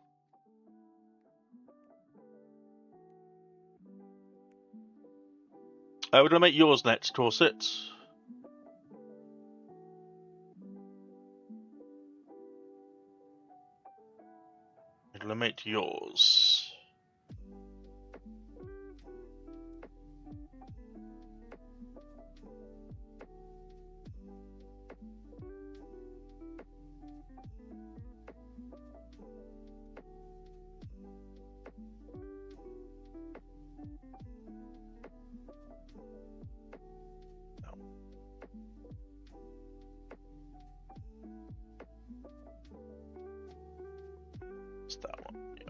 Speaker 1: We're going to make yours next, Corset. We're going to make yours. It's that one, yeah.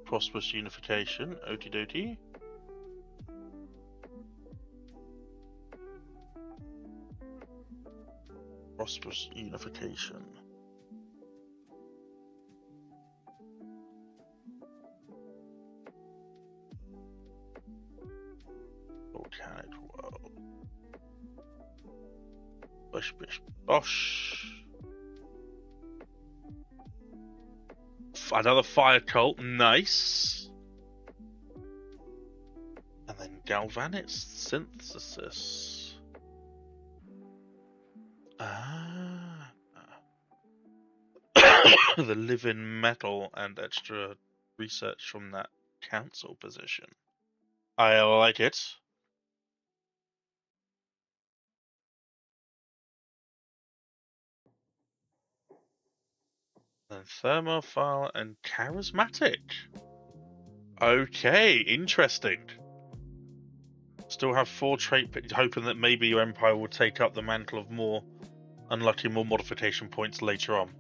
Speaker 1: Prosperous unification, okie dokie. Prosperous unification. Volcanic world. Bush, bish, bosh. Another fire cult, nice. galvanic synthesis. Ah. The living metal and extra research from that council position. I like it. And thermophile and charismatic. Okay, interesting. Still have 4 trait, hoping that maybe your empire will take up the mantle of more unlucky, more modification points later on.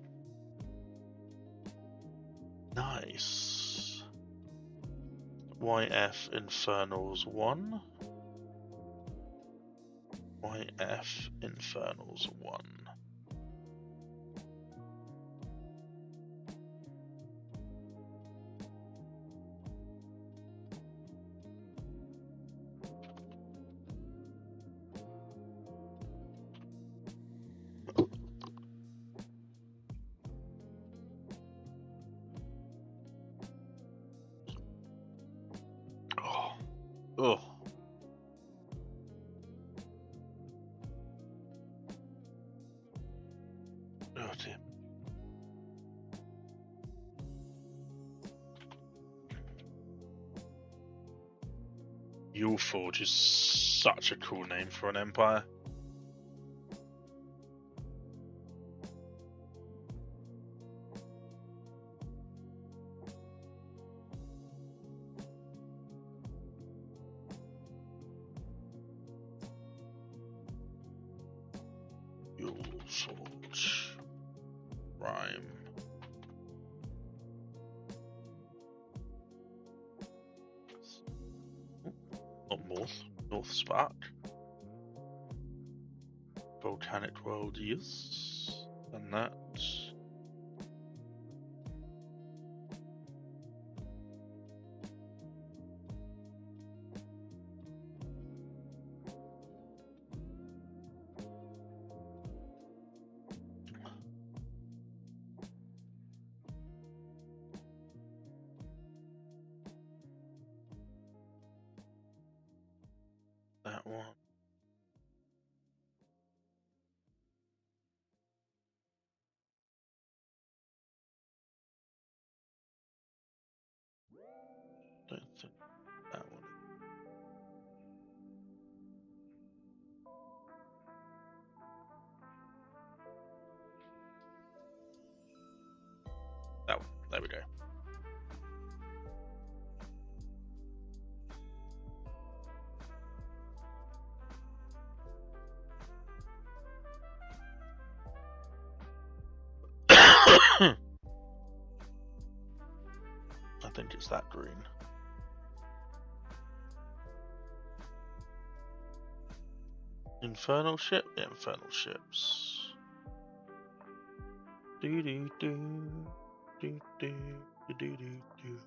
Speaker 1: Nice. YF Infernals 1. YF Infernals 1. Oh. Oh dear. Yuleforge is such a cool name for an empire. Yuleforge. Rhyme. North Spark. Volcanic World, yes. And that. That one. Don't think that one. That one. There we go. I think it's that green. Infernal ship? Yeah, infernal ships. Do do do do do do do do.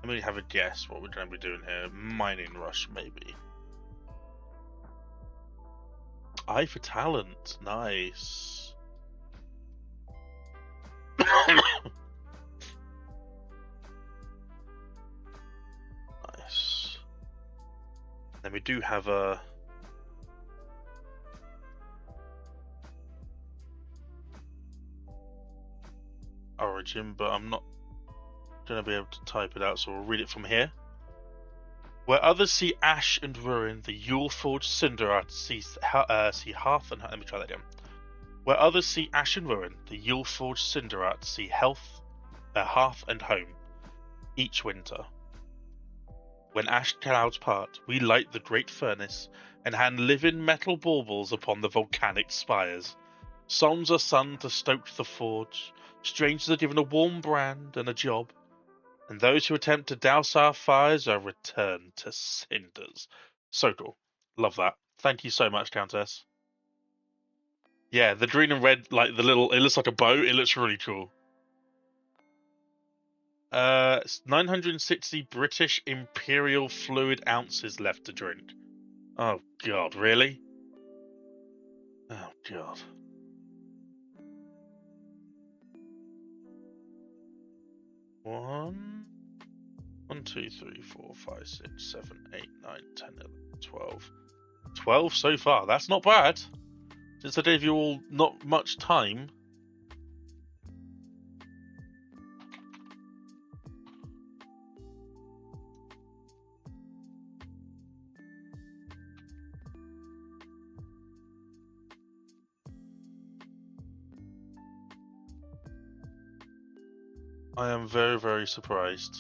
Speaker 1: Let me have a guess what we're going to be doing here. Mining rush, maybe. Eye for talent. Nice. Nice. Then we do have a... origin, but I'm not going to be able to type it out, so we'll read it from here. Where others see ash and ruin, the Yuleforge Cinderart sees hearth and... Let me try that again. Where others see ash and ruin, the Yuleforge Cinderart see hearth and home, each winter. When ash clouds part, we light the great furnace and hand living metal baubles upon the volcanic spires. Songs are sung to stoke the forge. Strangers are given a warm brand and a job. And those who attempt to douse our fires are returned to cinders. So cool. Love that. Thank you so much, Countess. Yeah, the green and red, like the little, it looks like a boat. It looks really cool. 960 British Imperial fluid ounces left to drink. Oh God, really? Oh God. One, 2, 3, 4, 5, 6, 7, 8, 9, 10, 11, 12. 12 so far. That's not bad. Since I gave you all not much time. I am very, very surprised.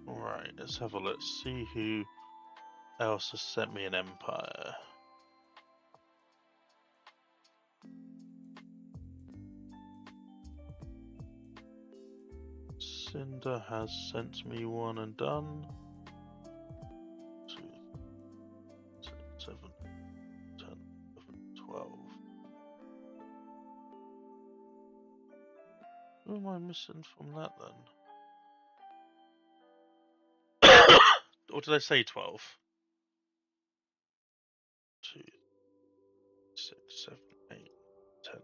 Speaker 1: Right, let's have a look. See who else has sent me an empire. Cinder has sent me one and done. 2, 6, 7, 10, 11, 12. Who am I missing from that then? Or did I say 12? 2, 6, 7, 8, 10,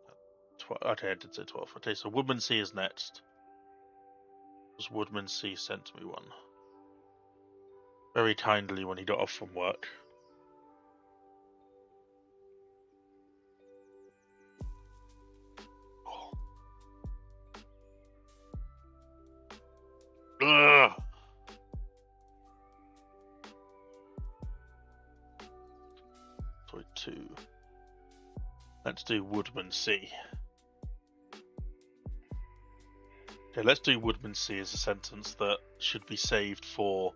Speaker 1: 12. Okay, I did say 12. Okay, so Woodman C is next. Because Woodman C sent me one. Very kindly when he got off from work. Oh. Ugh. Toy 2. Let's do Woodman C. Okay, let's do Woodman C as a sentence that should be saved for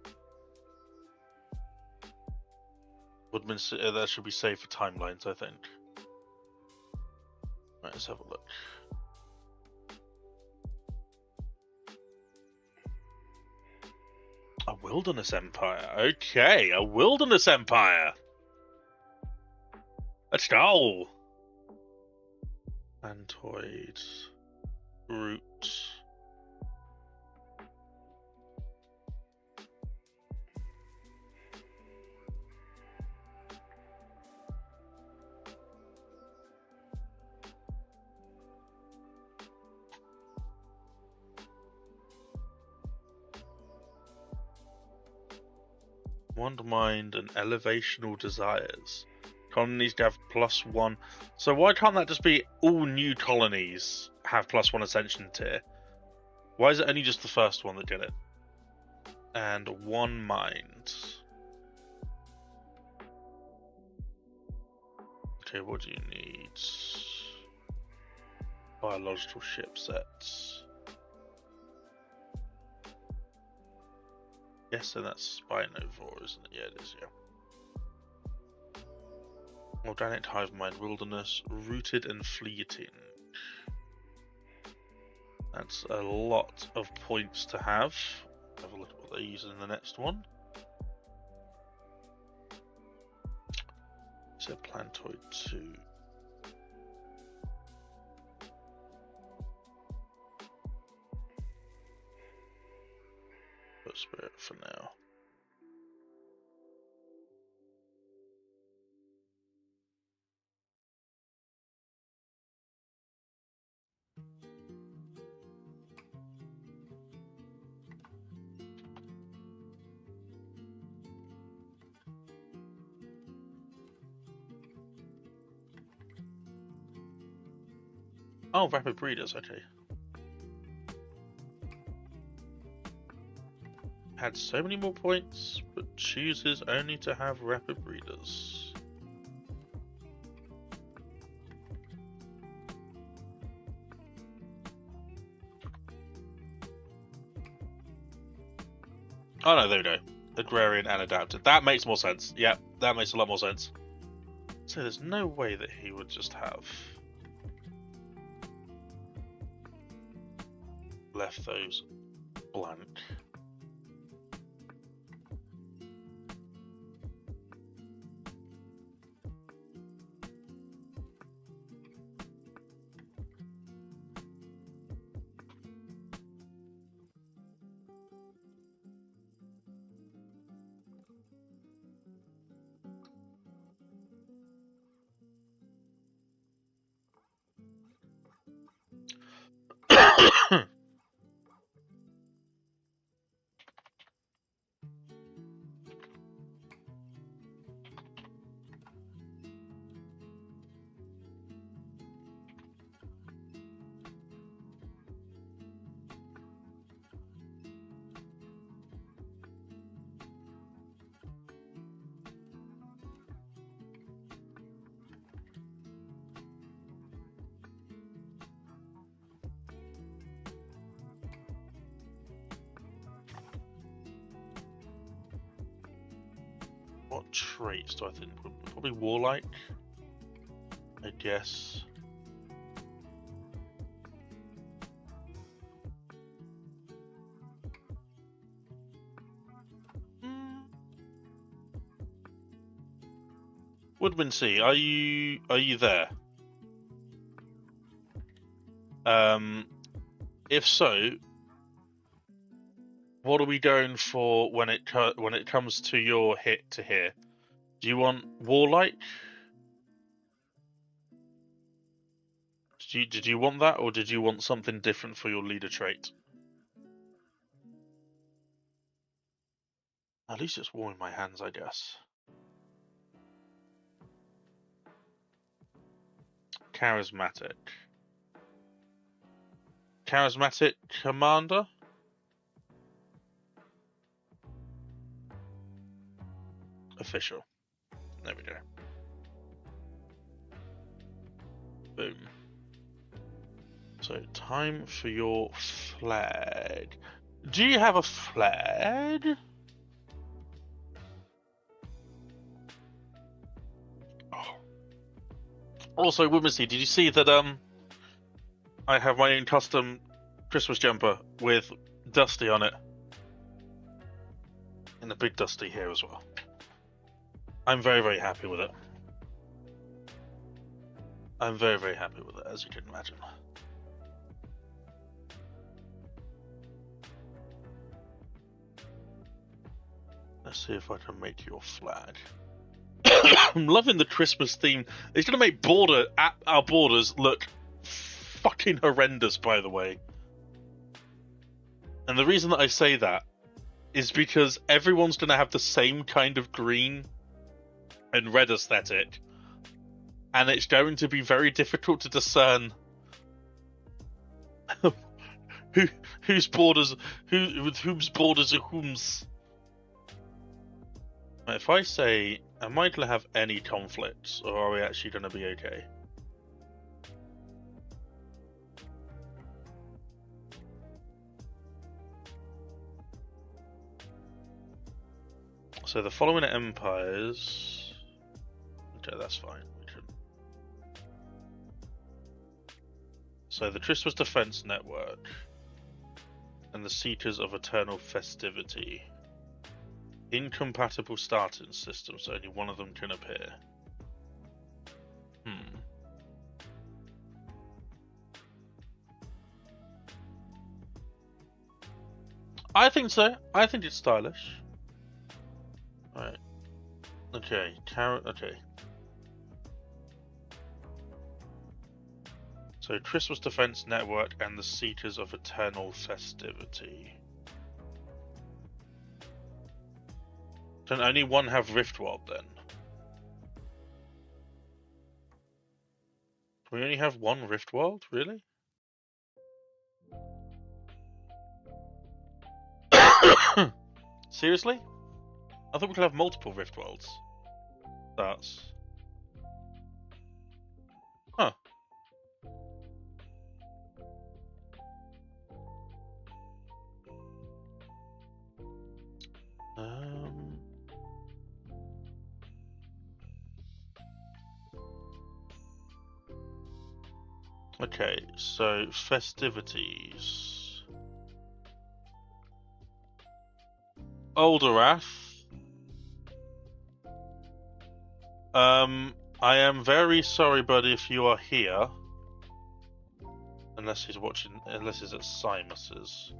Speaker 1: Woodman C. That should be saved for timelines, I think. Right, let's have a look. A wilderness empire. Okay, a wilderness empire. Let's go. Antoid. Root. Wand mind and elevational desires. Colonies have +1. So why can't that just be all new colonies have +1 ascension tier? Why is it only just the first one that get it? And one mind. Okay, what do you need? Biological ship sets. Yes, and that's Spinovore, isn't it? Yeah, it is, yeah. Organic hive mind, wilderness, rooted and fleeting. That's a lot of points to have. Have a look at what they use in the next one. So Plantoid 2. Spirit for now. Oh, Rapid Breeders, okay. Had so many more points, but chooses only to have Rapid Breeders. Oh no, there we go. Agrarian and Adapted. That makes more sense. Yep, that makes a lot more sense. So there's no way that he would just have left those blank. What traits do I think? Probably warlike, I guess. Woodwind Sea, are you there? If so, what are we going for when it comes to your hit to here? Do you want warlike? Did you want that, or did you want something different for your leader trait? At least it's warming my hands, I guess. Charismatic. Charismatic commander? Official. There we go. Boom. So, time for your flag. Do you have a flag? Oh. Also, Woodmansey, did you see that I have my own custom Christmas jumper with Dusty on it? And a big Dusty here as well. I'm very, very happy with it. I'm very, very happy with it, as you can imagine. Let's see if I can make your flag. I'm loving the Christmas theme. It's going to make our borders look fucking horrendous, by the way. And the reason that I say that is because everyone's going to have the same kind of green and red aesthetic, and it's going to be very difficult to discern whose borders with whose borders are whom's. If I say, am I going to have any conflicts, or are we actually going to be okay? So the following empires. Okay, that's fine. We can. So the Christmas Defense Network and the Seekers of Eternal Festivity. Incompatible starting systems, so only one of them can appear. I think so. I think it's stylish. Right. Okay. Okay. So Christmas Defense Network and the Seekers of Eternal Festivity. Can only one have Riftworld then? Can we only have one Riftworld? Really? Seriously? I thought we could have multiple Riftworlds. That's... Huh. Okay, so festivities. Alderath. I am very sorry, buddy, if you are here. Unless he's watching, unless he's at Simus's.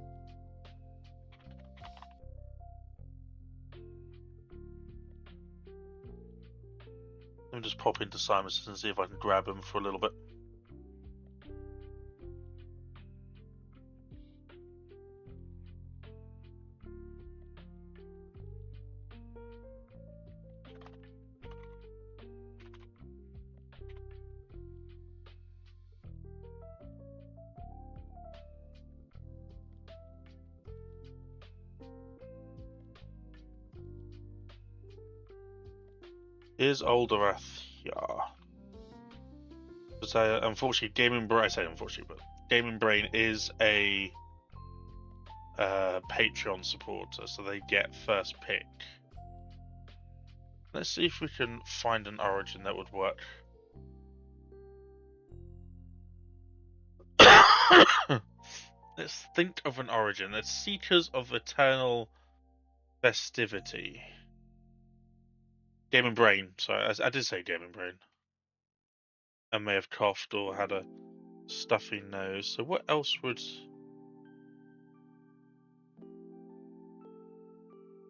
Speaker 1: Let me just pop into Simus's and see if I can grab him for a little bit. Is Alderath here? Because unfortunately, Gaming Brain. I say unfortunately, but Gaming Brain is a Patreon supporter, so they get first pick. Let's see if we can find an origin that would work. Let's think of an origin. Let's Seekers of Eternal Festivity. Gaming Brain. Sorry, I did say Gaming Brain. I may have coughed or had a stuffy nose. So what else would...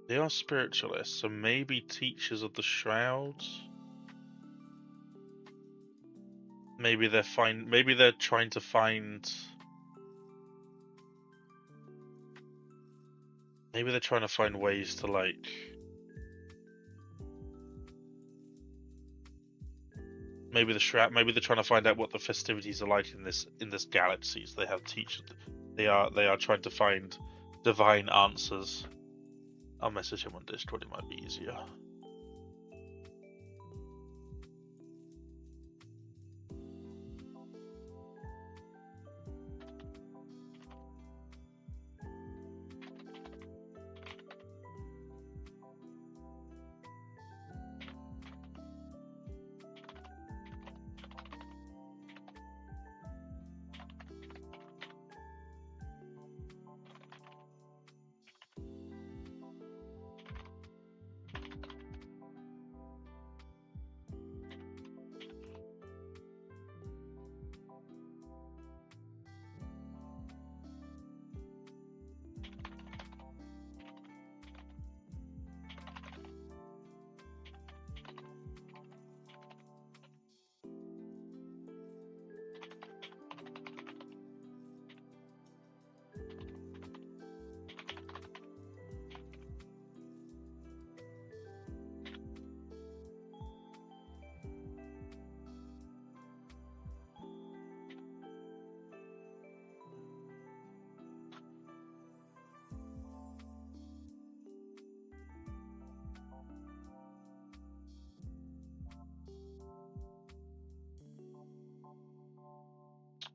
Speaker 1: They are spiritualists, so maybe Teachers of the Shrouds? Maybe they're trying to find... Maybe they're trying to find ways to, like... Maybe they're trying to find out what the festivities are like in this galaxy. So they have teachers. They are trying to find divine answers. I'll message him on Discord. It might be easier.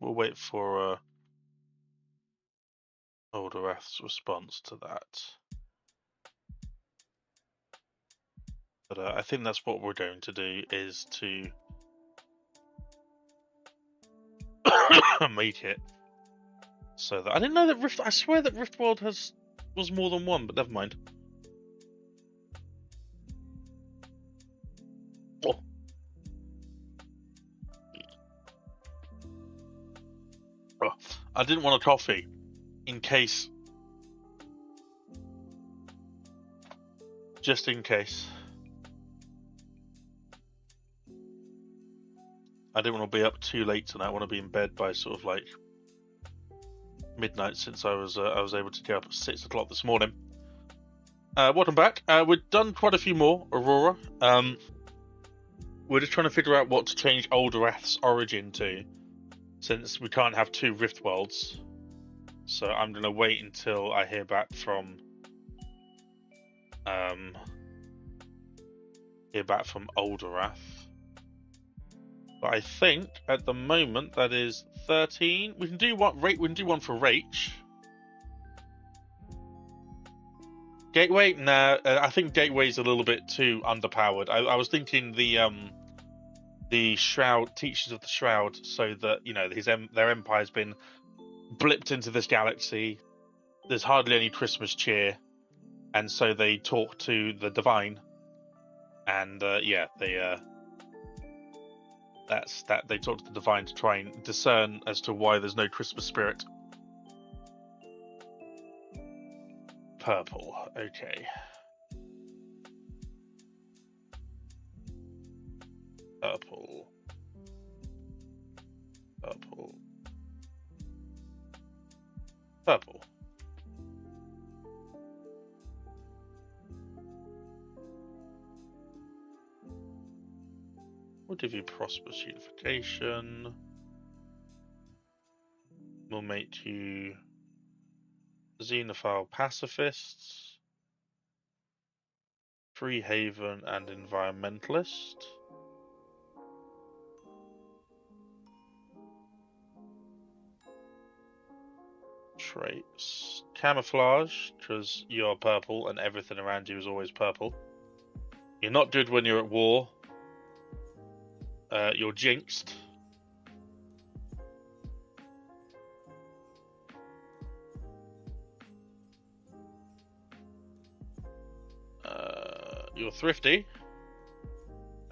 Speaker 1: We'll wait for Alderath's response to that. But I think that's what we're going to do, is to make it so that... I didn't know that I swear that Riftworld was more than one, but never mind. Oh. Oh, I didn't want a coffee in case just in case. I didn't want to be up too late tonight. I want to be in bed by sort of like midnight, since I was able to get up at 6 o'clock this morning. Welcome back. We've done quite a few more Aurora. We're just trying to figure out what to change Alderath's origin to, since we can't have 2 Rift Worlds. So I'm going to wait until I hear back from Alderath. But I think at the moment that is 13. We can do one. We can do one for Rach. Gateway? Nah, I think Gateway's a little bit too underpowered. I was thinking the Shroud, Teachers of the Shroud, so that, you know, their empire's been blipped into this galaxy. There's hardly any Christmas cheer, and so they talk to the Divine, and yeah, they they talk to the Divine to try and discern as to why there's no Christmas spirit. Purple, okay. Purple. Purple. Purple. We'll give you prosperous unification. We'll make you xenophile pacifists, free haven, and environmentalist. Traits. Camouflage, because you're purple and everything around you is always purple. You're not good when you're at war. You're jinxed. You're thrifty.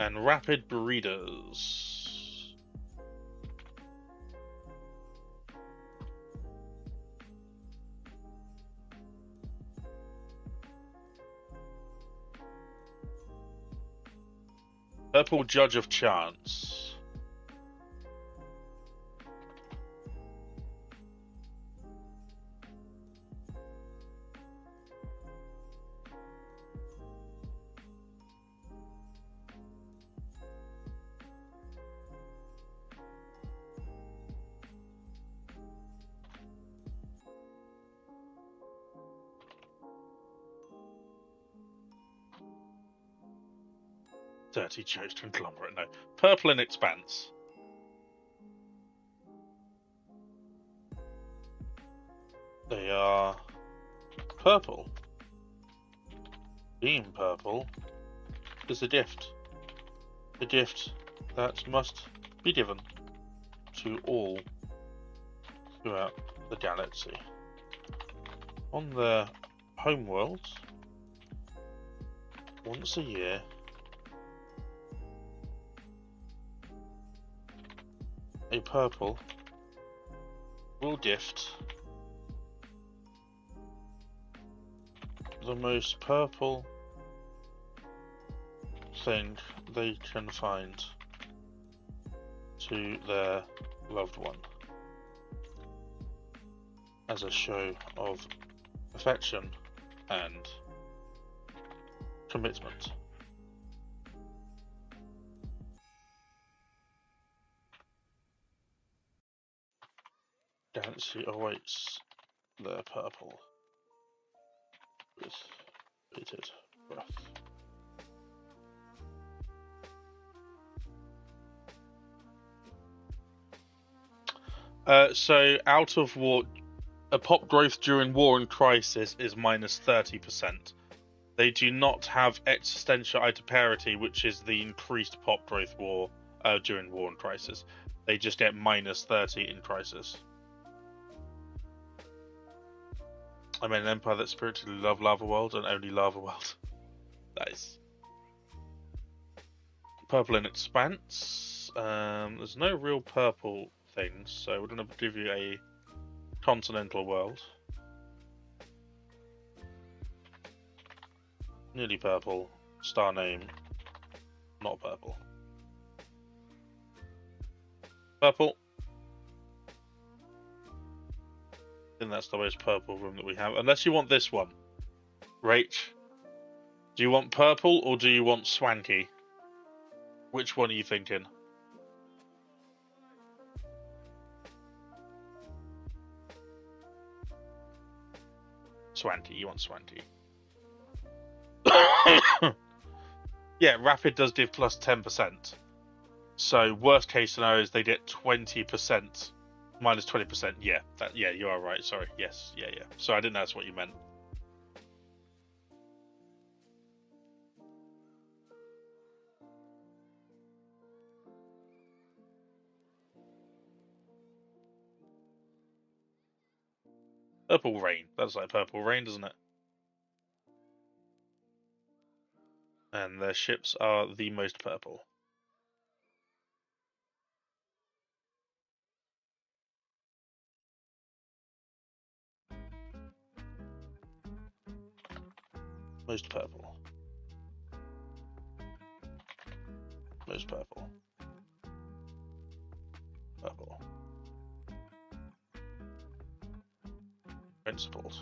Speaker 1: And rapid breeders. Purple Judge of Chance. Dirty chose to conglomerate. No. Purple in Expanse. They are purple. Being purple is a gift. A gift that must be given to all throughout the galaxy. On their homeworld, once a year, a purple will gift the most purple thing they can find to their loved one as a show of affection and commitment. Galaxy awaits their purple with bated breath. So out of war, a pop growth during war and crisis is minus 30%. They do not have existential parity, which is the increased pop growth war during war and crisis. They just get minus 30 in crisis. I mean, an empire that spiritually love Lava World and only Lava World. Nice. Purple in Expanse. There's no real purple things, so we're going to give you a continental world. Nearly purple. Star name. Not purple. Purple. I think that's the most purple room that we have. Unless you want this one. Rach. Do you want purple or do you want swanky? Which one are you thinking? Swanky. You want swanky. Yeah, rapid does give plus 10%. So worst case scenario is they get 20%. Minus 20%. Yeah, yeah, you are right. Sorry. Yes. Yeah. Sorry, I didn't know that's what you meant. Purple rain. That's like purple rain, doesn't it? And their ships are the most purple. Most purple. Most purple. Purple. Principled.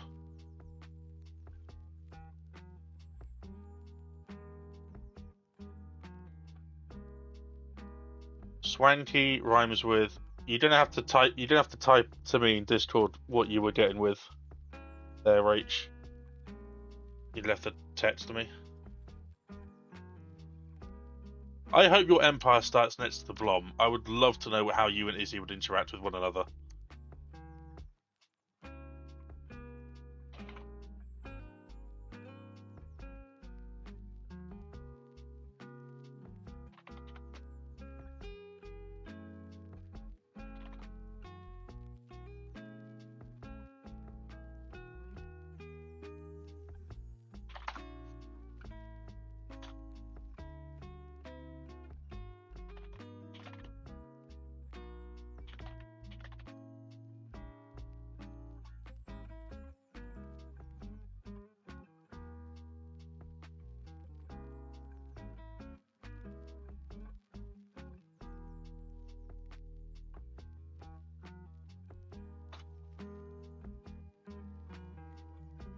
Speaker 1: Swanky rhymes with. You don't have to type. You don't have to type to me in Discord what you were getting with. There, Rach. You left the text to me. I hope your empire starts next to the Blom. I would love to know how you and Izzy would interact with one another.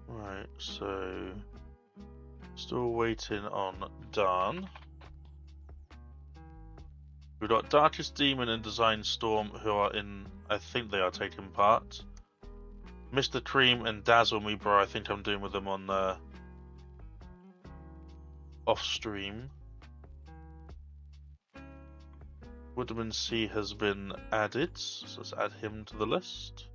Speaker 1: Right, so still waiting on Dan. We've got Darkest Demon and Design Storm who are in, I think they are taking part. Mr. Cream and Dazzle Me Bro, I think I'm doing with them on off stream. Woodman C has been added, so let's add him to the list.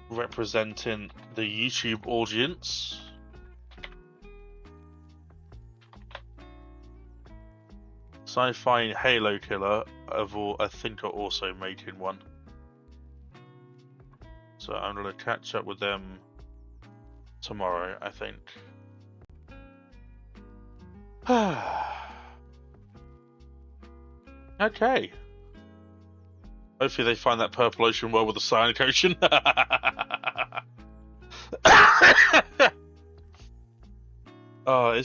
Speaker 1: Representing the YouTube audience. Sci-Fi Halo Killer I think are also making one. So I'm gonna catch up with them tomorrow, I think. Okay. Hopefully they find that purple ocean well with the cyanic ocean. Oh,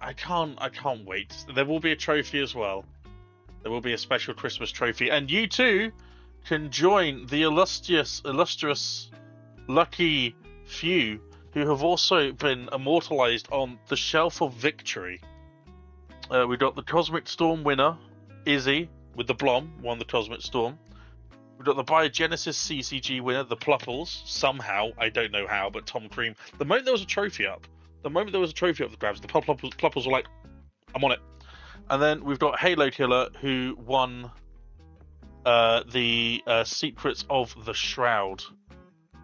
Speaker 1: I can't wait. There will be a trophy as well. There will be a special Christmas trophy, and you too can join the illustrious, lucky few who have also been immortalized on the Shelf of Victory. We got the Cosmic Storm winner, Izzy, with the Blom, won the Cosmic Storm. We've got the Biogenesis CCG winner, the Plupples, somehow, I don't know how, but Tom Cream. The moment there was a trophy up, the grabs, the Plupples were like, I'm on it. And then we've got Halo Killer, who won the Secrets of the Shroud.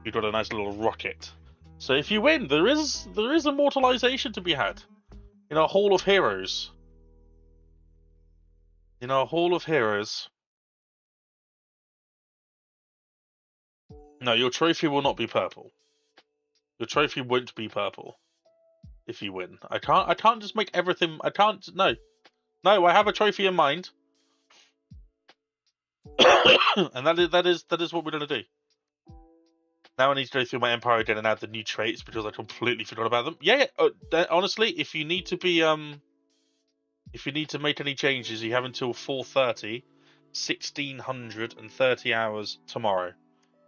Speaker 1: You've got a nice little rocket. So if you win, there is immortalization to be had in our Hall of Heroes. In our Hall of Heroes. No, your trophy will not be purple. Your trophy won't be purple if you win. I can't just make everything. No, I have a trophy in mind, and that is what we're gonna do. Now I need to go through my empire again and add the new traits because I completely forgot about them. Yeah, honestly, if you need to be if you need to make any changes, you have until 4:30, 1630 hours tomorrow,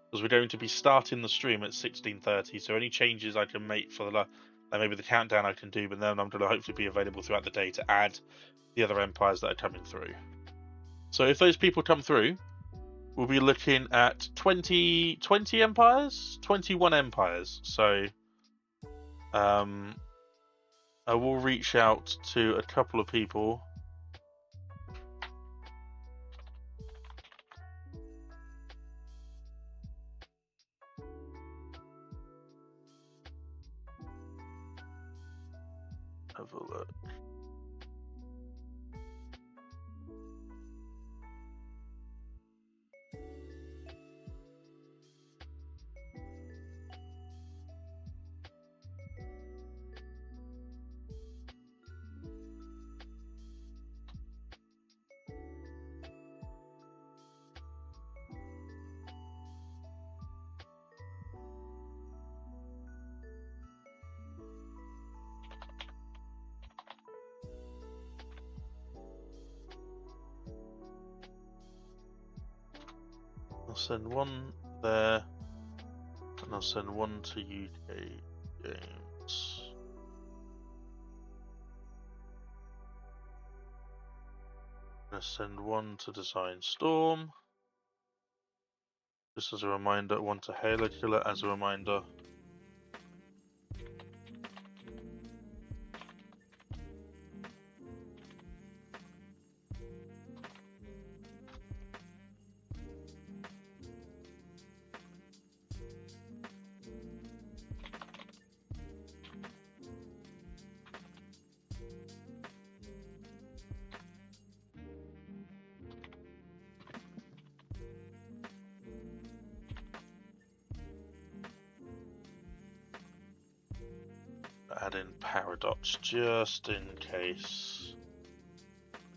Speaker 1: because we're going to be starting the stream at 16:30. So any changes I can make for the maybe the countdown I can do, but then I'm going to hopefully be available throughout the day to add the other empires that are coming through. So if those people come through, we'll be looking at 20 empires, 21 empires. So I will reach out to a couple of people. Have a look. I'll send one there, and I'll send one to UK Games. I'm going to send one to Design Storm. Just as a reminder, one to Halo Killer as a reminder. Add in Paradox just in case,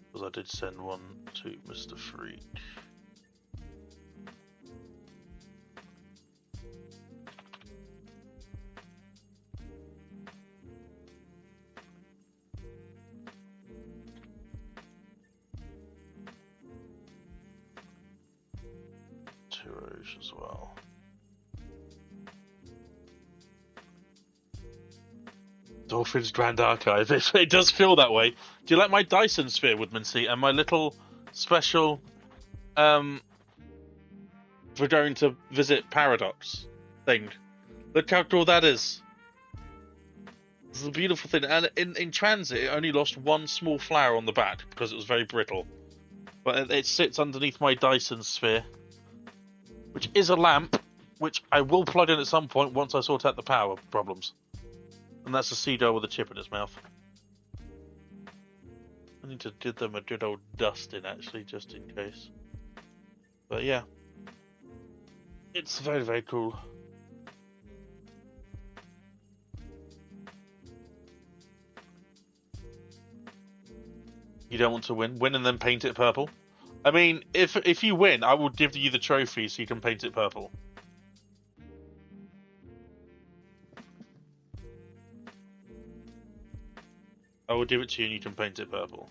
Speaker 1: because I did send one to Mr. Freak. To Rouge as well. Dolphin's Grand Archive. It does feel that way. Do you like my Dyson Sphere, Woodmansey, and my little special for going to visit Paradox thing? Look how cool that is. It's a beautiful thing. And in transit, it only lost one small flower on the back because it was very brittle. But it sits underneath my Dyson Sphere, which is a lamp, which I will plug in at some point once I sort out the power problems. And that's a seagull with a chip in its mouth. I need to give them a good old dusting, actually, just in case. But yeah. It's very, very cool. You don't want to win? Win and then paint it purple? I mean, if you win, I will give you the trophy so you can paint it purple. I will give it to you and you can paint it purple.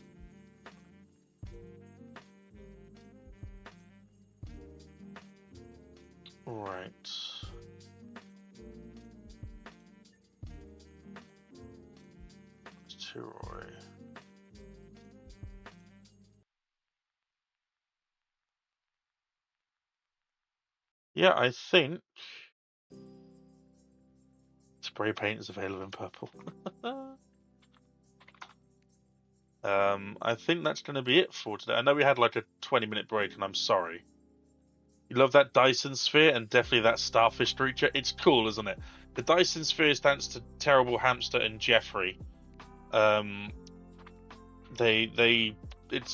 Speaker 1: Right. Tiroy. Yeah, I think spray paint is available in purple. I think that's going to be it for today. I know we had like a 20-minute break, and I'm sorry. You love that Dyson Sphere and definitely that starfish creature. It's cool, isn't it? The Dyson Sphere stands to Terrible Hamster and Jeffrey. It's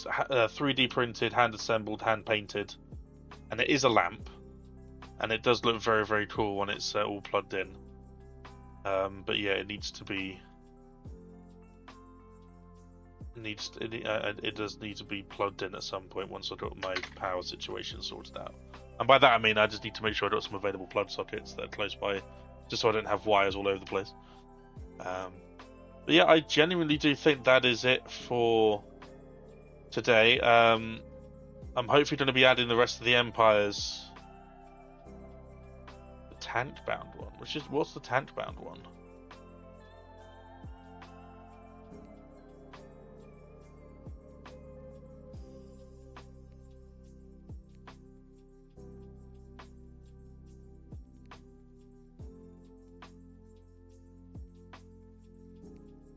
Speaker 1: 3D printed, hand assembled, hand painted, and it is a lamp, and it does look very, very cool when it's all plugged in. But yeah, it needs to be. It does need to be plugged in at some point once I've got my power situation sorted out. And by that I mean I just need to make sure I've got some available plug sockets that are close by, just so I don't have wires all over the place. But yeah, I genuinely do think that is it for today. I'm hopefully going to be adding the rest of the Empires. The tank-bound one? What's the tank-bound one?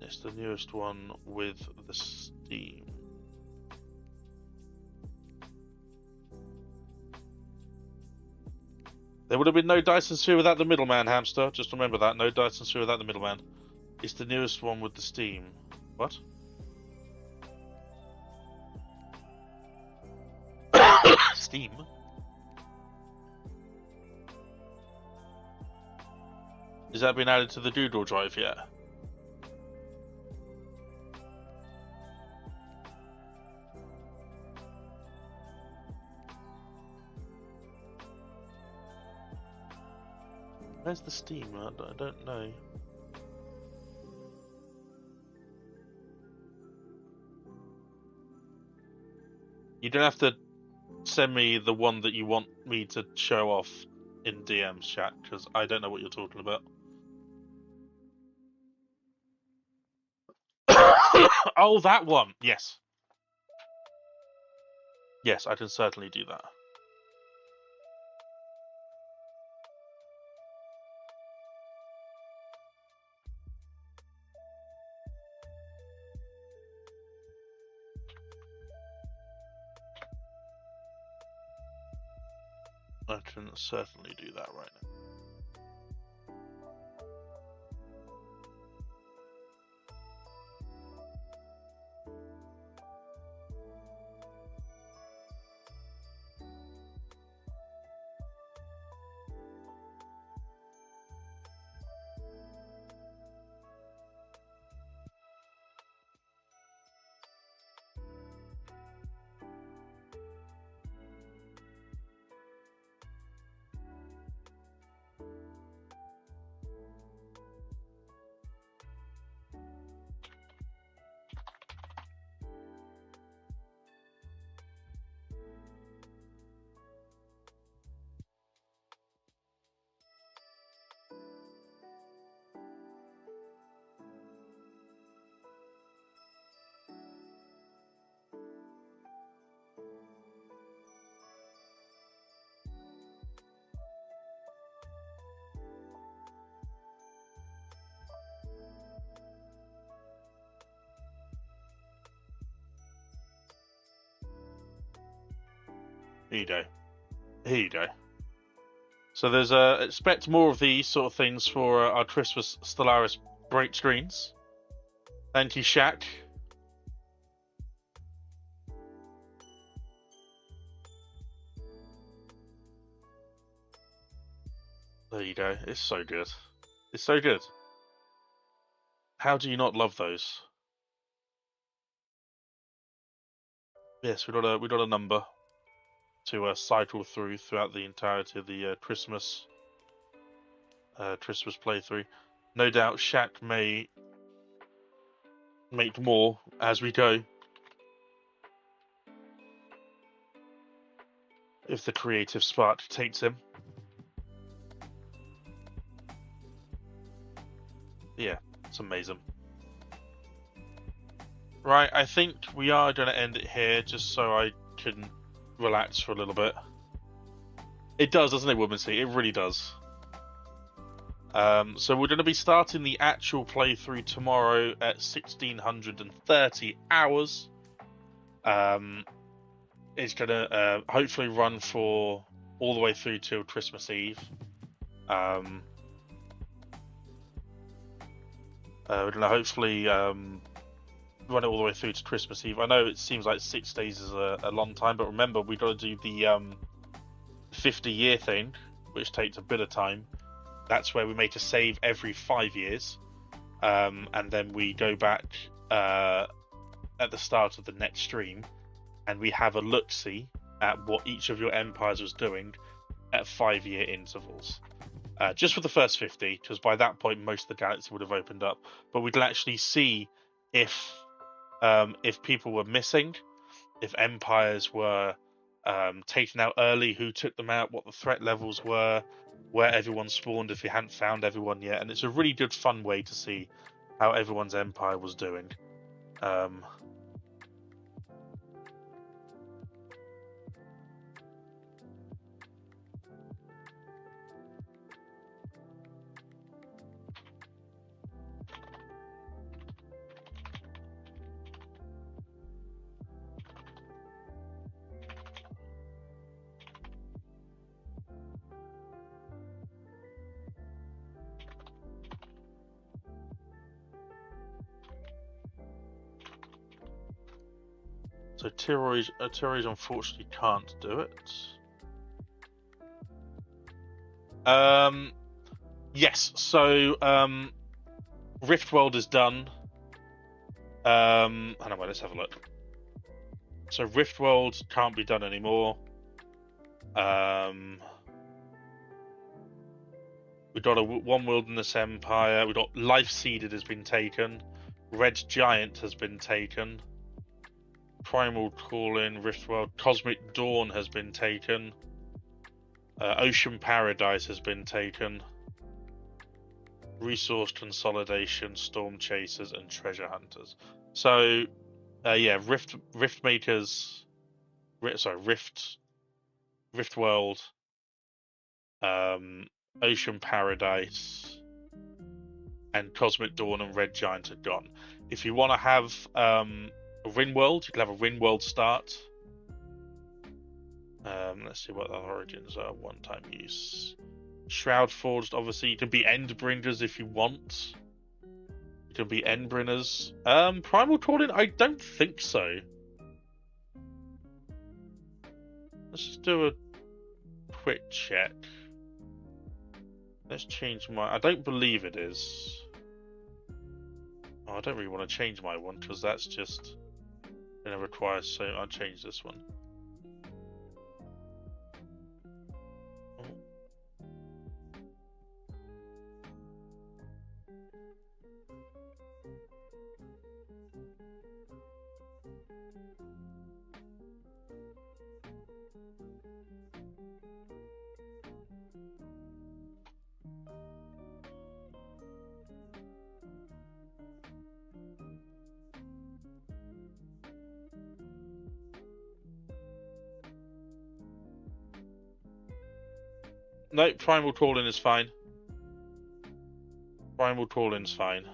Speaker 1: It's the newest one with the Steam. There would have been no Dyson Sphere without the middleman, Hamster. Just remember that. No Dyson Sphere without the middleman. It's the newest one with the Steam. What? Steam? Has that been added to the Doodle drive yet? Where's the Steam? I don't know. You don't have to send me the one that you want me to show off in DMs chat, because I don't know what you're talking about. Oh, that one! Yes. Yes, I can certainly do that. I can certainly do that right now. Here you go. Here you go. So there's expect more of these sort of things for our Christmas Stellaris break screens. Thank you, Shaq. There you go. It's so good. It's so good. How do you not love those? Yes, we got a number to cycle throughout the entirety of the Christmas playthrough. No doubt Shaq may make more as we go, if the creative spark takes him. Yeah, it's amazing. Right, I think we are going to end it here, just so I can relax for a little bit. It does, doesn't it, Womansy? It really does. So we're going to be starting the actual playthrough tomorrow at 1630 hours. It's going to hopefully run for all the way through till Christmas Eve. We're going to hopefully run it all the way through to Christmas Eve. I know it seems like 6 days is a long time, but remember, we've got to do the 50-year thing, which takes a bit of time. That's where we make a save every 5 years, and then we go back at the start of the next stream, and we have a look-see at what each of your empires was doing at 5-year intervals. Just for the first 50, because by that point most of the galaxy would have opened up. But we'd actually see if people were missing, if empires were taken out early, who took them out, what the threat levels were, where everyone spawned if you hadn't found everyone yet. And it's a really good, fun way to see how everyone's empire was doing. So Tyroids unfortunately can't do it. Yes, so Riftworld is done. Hang on, let's have a look. So Riftworld can't be done anymore. We've got one Wilderness Empire. We've got Life Seeded has been taken. Red Giant has been taken. Primal Calling, Riftworld, Cosmic Dawn has been taken. Ocean Paradise has been taken. Resource Consolidation, Storm Chasers, and Treasure Hunters. So, yeah, Riftworld, Ocean Paradise, and Cosmic Dawn and Red Giant are gone. If you want to have a Ringworld, you can have a Ringworld start. Let's see what the origins are. One-time use. Shroud Forged, obviously. You can be Endbringers if you want. You can be Endbringers. Primal Calling, I don't think so. Let's just do a quick check. Let's change my... I don't believe it is. Oh, I don't really want to change my one because that's just going to require... So I'll change this one. No, Primal Calling is fine. Primal Calling's fine.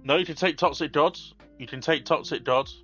Speaker 1: No, you can take Toxic Gods. You can take Toxic Gods.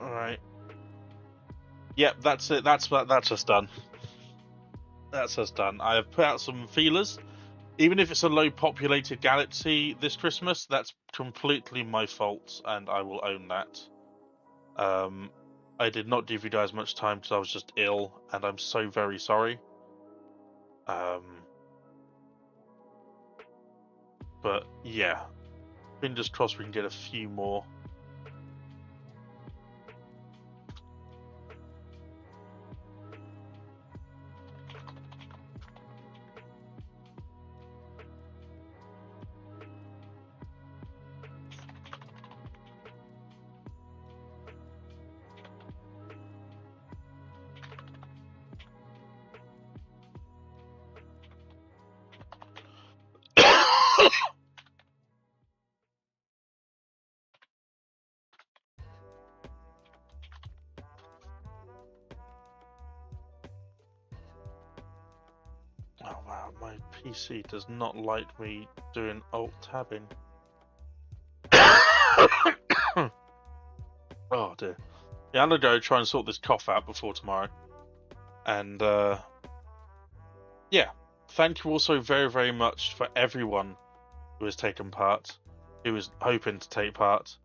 Speaker 1: Alright. Yep, that's it. That's us done. That's us done. I have put out some feelers. Even if it's a low populated galaxy this Christmas, that's completely my fault, and I will own that. I did not give you guys much time because I was just ill, and I'm so very sorry. But yeah, fingers crossed we can get a few more. my PC does not like me doing alt tabbing. Oh dear. Yeah, I'm gonna go try and sort this cough out before tomorrow. And yeah, thank you also very, very much for everyone who has taken part, who is hoping to take part.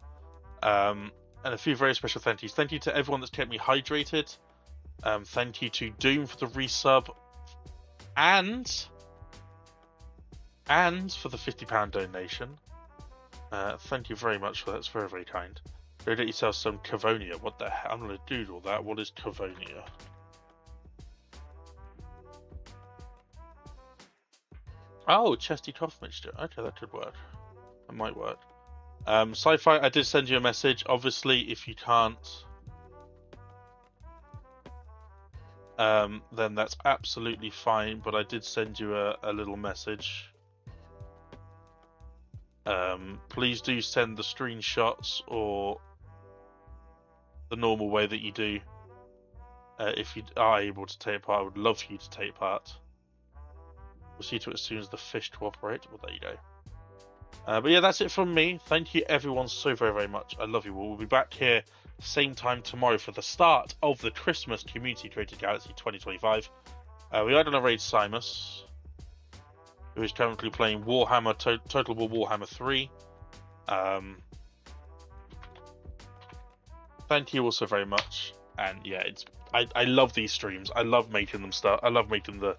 Speaker 1: And a few very special thank yous. Thank you to everyone that's kept me hydrated. Thank you to Doom for the resub. And for the £50 donation. Thank you very much for that. It's very, very kind. Go get yourself some Cavonia. What the hell? I'm going to doodle that. What is Cavonia? Oh, chesty cough mixture. Okay, that could work. That might work. Sci-Fi, I did send you a message. Obviously, if you can't, then that's absolutely fine. But I did send you a little message. Please do send the screenshots or the normal way that you do. If you are able to take part, I would love for you to take part. We'll see to it as soon as the fish cooperate. Well, there you go. But yeah, that's it from me. Thank you everyone so very, very much. I love you all. We'll be back here same time tomorrow for the start of the Christmas Community Created Galaxy 2025. We are going to raid Simus, who is currently playing Warhammer Total War Warhammer 3. Thank you also very much. And yeah, I love these streams. I love making them stuff. I love making the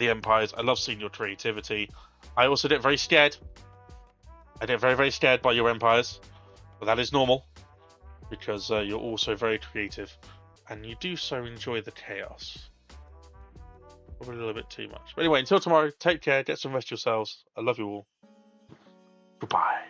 Speaker 1: empires. I love seeing your creativity. I also get very scared. I get very, very scared by your empires, but that is normal because you're also very creative, and you do so enjoy the chaos. Probably a little bit too much. But anyway, until tomorrow, take care, get some rest yourselves. I love you all. Goodbye.